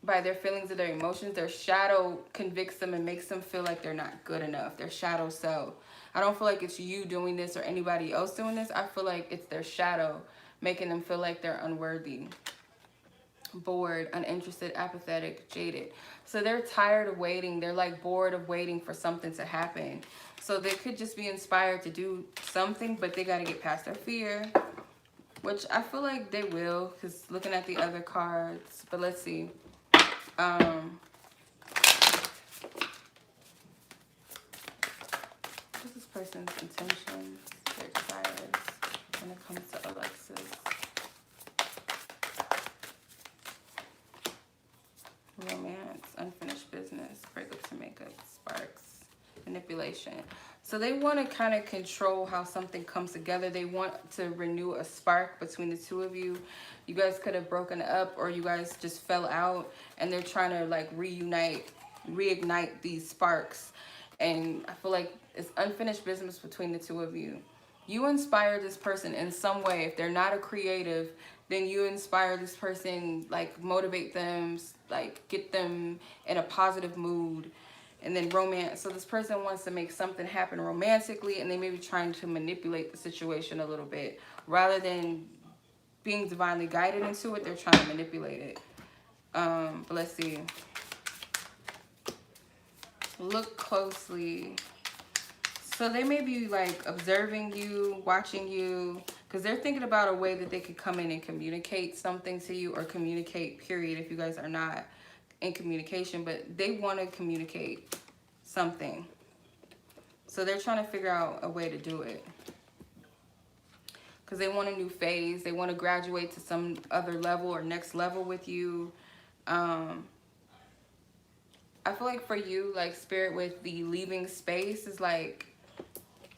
by their feelings or their emotions. Their shadow convicts them and makes them feel like they're not good enough. Their shadow self. I don't feel like it's you doing this or anybody else doing this. I feel like it's their shadow making them feel like they're unworthy, bored, uninterested, apathetic, jaded. So they're tired of waiting. They're, like, bored of waiting for something to happen. So they could just be inspired to do something, but they got to get past their fear, which I feel like they will, because looking at the other cards. But let's see. What's this person's intentions, their desires when it comes to Alexis? Romance, unfinished business, breakups and makeup, sparks, manipulation. So they want to kind of control how something comes together. They want to renew a spark between the two of you. You guys could have broken up, or you guys just fell out, and they're trying to, like, reignite these sparks. And I feel like it's unfinished business between the two of you. You inspire this person in some way. If they're not a creative, then you inspire this person, like, motivate them, like, get them in a positive mood. And then romance. So this person wants to make something happen romantically, and they may be trying to manipulate the situation a little bit. Rather than being divinely guided into it, they're trying to manipulate it. But let's see. Look closely. So they may be, like, observing you, watching you, because they're thinking about a way that they could come in and communicate something to you, or communicate, period, if you guys are not in communication. But they want to communicate something. So they're trying to figure out a way to do it. Because they want a new phase. They want to graduate to some other level or next level with you. I feel like for you, like, Spirit, with the leaving space, is like,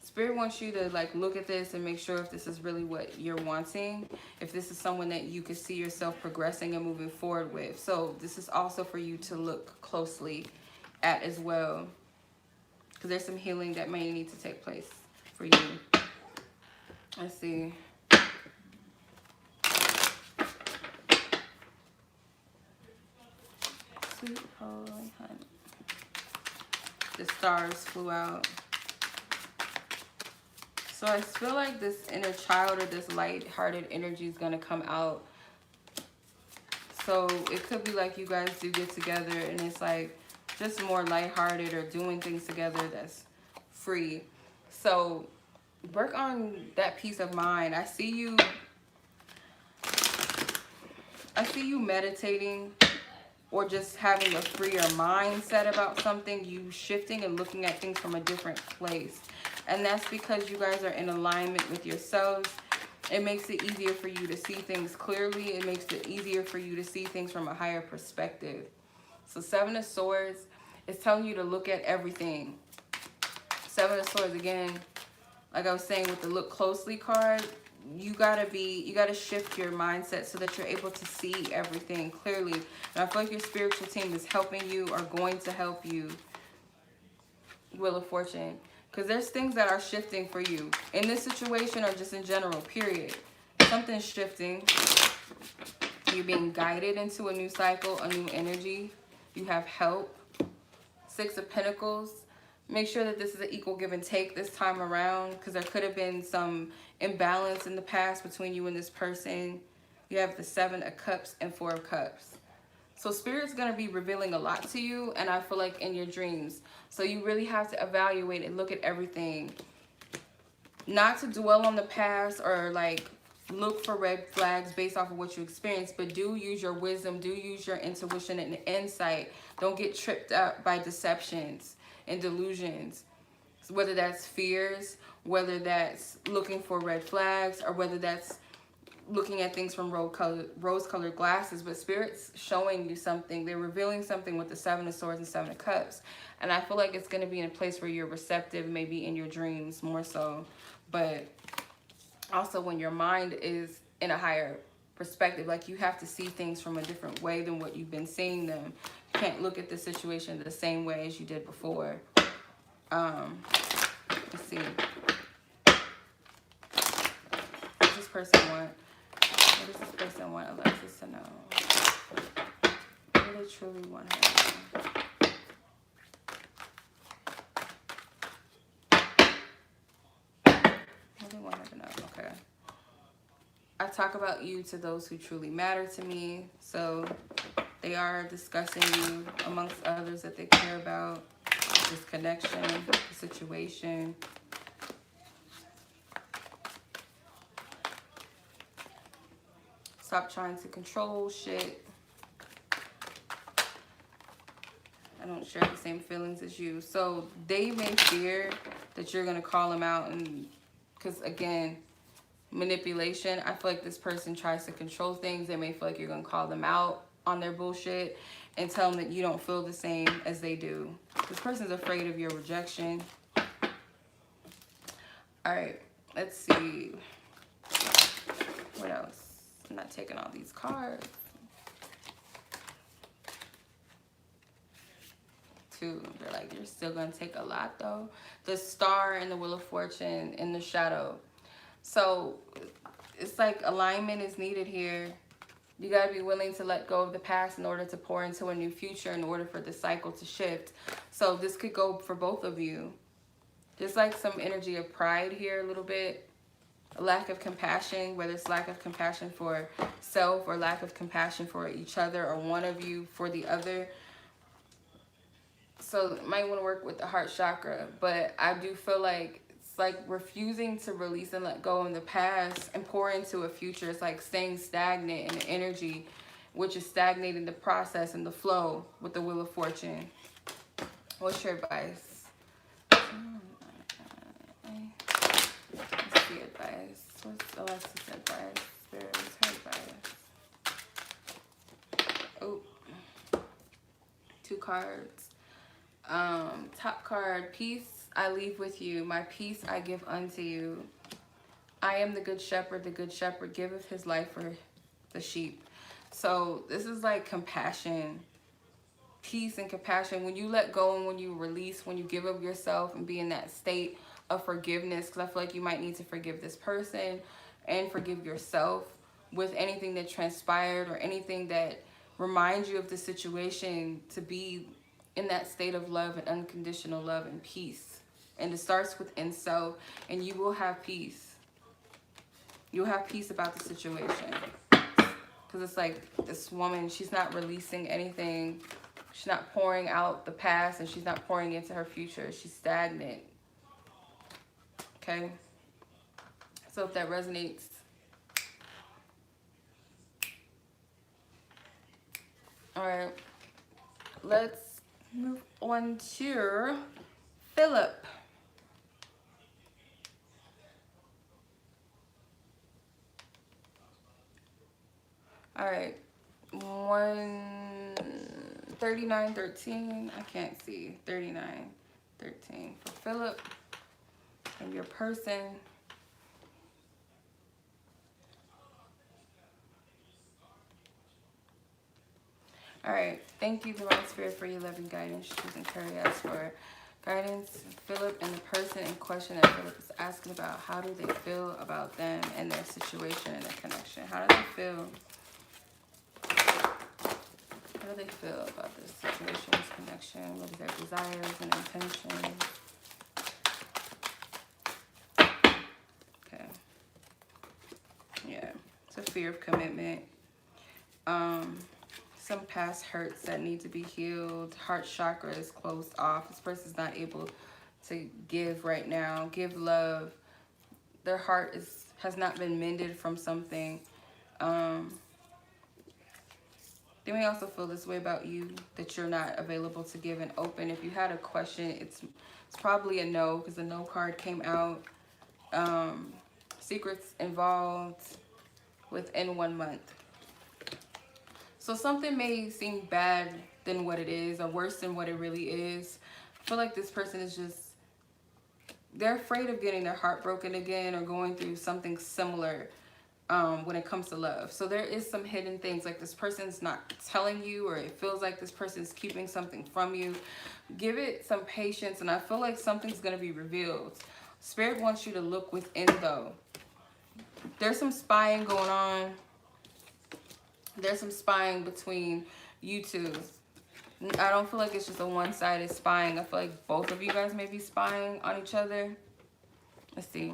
Spirit wants you to, like, look at this and make sure if this is really what you're wanting. If this is someone that you could see yourself progressing and moving forward with. So this is also for you to look closely at as well. Because there's some healing that may need to take place for you. Let's see. Sweet holy honey. The stars flew out. So I feel like this inner child, or this light-hearted energy, is going to come out. So it could be like you guys do get together and it's like just more lighthearted, or doing things together that's free. So work on that peace of mind. I see you meditating, or just having a freer mindset about something. You shifting and looking at things from a different place. And that's because you guys are in alignment with yourselves. It makes it easier for you to see things clearly. It makes it easier for you to see things from a higher perspective. So Seven of Swords is telling you to look at everything. Seven of Swords, again, like I was saying with the look closely card, you gotta shift your mindset so that you're able to see everything clearly. And I feel like your spiritual team is helping you, or going to help you. Wheel of Fortune. Because there's things that are shifting for you in this situation, or just in general, period. Something's shifting. You're being guided into a new cycle, a new energy. You have help. Six of Pentacles. Make sure that this is an equal give and take this time around, because there could have been some imbalance in the past between you and this person. You have the Seven of Cups and Four of Cups. So Spirit's going to be revealing a lot to you, and I feel like in your dreams. So you really have to evaluate and look at everything. Not to dwell on the past or like look for red flags based off of what you experienced, but do use your wisdom, do use your intuition and insight. Don't get tripped up by deceptions and delusions. Whether that's fears, whether that's looking for red flags, or whether that's looking at things from rose-colored glasses. But Spirit's showing you something. They're revealing something with the Seven of Swords and Seven of Cups. And I feel like it's going to be in a place where you're receptive, maybe in your dreams more so. But also when your mind is in a higher perspective, like you have to see things from a different way than what you've been seeing them. You can't look at the situation the same way as you did before. Let's see. What does this person want? What does this person want Alexis to know? What do they truly want her to know? What do they want her to know? Okay. I talk about you to those who truly matter to me. So they are discussing you amongst others that they care about. This connection, the situation. Stop trying to control shit. I don't share the same feelings as you. So they may fear that you're going to call them out. And because, again, manipulation. I feel like this person tries to control things. They may feel like you're going to call them out on their bullshit and tell them that you don't feel the same as they do. This person's afraid of your rejection. All right, let's see. What else? I'm not taking all these cards. Two, they're like, you're still going to take a lot though. The Star and the Wheel of Fortune in the shadow. So it's like alignment is needed here. You got to be willing to let go of the past in order to pour into a new future, in order for the cycle to shift. So this could go for both of you. There's like some energy of pride here a little bit. A lack of compassion, whether it's lack of compassion for self or lack of compassion for each other, or one of you for the other. So you might want to work with the heart chakra. But I do feel like it's like refusing to release and let go in the past and pour into a future. It's like staying stagnant in the energy, which is stagnating the process and the flow with the Wheel of Fortune. What's your advice? What's the advice? What's Alexis' advice? Spirit, what's her advice? Oh, 2 cards. Top card, peace I leave with you, my peace I give unto you. I am the good shepherd giveth his life for the sheep. So this is like compassion, peace and compassion. When you let go and when you release, when you give of yourself and be in that state of forgiveness, because I feel like you might need to forgive this person and forgive yourself with anything that transpired or anything that reminds you of the situation, to be in that state of love and unconditional love and peace. And it starts within self, and you will have peace. You'll have peace about the situation. Because it's like this woman, she's not releasing anything. She's not pouring out the past, and she's not pouring into her future. She's stagnant. Okay? So if that resonates, all right, let's move on to Philip. All right, 13913. I can't see 3913 for Philip and your person. All right, thank you, Divine Spirit, for your loving guidance. Choose and carry us for guidance. Philip and the person in question that Philip is asking about, how do they feel about them and their situation and their connection? How do they feel? How do they feel about this situation, this connection? What are their desires and intentions? Okay. Yeah, it's a fear of commitment. some past hurts that need to be healed. Heart chakra is closed off. This person's not able to give right now. Give love. Their heart has not been mended from something. They may also feel this way about you, that you're not available to give and open. If you had a question, it's probably a no, because the no card came out. Secrets involved within 1 month. So something may seem bad than what it is, or worse than what it really is. I feel like this person is just, they're afraid of getting their heart broken again or going through something similar when it comes to love. So there is some hidden things, like this person's not telling you, or it feels like this person's keeping something from you. Give it some patience, and I feel like something's going to be revealed. Spirit wants you to look within, though. There's some spying going on. There's some spying between you two. I don't feel like it's just a one-sided spying. I feel like both of you guys may be spying on each other. Let's see.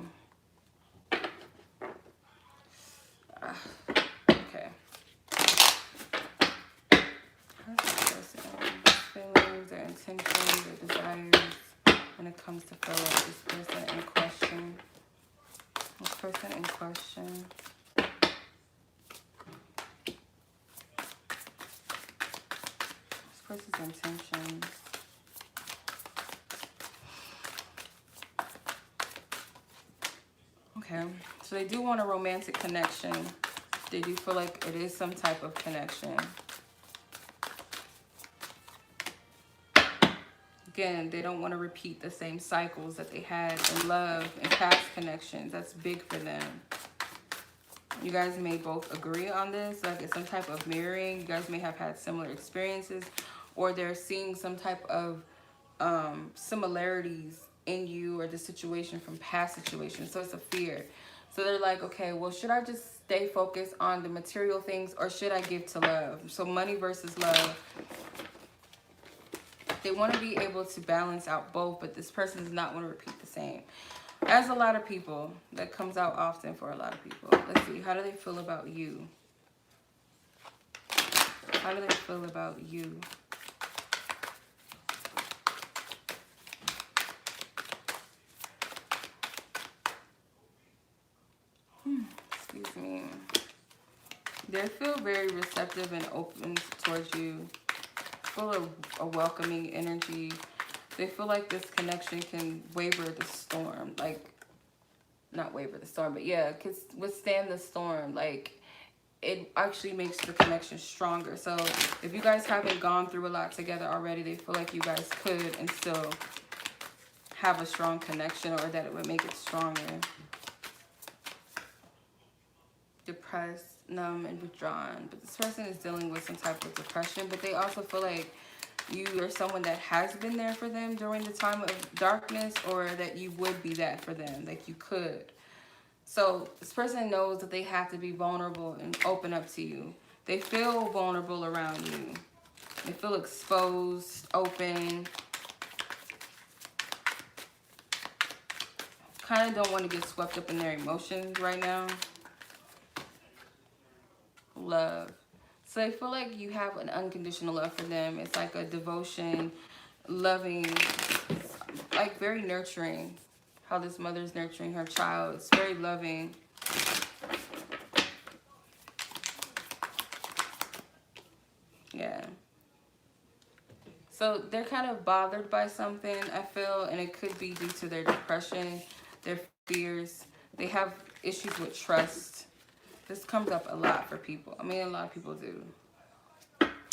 Okay. How's this person's feelings, their intentions, their desires when it comes to feel like this person in question? This person in question. This person's intentions. Okay, so they do want a romantic connection. They do feel like it is some type of connection. Again, they don't want to repeat the same cycles that they had in love and past connections. That's big for them. You guys may both agree on this, like it's some type of mirroring. You guys may have had similar experiences, or they're seeing some type of similarities in you or the situation from past situations. So it's a fear. So they're like, okay, well, should I just stay focused on the material things, or should I give to love? So money versus love. They want to be able to balance out both, but this person does not want to repeat the same. As a lot of people, that comes out often for a lot of people. Let's see, how do they feel about you? How do they feel about you? Excuse me. They feel very receptive and open towards you. Full of a welcoming energy. They feel like this connection can waver the storm. Like, not waver the storm, but yeah, can withstand the storm. Like, it actually makes the connection stronger. So if you guys haven't gone through a lot together already, they feel like you guys could and still have a strong connection, or that it would make it stronger. Depressed, numb, and withdrawn. But this person is dealing with some type of depression, but they also feel like you are someone that has been there for them during the time of darkness, or that you would be that for them, like you could. So this person knows that they have to be vulnerable and open up to you. They feel vulnerable around you. They feel exposed, open. Kind of don't want to get swept up in their emotions right now. Love. So they feel like you have an unconditional love for them. It's like a devotion, loving, like very nurturing. How this mother's nurturing her child. It's very loving. Yeah. So they're kind of bothered by something, I feel, and it could be due to their depression, their fears. They have issues with trust. This comes up a lot for people. I mean, a lot of people do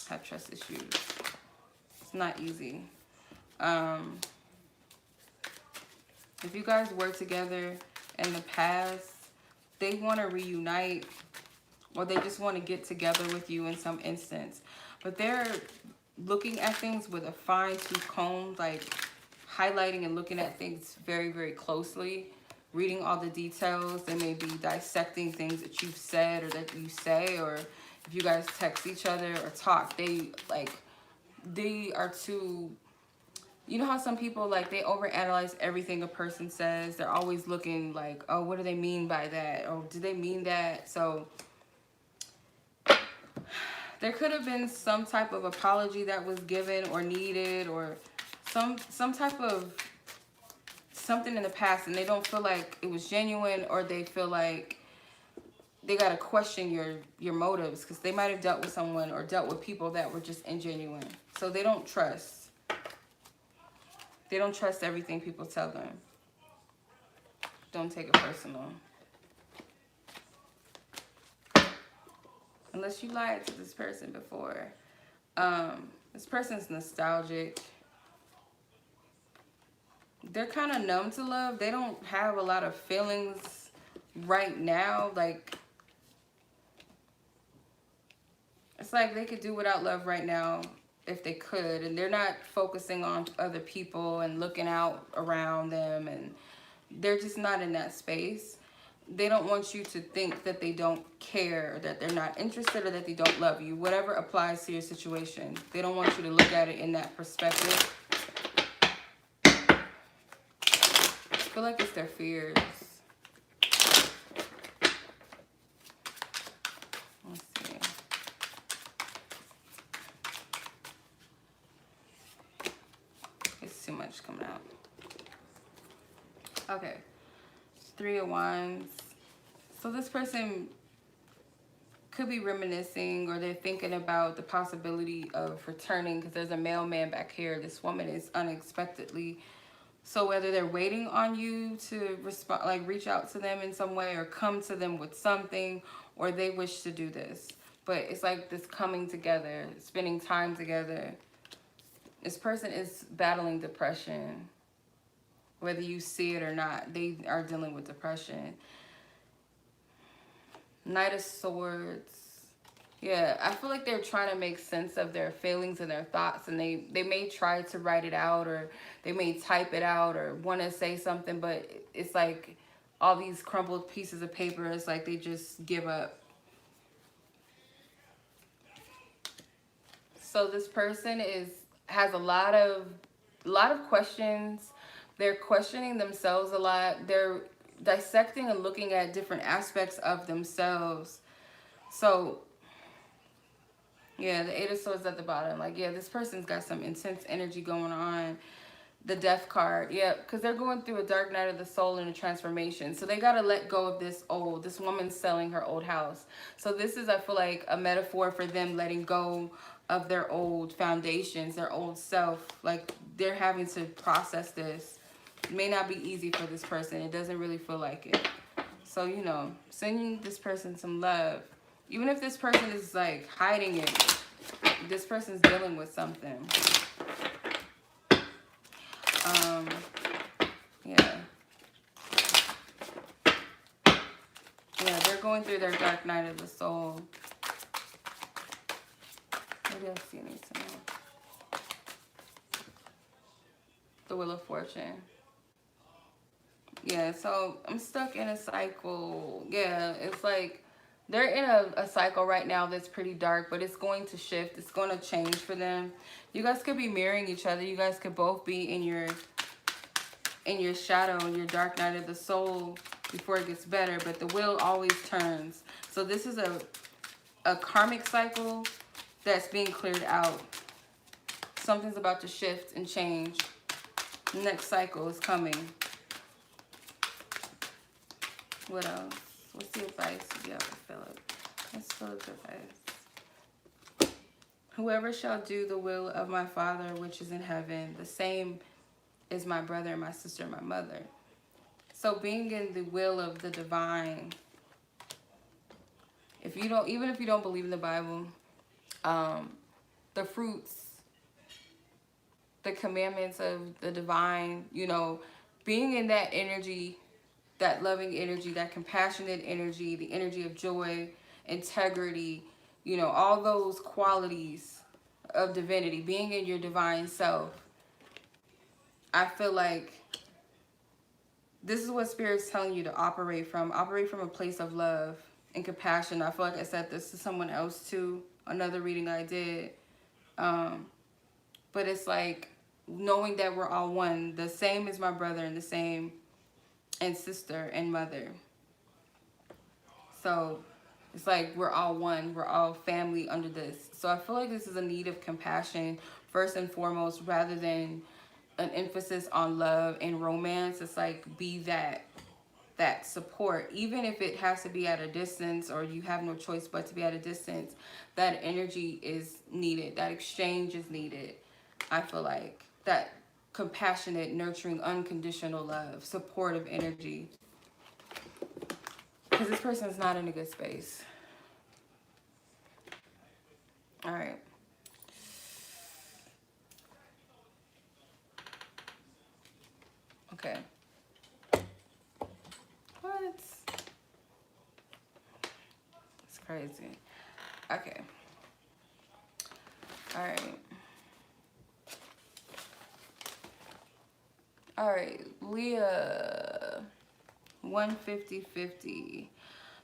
have trust issues. It's not easy. If you guys were together in the past, they want to reunite, or they just want to get together with you in some instance. But they're looking at things with a fine-tooth comb, like highlighting and looking at things very, very closely. Reading all the details. They may be dissecting things that you've said or that you say, or if you guys text each other or talk, they are too, you know how some people, like, they overanalyze everything a person says. They're always looking like, oh, what do they mean by that? Or do they mean that? So There could have been some type of apology that was given or needed, or some type of something in the past, and they don't feel like it was genuine, or they feel like they got to question your motives, because they might have dealt with someone or dealt with people that were just ingenuine. So they don't trust. They don't trust everything people tell them. Don't take it personal. Unless you lied to this person before. This person's nostalgic. They're kind of numb to love. They don't have a lot of feelings right now. Like, it's like they could do without love right now if they could. And they're not focusing on other people and looking out around them. And they're just not in that space. They don't want you to think that they don't care, or that they're not interested, or that they don't love you. Whatever applies to your situation. They don't want you to look at it in that perspective. I feel like it's their fears. Let's see. It's too much coming out. Okay. 3 of Wands. So this person could be reminiscing, or they're thinking about the possibility of returning, because there's a mailman back here. This woman is unexpectedly. So whether they're waiting on you to respond, like reach out to them in some way, or come to them with something, or they wish to do this. But it's like this coming together, spending time together. This person is battling depression. Whether you see it or not, they are dealing with depression. Knight of Swords. Yeah, I feel like they're trying to make sense of their feelings and their thoughts, and they may try to write it out, or they may type it out, or want to say something, but it's like all these crumpled pieces of paper, it's like they just give up. So this person has a lot of questions. They're questioning themselves a lot. They're dissecting and looking at different aspects of themselves. So, yeah, the 8 of Swords at the bottom. Like, yeah, this person's got some intense energy going on. The Death card. Yeah, because they're going through a dark night of the soul and a transformation. So they got to let go of this old. This woman's selling her old house. So this is, I feel like, a metaphor for them letting go of their old foundations, their old self. Like, they're having to process this. It may not be easy for this person. It doesn't really feel like it. So, you know, sending this person some love. Even if this person is, like, hiding it, this person's dealing with something. Yeah. Yeah, they're going through their dark night of the soul. Maybe I'll see anything else. The Wheel of Fortune. Yeah, so I'm stuck in a cycle. Yeah, it's like they're in a cycle right now that's pretty dark, but it's going to shift. It's going to change for them. You guys could be mirroring each other. You guys could both be in your shadow, your dark night of the soul before it gets better, but the wheel always turns. So this is a karmic cycle that's being cleared out. Something's about to shift and change. The next cycle is coming. What else? What's the advice you have for Philip? What's Philip's advice? Whoever shall do the will of my Father which is in heaven, the same is my brother, my sister, my mother. So being in the will of the divine, even if you don't believe in the Bible, the fruits, the commandments of the divine, you know, being in that energy, that loving energy, that compassionate energy, the energy of joy, integrity, you know, all those qualities of divinity, being in your divine self. I feel like this is what Spirit's telling you to operate from. Operate from a place of love and compassion. I feel like I said this to someone else too, another reading I did. But it's like knowing that we're all one. The same as my brother and the same and sister and mother. So It's like we're all one. We're all family under this. So I feel like this is a need of compassion first and foremost, rather than an emphasis on love and romance. It's like be that support, even if it has to be at a distance or you have no choice but to be at a distance. That energy is needed. That exchange is needed. I feel like that compassionate, nurturing, unconditional love, supportive energy. Because this person is not in a good space. All right. Okay. What? It's crazy. Okay. All right. All right. Leah. 150-50.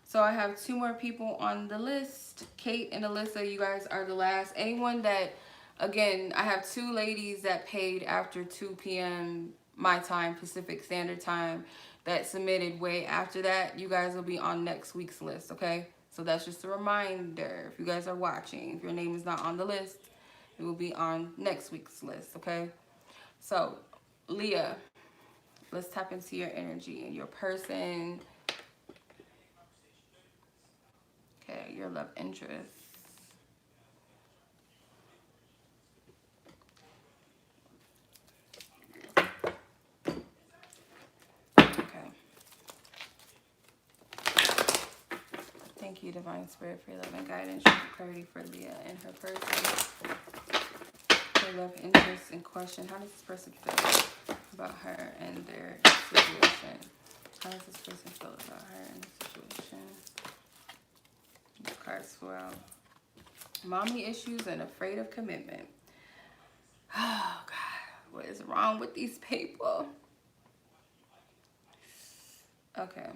So I have 2 more people on the list. Kate and Alyssa, you guys are the last. Anyone that, again, I have 2 ladies that paid after 2 p.m. my time, Pacific Standard Time, that submitted way after that. You guys will be on next week's list, okay? So that's just a reminder. If you guys are watching, if your name is not on the list, it will be on next week's list, okay? So, Leah, let's tap into your energy and your person. Okay, your love interest. Okay. Thank you, Divine Spirit, for your love and guidance, and clarity for Leah and her person. Her love interest in question. How does this person feel about her and their situation? How does this person feel about her and the situation? These cards flew out. Mommy issues and afraid of commitment. Oh, God. What is wrong with these people? Okay.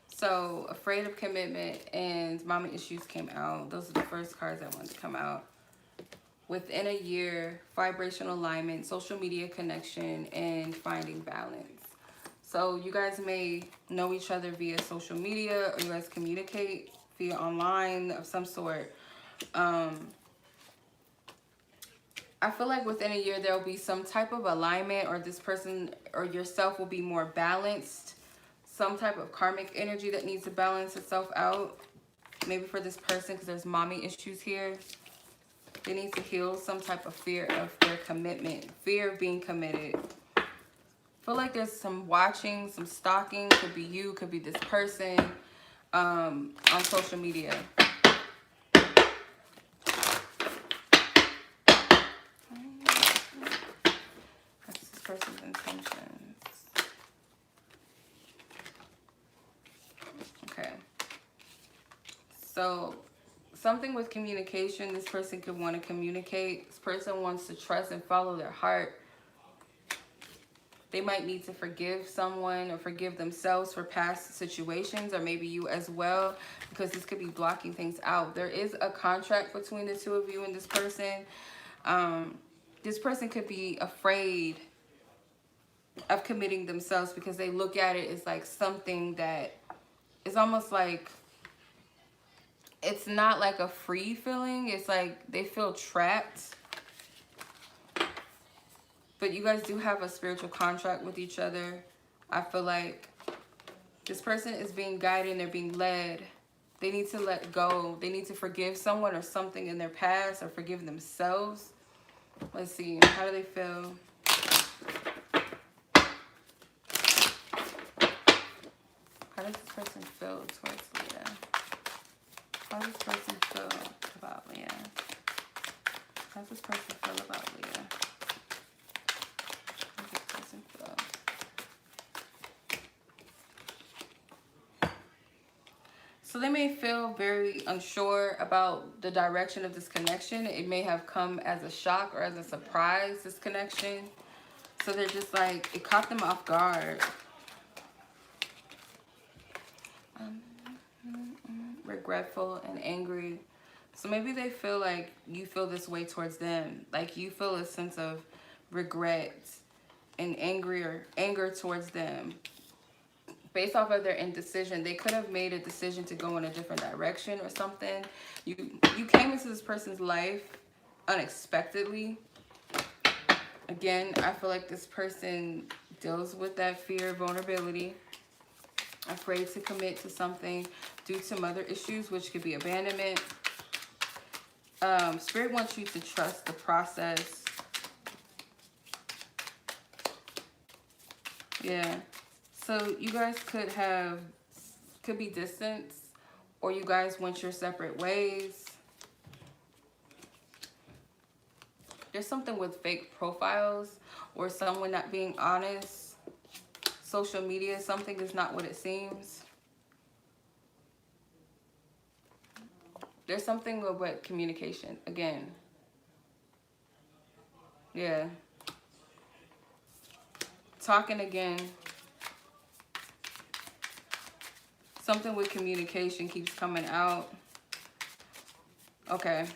So, afraid of commitment and mommy issues came out. Those are the first cards that wanted to come out. Within a year, vibrational alignment, social media connection, and finding balance. So you guys may know each other via social media, or you guys communicate via online of some sort. I feel like within a year there will be some type of alignment, or this person or yourself will be more balanced. Some type of karmic energy that needs to balance itself out. Maybe for this person, because there's mommy issues here. They need to heal some type of fear of their commitment. Fear of being committed. I feel like there's some watching, some stalking. Could be you, could be this person on social media. That's this person's intentions. Okay. So something with communication. This person could want to communicate. This person wants to trust and follow their heart. They might need to forgive someone or forgive themselves for past situations, or maybe you as well, because this could be blocking things out. There is a contract between the 2 of you and this person. This person could be afraid of committing themselves because they look at it as like something that is almost like, it's not like a free feeling. It's like they feel trapped. But you guys do have a spiritual contract with each other. I feel like this person is being guided and they're being led. They need to let go. They need to forgive someone or something in their past, or forgive themselves. Let's see. How do they feel? How does this person feel towards Leah? How does this person feel about Leah? How does this person feel about Leah? How does this person feel? So they may feel very unsure about the direction of this connection. It may have come as a shock or as a surprise, this connection. So they're just like, it caught them off guard. Regretful and angry. So maybe they feel like you feel this way towards them. Like you feel a sense of regret and anger towards them. based off of their indecision, they could have made a decision to go in a different direction or something. You came into this person's life unexpectedly. Again, I feel like this person deals with that fear of vulnerability, afraid to commit to something due to mother issues, which could be abandonment. Spirit wants you to trust the process. Yeah. So you guys could be distance, or you guys went your separate ways. There's something with fake profiles or someone not being honest. Social media, something is not what it seems. There's something with communication again. Yeah. Talking again. Something with communication keeps coming out. Okay.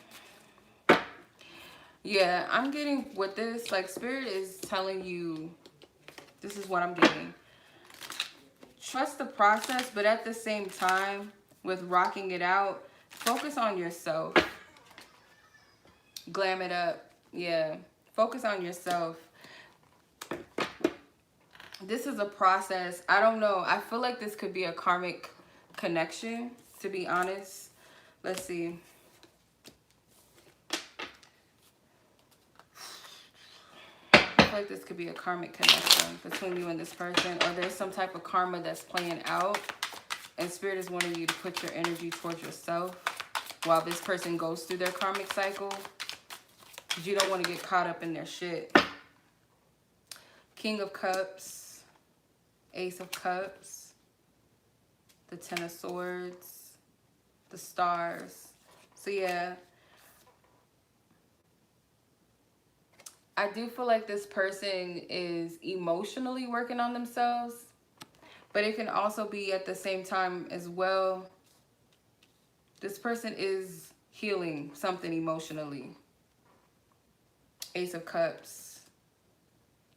Yeah, I'm getting with this, like, Spirit is telling you, this is what I'm getting. Trust the process, but at the same time, with rocking it out, focus on yourself. Glam it up. Yeah. Focus on yourself. This is a process. I don't know. I feel like this could be a karmic connection, to be honest. Let's see. I feel like this could be a karmic connection between you and this person, or there's some type of karma that's playing out, and Spirit is wanting you to put your energy towards yourself while this person goes through their karmic cycle, because you don't want to get caught up in their shit. King of Cups, Ace of Cups, the Ten of Swords, the Stars. So yeah, I do feel like this person is emotionally working on themselves, but it can also be at the same time as well. This person is healing something emotionally. Ace of Cups.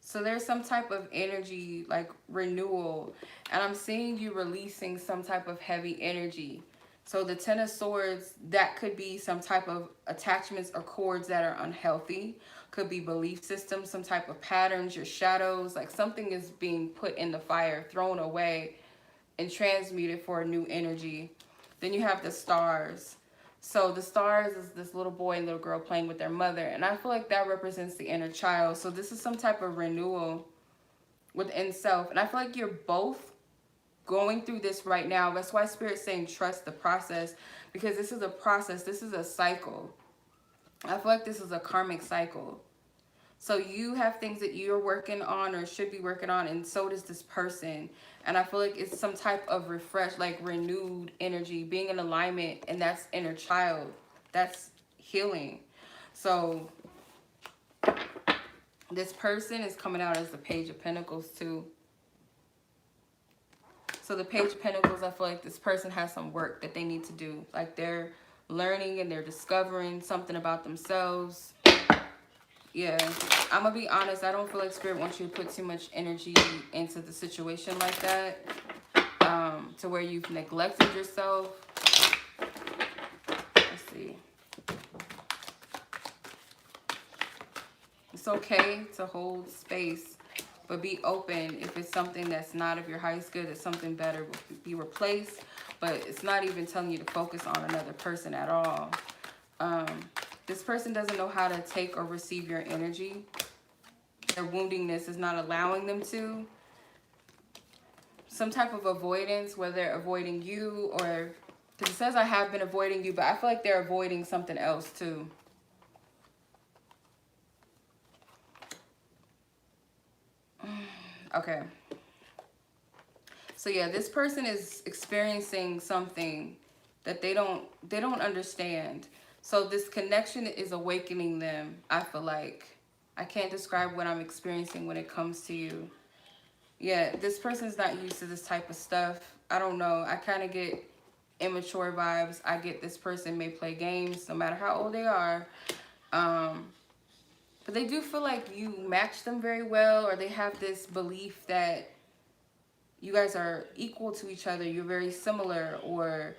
So there's some type of energy, like renewal. And I'm seeing you releasing some type of heavy energy. So the Ten of Swords, that could be some type of attachments or cords that are unhealthy. Could be belief systems, some type of patterns, your shadows. Like something is being put in the fire, thrown away, and transmuted for a new energy. Then you have the Stars. So the Stars is this little boy and little girl playing with their mother. And I feel like that represents the inner child. So this is some type of renewal within self. And I feel like you're both going through this right now. That's why Spirit's saying trust the process. Because this is a process. This is a cycle. I feel like this is a karmic cycle. So you have things that you're working on or should be working on, and so does this person. And I feel like it's some type of refresh, like renewed energy, being in alignment, and that's inner child. That's healing. So this person is coming out as the Page of Pentacles too. So the Page of Pentacles, I feel like this person has some work that they need to do. Like they're learning and they're discovering something about themselves. Yeah, I'm going to be honest. I don't feel like Spirit wants you to put too much energy into the situation like that. To where you've neglected yourself. Let's see. It's okay to hold space, but be open. If it's something that's not of your highest good, that something better will be replaced. But it's not even telling you to focus on another person at all. This person doesn't know how to take or receive your energy. Their woundingness is not allowing them to. Some type of avoidance, whether they're avoiding you or... Because it says I have been avoiding you, but I feel like they're avoiding something else too. Okay. So yeah, this person is experiencing something that they don't understand. So this connection is awakening them, I feel like. I can't describe what I'm experiencing when it comes to you. Yeah, this person's not used to this type of stuff. I don't know. I kind of get immature vibes. I get this person may play games no matter how old they are. But they do feel like you match them very well, or they have this belief that you guys are equal to each other, you're very similar, or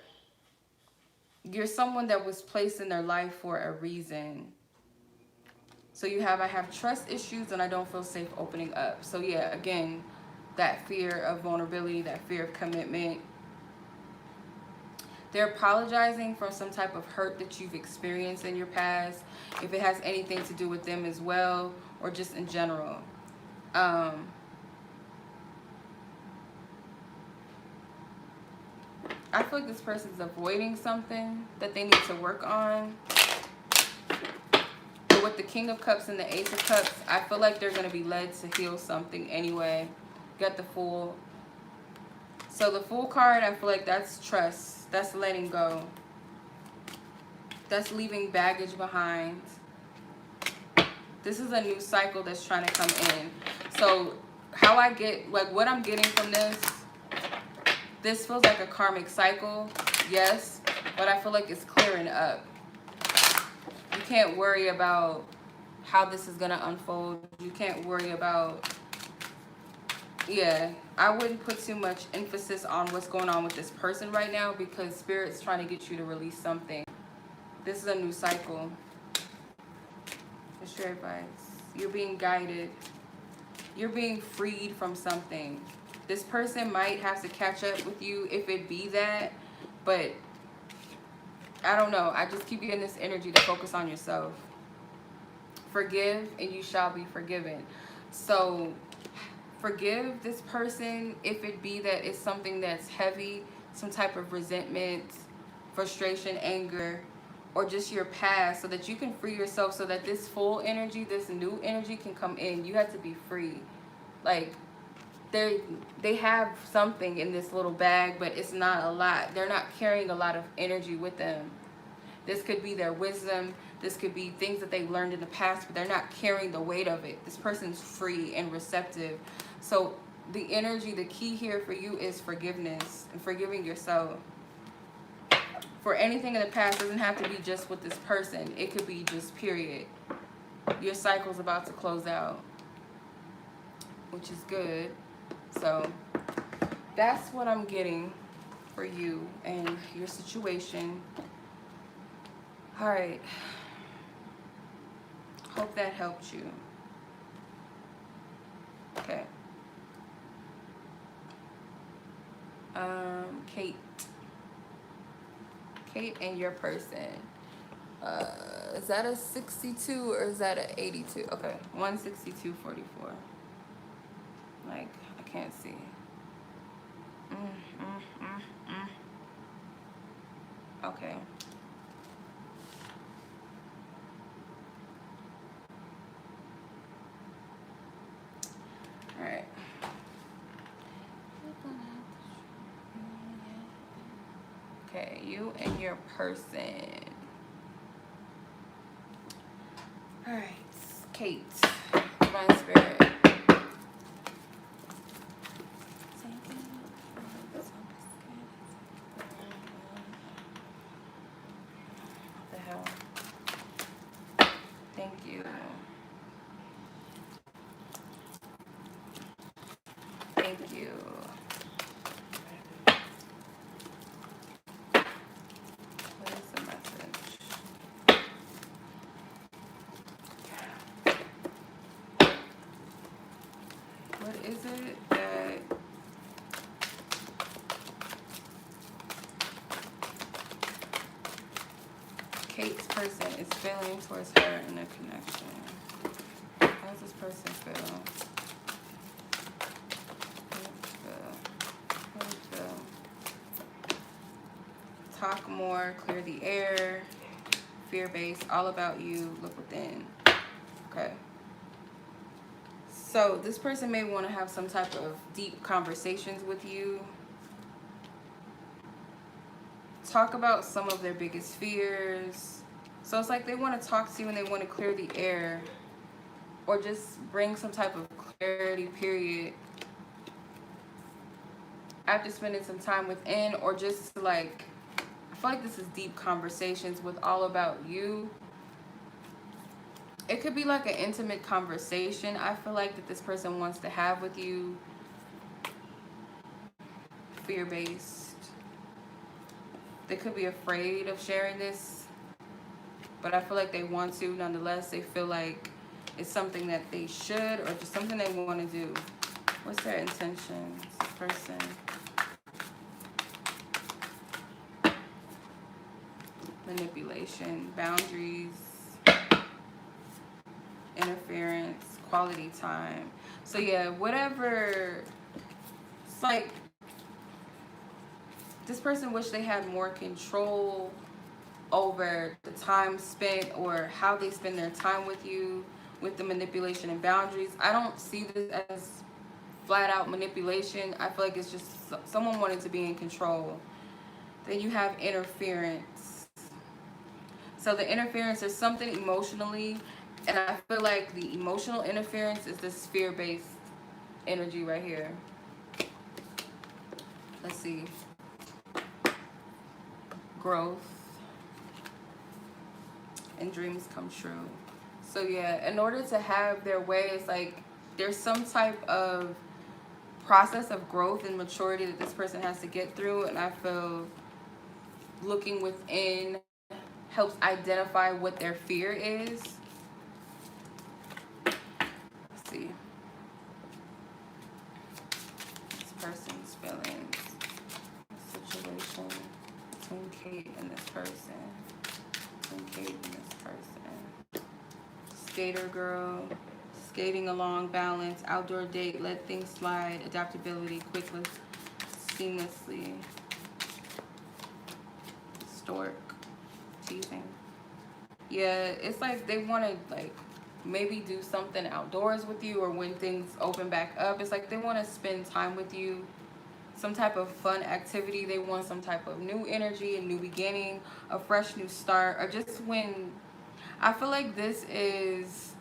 you're someone that was placed in their life for a reason. So I have trust issues and I don't feel safe opening up. So yeah, again, that fear of vulnerability, that fear of commitment. They're apologizing for some type of hurt that you've experienced in your past, if it has anything to do with them as well, or just in general. I feel like this person's avoiding something that they need to work on. But with the King of Cups and the Ace of Cups, I feel like they're going to be led to heal something anyway. Got the Fool. So the Fool card, I feel like that's trust. That's letting go. That's leaving baggage behind. This is a new cycle that's trying to come in. So how I get, like what I'm getting from this feels like a karmic cycle, yes, but I feel like it's clearing up. You can't worry about how this is going to unfold. You can't worry about, yeah, I wouldn't put too much emphasis on what's going on with this person right now, because Spirit's trying to get you to release something. This is a new cycle. It's your advice. You're being guided. You're being freed from something. This person might have to catch up with you if it be that, but I don't know. I just keep getting this energy to focus on yourself. Forgive and you shall be forgiven. So forgive this person if it be that it's something that's heavy, some type of resentment, frustration, anger, or just your past, so that you can free yourself, so that this full energy, this new energy can come in. You have to be free. Like, they have something in this little bag, but it's not a lot. They're not carrying a lot of energy with them. This could be their wisdom. This could be things that they've learned in the past, but they're not carrying the weight of it. This person's free and receptive. So the energy, the key here for you is forgiveness and forgiving yourself. For anything in the past, doesn't have to be just with this person. It could be just period. Your cycle's about to close out, which is good. So that's what I'm getting for you and your situation. All right. Hope that helped you. Okay. Kate and your person. Is that a 62 or is that an 82? Okay, 162.44. Like, I can't see. Okay. All right. Okay, you and your person. All right, Kate, Divine Spirit. What the hell? Thank you. Thank you. What is the message? What is it that Kate's person is feeling towards her in a connection? How does this person feel? Talk more, clear the air, fear-based, all about you, look within. Okay. So this person may want to have some type of deep conversations with you. Talk about some of their biggest fears. So it's like they want to talk to you and they want to clear the air, or just bring some type of clarity, period, after spending some time within, or just like, I feel like this is deep conversations with all about you. It could be like an intimate conversation, I feel like, that this person wants to have with you. fear-based. They could be afraid of sharing this, but I feel like they want to nonetheless. They feel like it's something that they should, or just something they want to do. What's their intentions, this person? Manipulation, boundaries, interference, quality time. So yeah, whatever. It's like this person wish they had more control over the time spent or how they spend their time with you, with the manipulation and boundaries. I don't see this as flat out manipulation. I feel like it's just someone wanting to be in control. Then you have interference. So the interference is something emotionally, and I feel like the emotional interference is this fear-based energy right here. Let's see. Growth and dreams come true. So yeah, in order to have their way, it's like there's some type of process of growth and maturity that this person has to get through, and I feel looking within helps identify what their fear is. Let's see. This person's feelings. Situation between Kate and this person. Between Kate and this person. Skater girl. Skating along, balance, outdoor date, let things slide, adaptability, quickly, seamlessly. Stork, teasing. Yeah, it's like they want to like maybe do something outdoors with you, or when things open back up, it's like they want to spend time with you, some type of fun activity. They want some type of new energy, a new beginning, a fresh new start, or just when I feel like this is,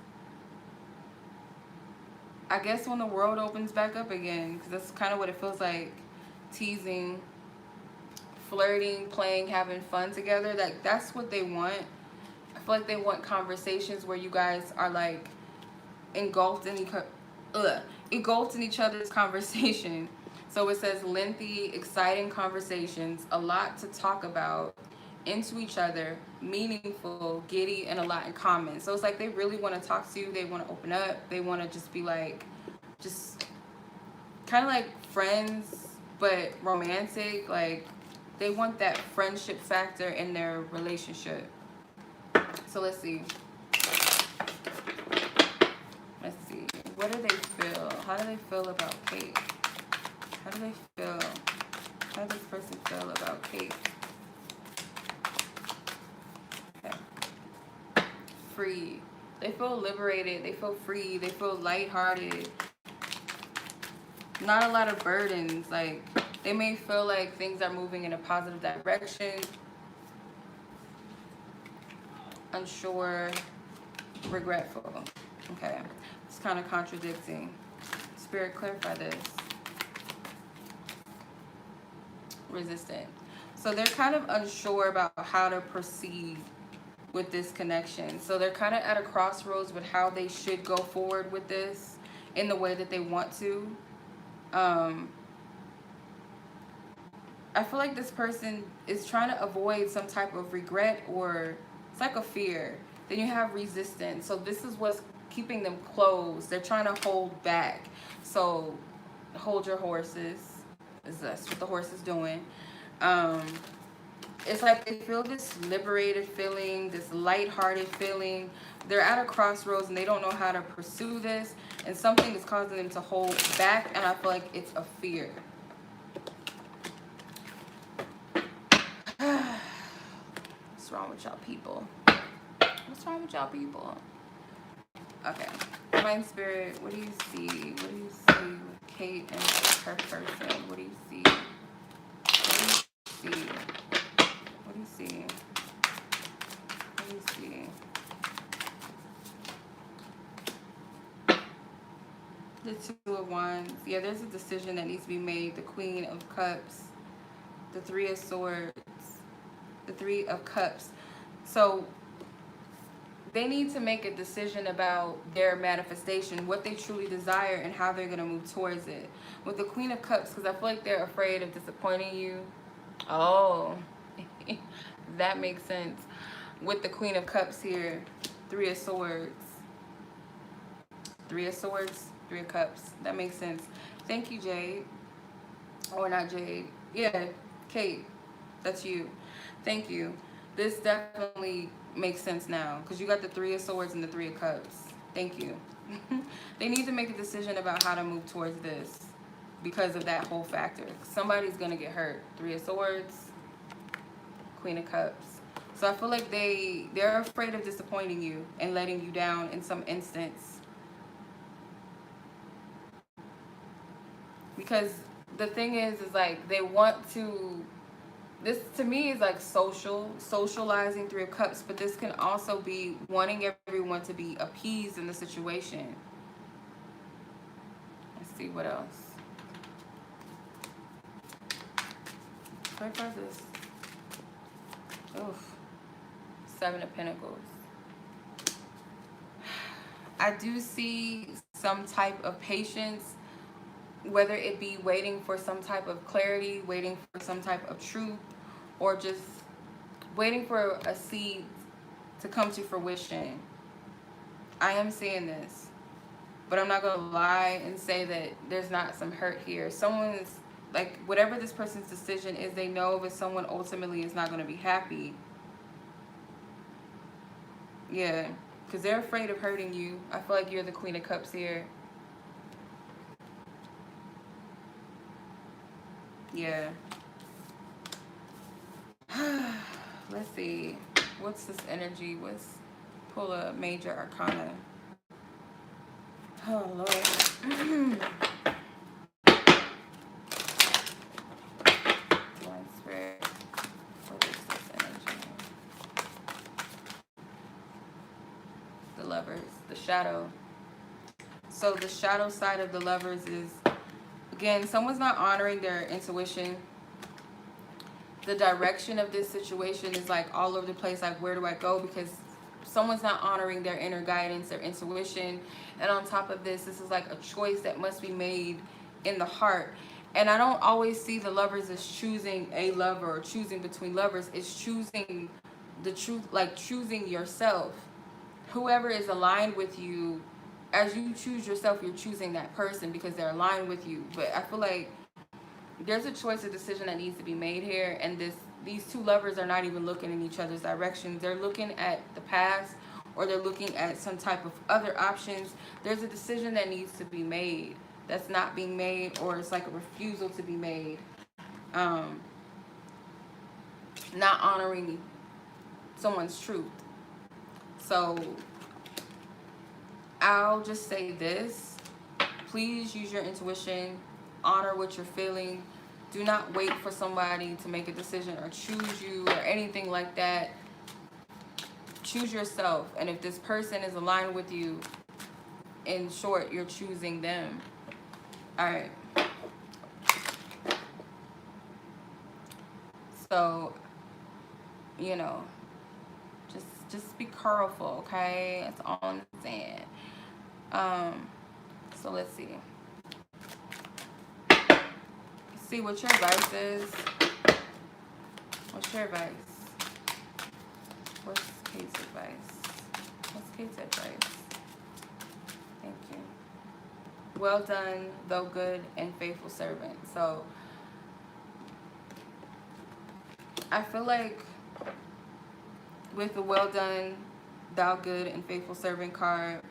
I guess, when the world opens back up again, because that's kind of what it feels like. Teasing, flirting, playing, having fun together. Like, that's what they want. I feel like they want conversations where you guys are like engulfed in each other's conversation. So it says lengthy, exciting conversations, a lot to talk about, into each other, meaningful, giddy, and a lot in common. So it's like they really want to talk to you. They want to open up. They want to just be like, just kind of like friends, but romantic. Like, they want that friendship factor in their relationship. So let's see. Let's see. What do they feel? How do they feel about Kate? How do they feel? How does this person feel about Kate? Okay. Free. They feel liberated. They feel free. They feel lighthearted. Not a lot of burdens. Like, they may feel like things are moving in a positive direction. Unsure. Regretful. Okay. It's kind of contradicting. Spirit, clarify this. Resistant. So they're kind of unsure about how to proceed with this connection. So they're kind of at a crossroads with how they should go forward with this in the way that they want to. I feel like this person is trying to avoid some type of regret, or it's like a fear. Then you have resistance. So this is what's keeping them closed. They're trying to hold back. So hold your horses. That's what the horse is doing. It's like they feel this liberated feeling, this lighthearted feeling. They're at a crossroads and they don't know how to pursue this. And something is causing them to hold back. And I feel like it's a fear. What's wrong with y'all people? What's wrong with y'all people? Okay. Divine Spirit, what do you see? What do you see with Kate and her person? What do you see? What do you see? What do you see? What do you see? The Two of Wands. Yeah, there's a decision that needs to be made. The Queen of Cups. The Three of Swords. The Three of Cups. So they need to make a decision about their manifestation, what they truly desire, and how they're going to move towards it. With the Queen of Cups, because I feel like they're afraid of disappointing you. Oh, that makes sense. With the Queen of Cups here, Three of Swords. Three of Swords, Three of Cups. That makes sense. Thank you, Jade. Or not Jade. Yeah, Kate. That's you. Thank you. This definitely makes sense now because you got the Three of Swords and the Three of Cups. Thank you. They need to make a decision about how to move towards this because of that whole factor. Somebody's going to get hurt. Three of Swords, Queen of Cups. So I feel like they're afraid of disappointing you and letting you down in some instance. Because the thing is like they want to, this to me is like socializing, Three of Cups, but this can also be wanting everyone to be appeased in the situation. Let's see what else. Where was this? Oof. Seven of Pentacles. I do see some type of patience, whether it be waiting for some type of clarity, waiting for some type of truth, or just waiting for a seed to come to fruition. I am seeing this, but I'm not going to lie and say that there's not some hurt here. Someone's, like, whatever this person's decision is, they know that someone ultimately is not going to be happy. Yeah, because they're afraid of hurting you. I feel like you're the Queen of Cups here. Yeah. Let's see. What's this energy? Let's pull a major arcana. Oh, Lord. One spirit. What is this energy? The Lovers. The shadow. So the shadow side of the Lovers is, again, someone's not honoring their intuition. The direction of this situation is like all over the place. Like, where do I go? Because someone's not honoring their inner guidance, their intuition. And on top of this, this is like a choice that must be made in the heart. And I don't always see the Lovers as choosing a lover or choosing between lovers. It's choosing the truth, like choosing yourself. Whoever is aligned with you, as you choose yourself, you're choosing that person because they're aligned with you. But I feel like there's a choice, a decision that needs to be made here, and these two lovers are not even looking in each other's directions. They're looking at the past, or they're looking at some type of other options. There's a decision that needs to be made that's not being made, or it's like a refusal to be made. Not honoring someone's truth. So I'll just say this: please use your intuition. Honor what you're feeling. Do not wait for somebody to make a decision or choose you or anything like that. Choose yourself. And if this person is aligned with you, in short, you're choosing them. All right. So, you know, just be careful, okay? That's all I'm saying. So let's see. See what your advice is. What's your advice? What's Kate's advice? What's Kate's advice? Thank you. Well done, though good and faithful servant. So I feel like with the well done, thou good and faithful servant card,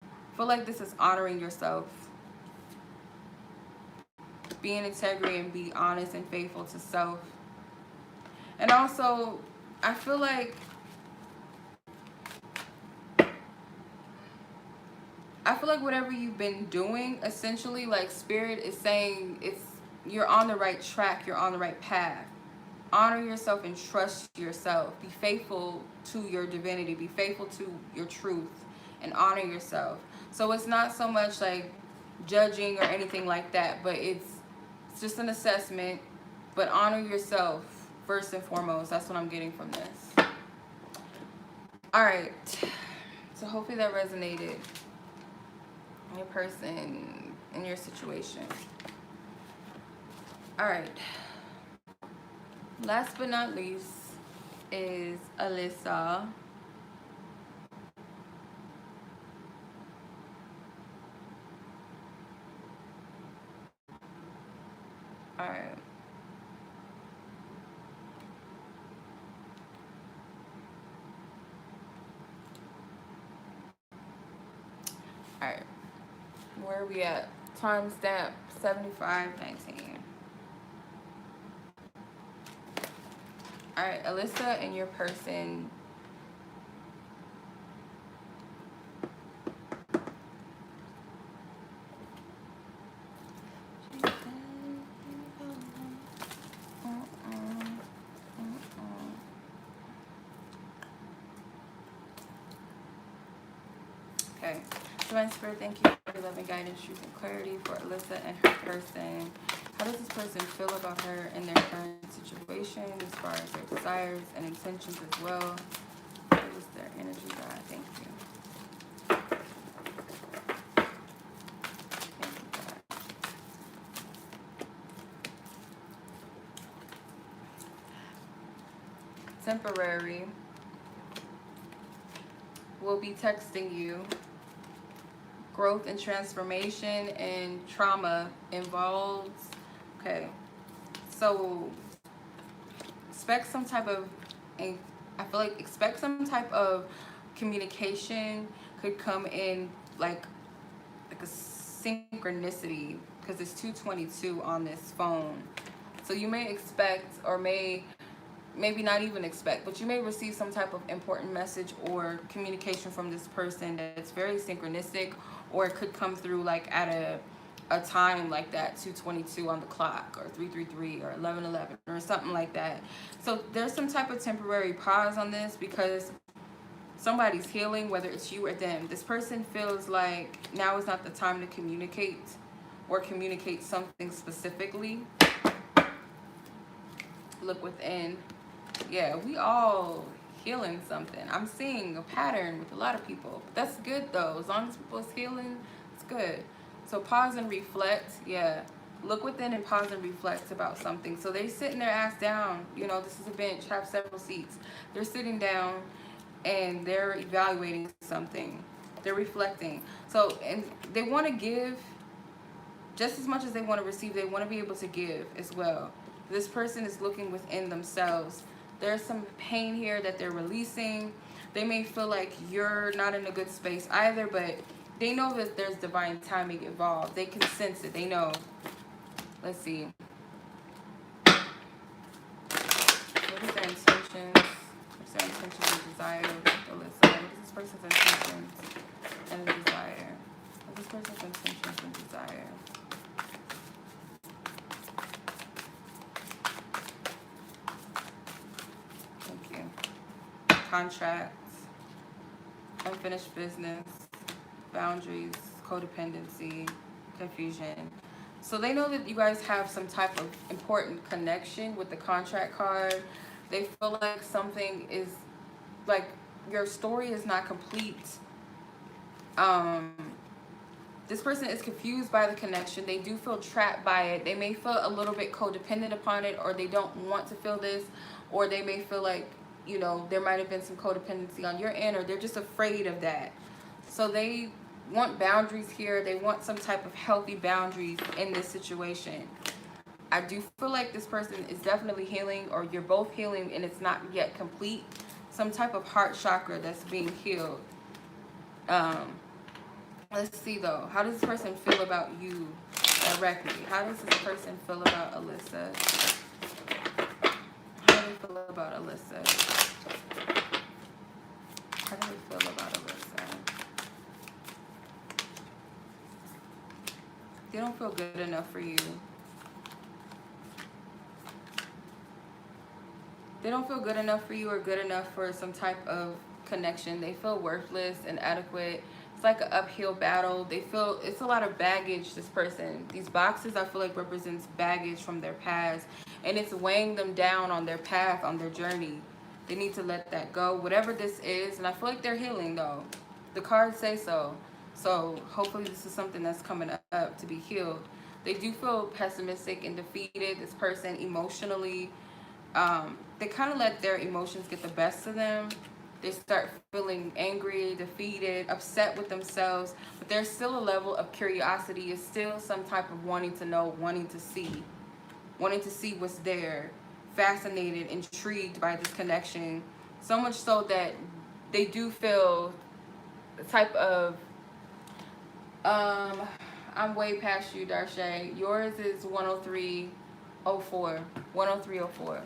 I feel like this is honoring yourself. Be in integrity and be honest and faithful to self. And also, I feel like whatever you've been doing, essentially, like Spirit is saying, you're on the right track, you're on the right path. Honor yourself and trust yourself. Be faithful to your divinity. Be faithful to your truth and honor yourself. So it's not so much like judging or anything like that, but it's just an assessment. But honor yourself first and foremost. That's what I'm getting from this. All right. So hopefully that resonated. Your person in your situation. All right. Last but not least is Alyssa. All right. All right. Where are we at? Timestamp 75:19. All right, Alyssa and your person. Okay. Divine Spirit, thank you for your loving guidance, truth, and clarity for Alyssa and her person. How does this person feel about her and their current situation as far as their desires and intentions as well? What is their energy, God? Thank you. Thank you, God. Temporary. Will be texting you. Growth and transformation and trauma involved. Okay, so expect some type of, I feel like expect some type of communication could come in like a synchronicity, because it's 222 on this phone. So you may expect, or maybe not even expect, but you may receive some type of important message or communication from this person that's very synchronistic, or it could come through like at a time like that, 222 on the clock, or 333 or 1111 or something like that. So there's some type of temporary pause on this because somebody's healing, whether it's you or them. This person feels like now is not the time to communicate or communicate something specifically. Look within. Yeah, we all healing something. I'm seeing a pattern with a lot of people. But that's good though. As long as people is healing, it's good. So pause and reflect. Yeah. Look within and pause and reflect about something. So they sitting their ass down. You know, this is a bench, have several seats. They're sitting down and they're evaluating something. They're reflecting. So, and they want to give just as much as they want to receive. They want to be able to give as well. This person is looking within themselves. There's some pain here that they're releasing. They may feel like you're not in a good space either, but they know that there's divine timing involved. They can sense it. They know. Let's see. What is their intentions? What's their intentions and desires? Alyssa. What is this person's intentions and desire? What is this person's intentions and desire? Thank you. Contracts, unfinished business, boundaries, codependency, confusion. So they know that you guys have some type of important connection with the contract card. They feel like something is, like, your story is not complete. This person is confused by the connection. They do feel trapped by it. They may feel a little bit codependent upon it, or they don't want to feel this, or they may feel like, you know, there might have been some codependency on your end, or they're just afraid of that. So they want boundaries here. They want some type of healthy boundaries in this situation. I do feel like this person is definitely healing, or you're both healing and it's not yet complete. Some type of heart chakra that's being healed. Let's see though. How does this person feel about you directly? How does this person feel about Alyssa? How do they feel about Alyssa? How do they feel about Alyssa? They don't feel good enough for you. They don't feel good enough for you, or good enough for some type of connection. They feel worthless, inadequate. It's like an uphill battle. They feel it's a lot of baggage, this person. These boxes, I feel like, represents baggage from their past, and it's weighing them down on their path, on their journey. They need to let that go, whatever this is. And I feel like they're healing, though. The cards say so. So hopefully this is something that's coming up to be healed. They do feel pessimistic and defeated. This person emotionally, they kind of let their emotions get the best of them. They start feeling angry, defeated, upset with themselves. But there's still a level of curiosity. It's still some type of wanting to know, wanting to see what's there, fascinated, intrigued by this connection. So much so that they do feel the type of, I'm way past you, Darshae. Yours is 10304. 10304.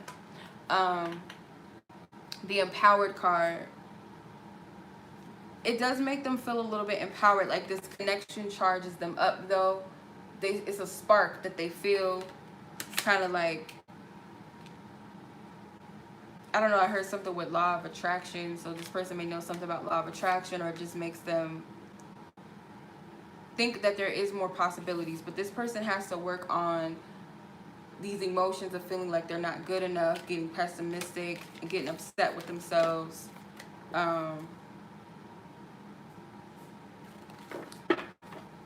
The empowered card. It does make them feel a little bit empowered. Like this connection charges them up, though. It's a spark that they feel. It's kind of like, I don't know, I heard something with law of attraction. So this person may know something about law of attraction, or it just makes them think that there is more possibilities. But this person has to work on these emotions of feeling like they're not good enough, getting pessimistic, and getting upset with themselves.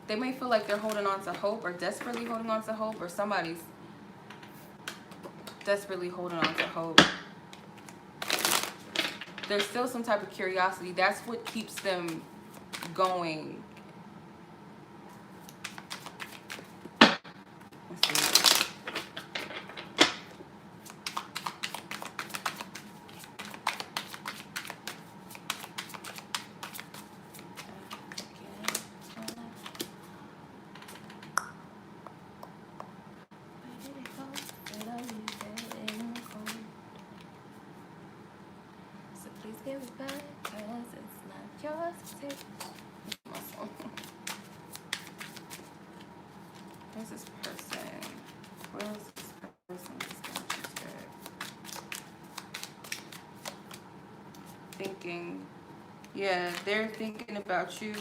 They may feel like they're holding on to hope, or desperately holding on to hope, or somebody's desperately holding on to hope. There's still some type of curiosity. That's what keeps them going. Let's see. Give it back, 'cause it's not yours to take. Where's this person? Where's this person? Thinking. Yeah, they're thinking about you.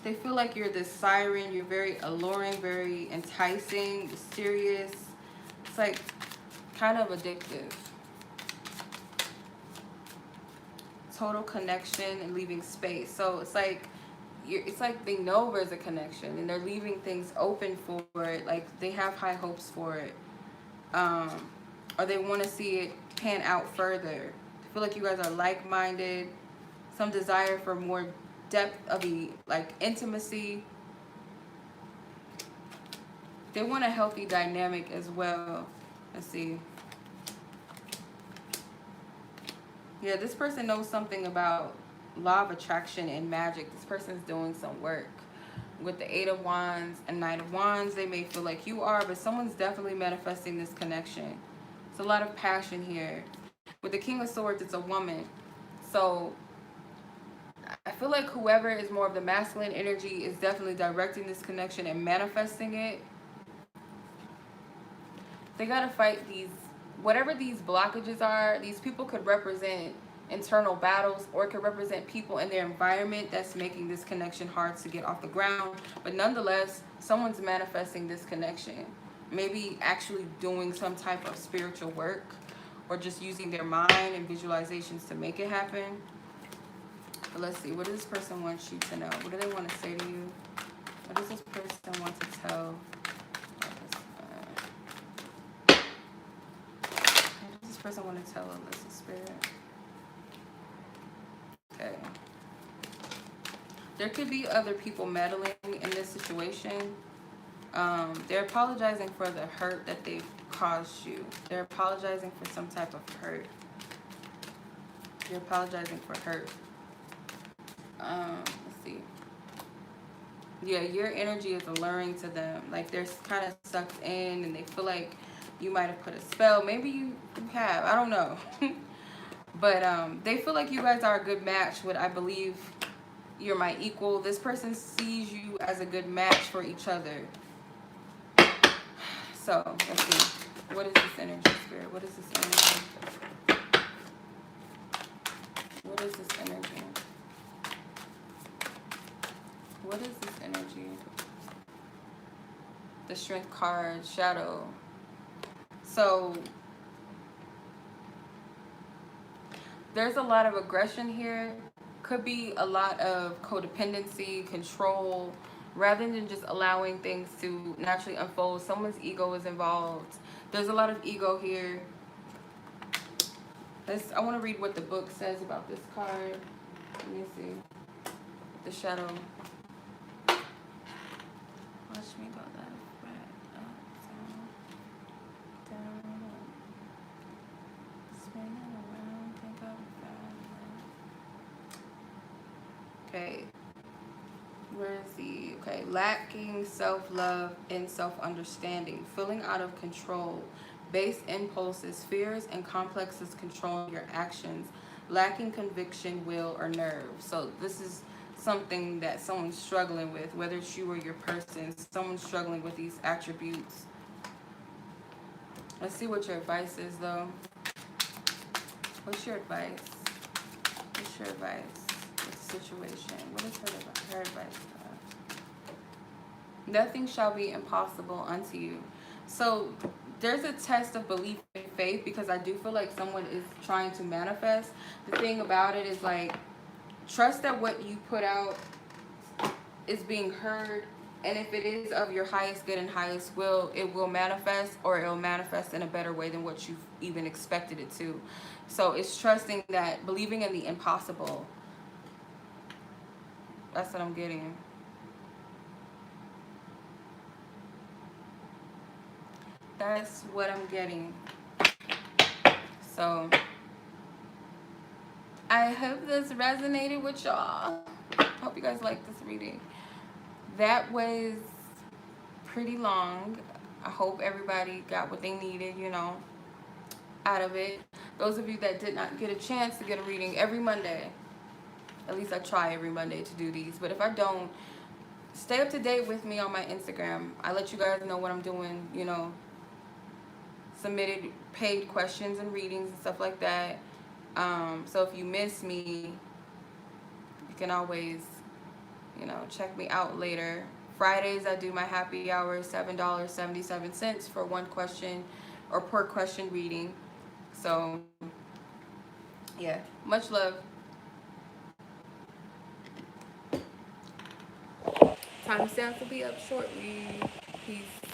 They feel like you're this siren. You're very alluring, very enticing, mysterious. It's like kind of addictive. Total connection and leaving space. So it's like they know there's a connection and they're leaving things open for it. Like they have high hopes for it, or they want to see it pan out further. I feel like you guys are like-minded. Some desire for more depth of intimacy. They want a healthy dynamic as well. Let's see. Yeah, this person knows something about law of attraction and magic. This person's doing some work. With the 8 of Wands and 9 of Wands, they may feel like you are, but someone's definitely manifesting this connection. It's a lot of passion here. With the King of Swords, it's a woman. So I feel like whoever is more of the masculine energy is definitely directing this connection and manifesting it. They gotta fight these, whatever these blockages are. These people could represent internal battles, or it could represent people in their environment that's making this connection hard to get off the ground. But nonetheless, someone's manifesting this connection. Maybe actually doing some type of spiritual work, or just using their mind and visualizations to make it happen. But let's see, what does this person want you to know? What do they want to say to you? What does this person want to tell? What does this person want to tell Alyssa Spirit? Okay. There could be other people meddling in this situation. They're apologizing for the hurt that they've caused you. They're apologizing for some type of hurt. You're apologizing for hurt. Let's see. Yeah, your energy is alluring to them. Like they're kind of sucked in, and they feel like you might have put a spell. Maybe you have. I don't know. But they feel like you guys are a good match. With, I believe, you're my equal. This person sees you as a good match for each other. So let's see. What is this energy, Spirit? What is this energy? What is this energy? What is this energy? The Strength card, Shadow. So there's a lot of aggression here. Could be a lot of codependency, control, rather than just allowing things to naturally unfold. Someone's ego is involved. There's a lot of ego here. I want to read what the book says about this card. Let me see. The shadow. Watch me go left, right, up, down, spinning around, think of that. Okay. Where is the, okay, lacking self-love and self-understanding, feeling out of control, base impulses, fears and complexes controlling your actions, lacking conviction, will, or nerve. So this is something that someone's struggling with, whether it's you or your person. Someone's struggling with these attributes. Let's see what your advice is, though. What's your advice? What's your advice? What's the situation? What is her advice? Nothing shall be impossible unto you. So there's a test of belief and faith, because I do feel like someone is trying to manifest. The thing about it is, like, trust that what you put out is being heard, and if it is of your highest good and highest will, it will manifest, or it will manifest in a better way than what you've even expected it to. So it's trusting that, believing in the impossible. That's what I'm getting. That's what I'm getting. So I hope this resonated with y'all. Hope you guys like this reading. That was pretty long. I hope everybody got what they needed, you know, out of it. Those of you that did not get a chance to get a reading every Monday, at least I try every Monday to do these, but if I don't, stay up to date with me on my Instagram. I let you guys know what I'm doing, you know, submitted paid questions and readings and stuff like that. So if you miss me, you can always, you know, check me out later. Fridays I do my happy hour, $7.77 for one question or per question reading. So yeah, much love. Timestamps will be up shortly. Peace.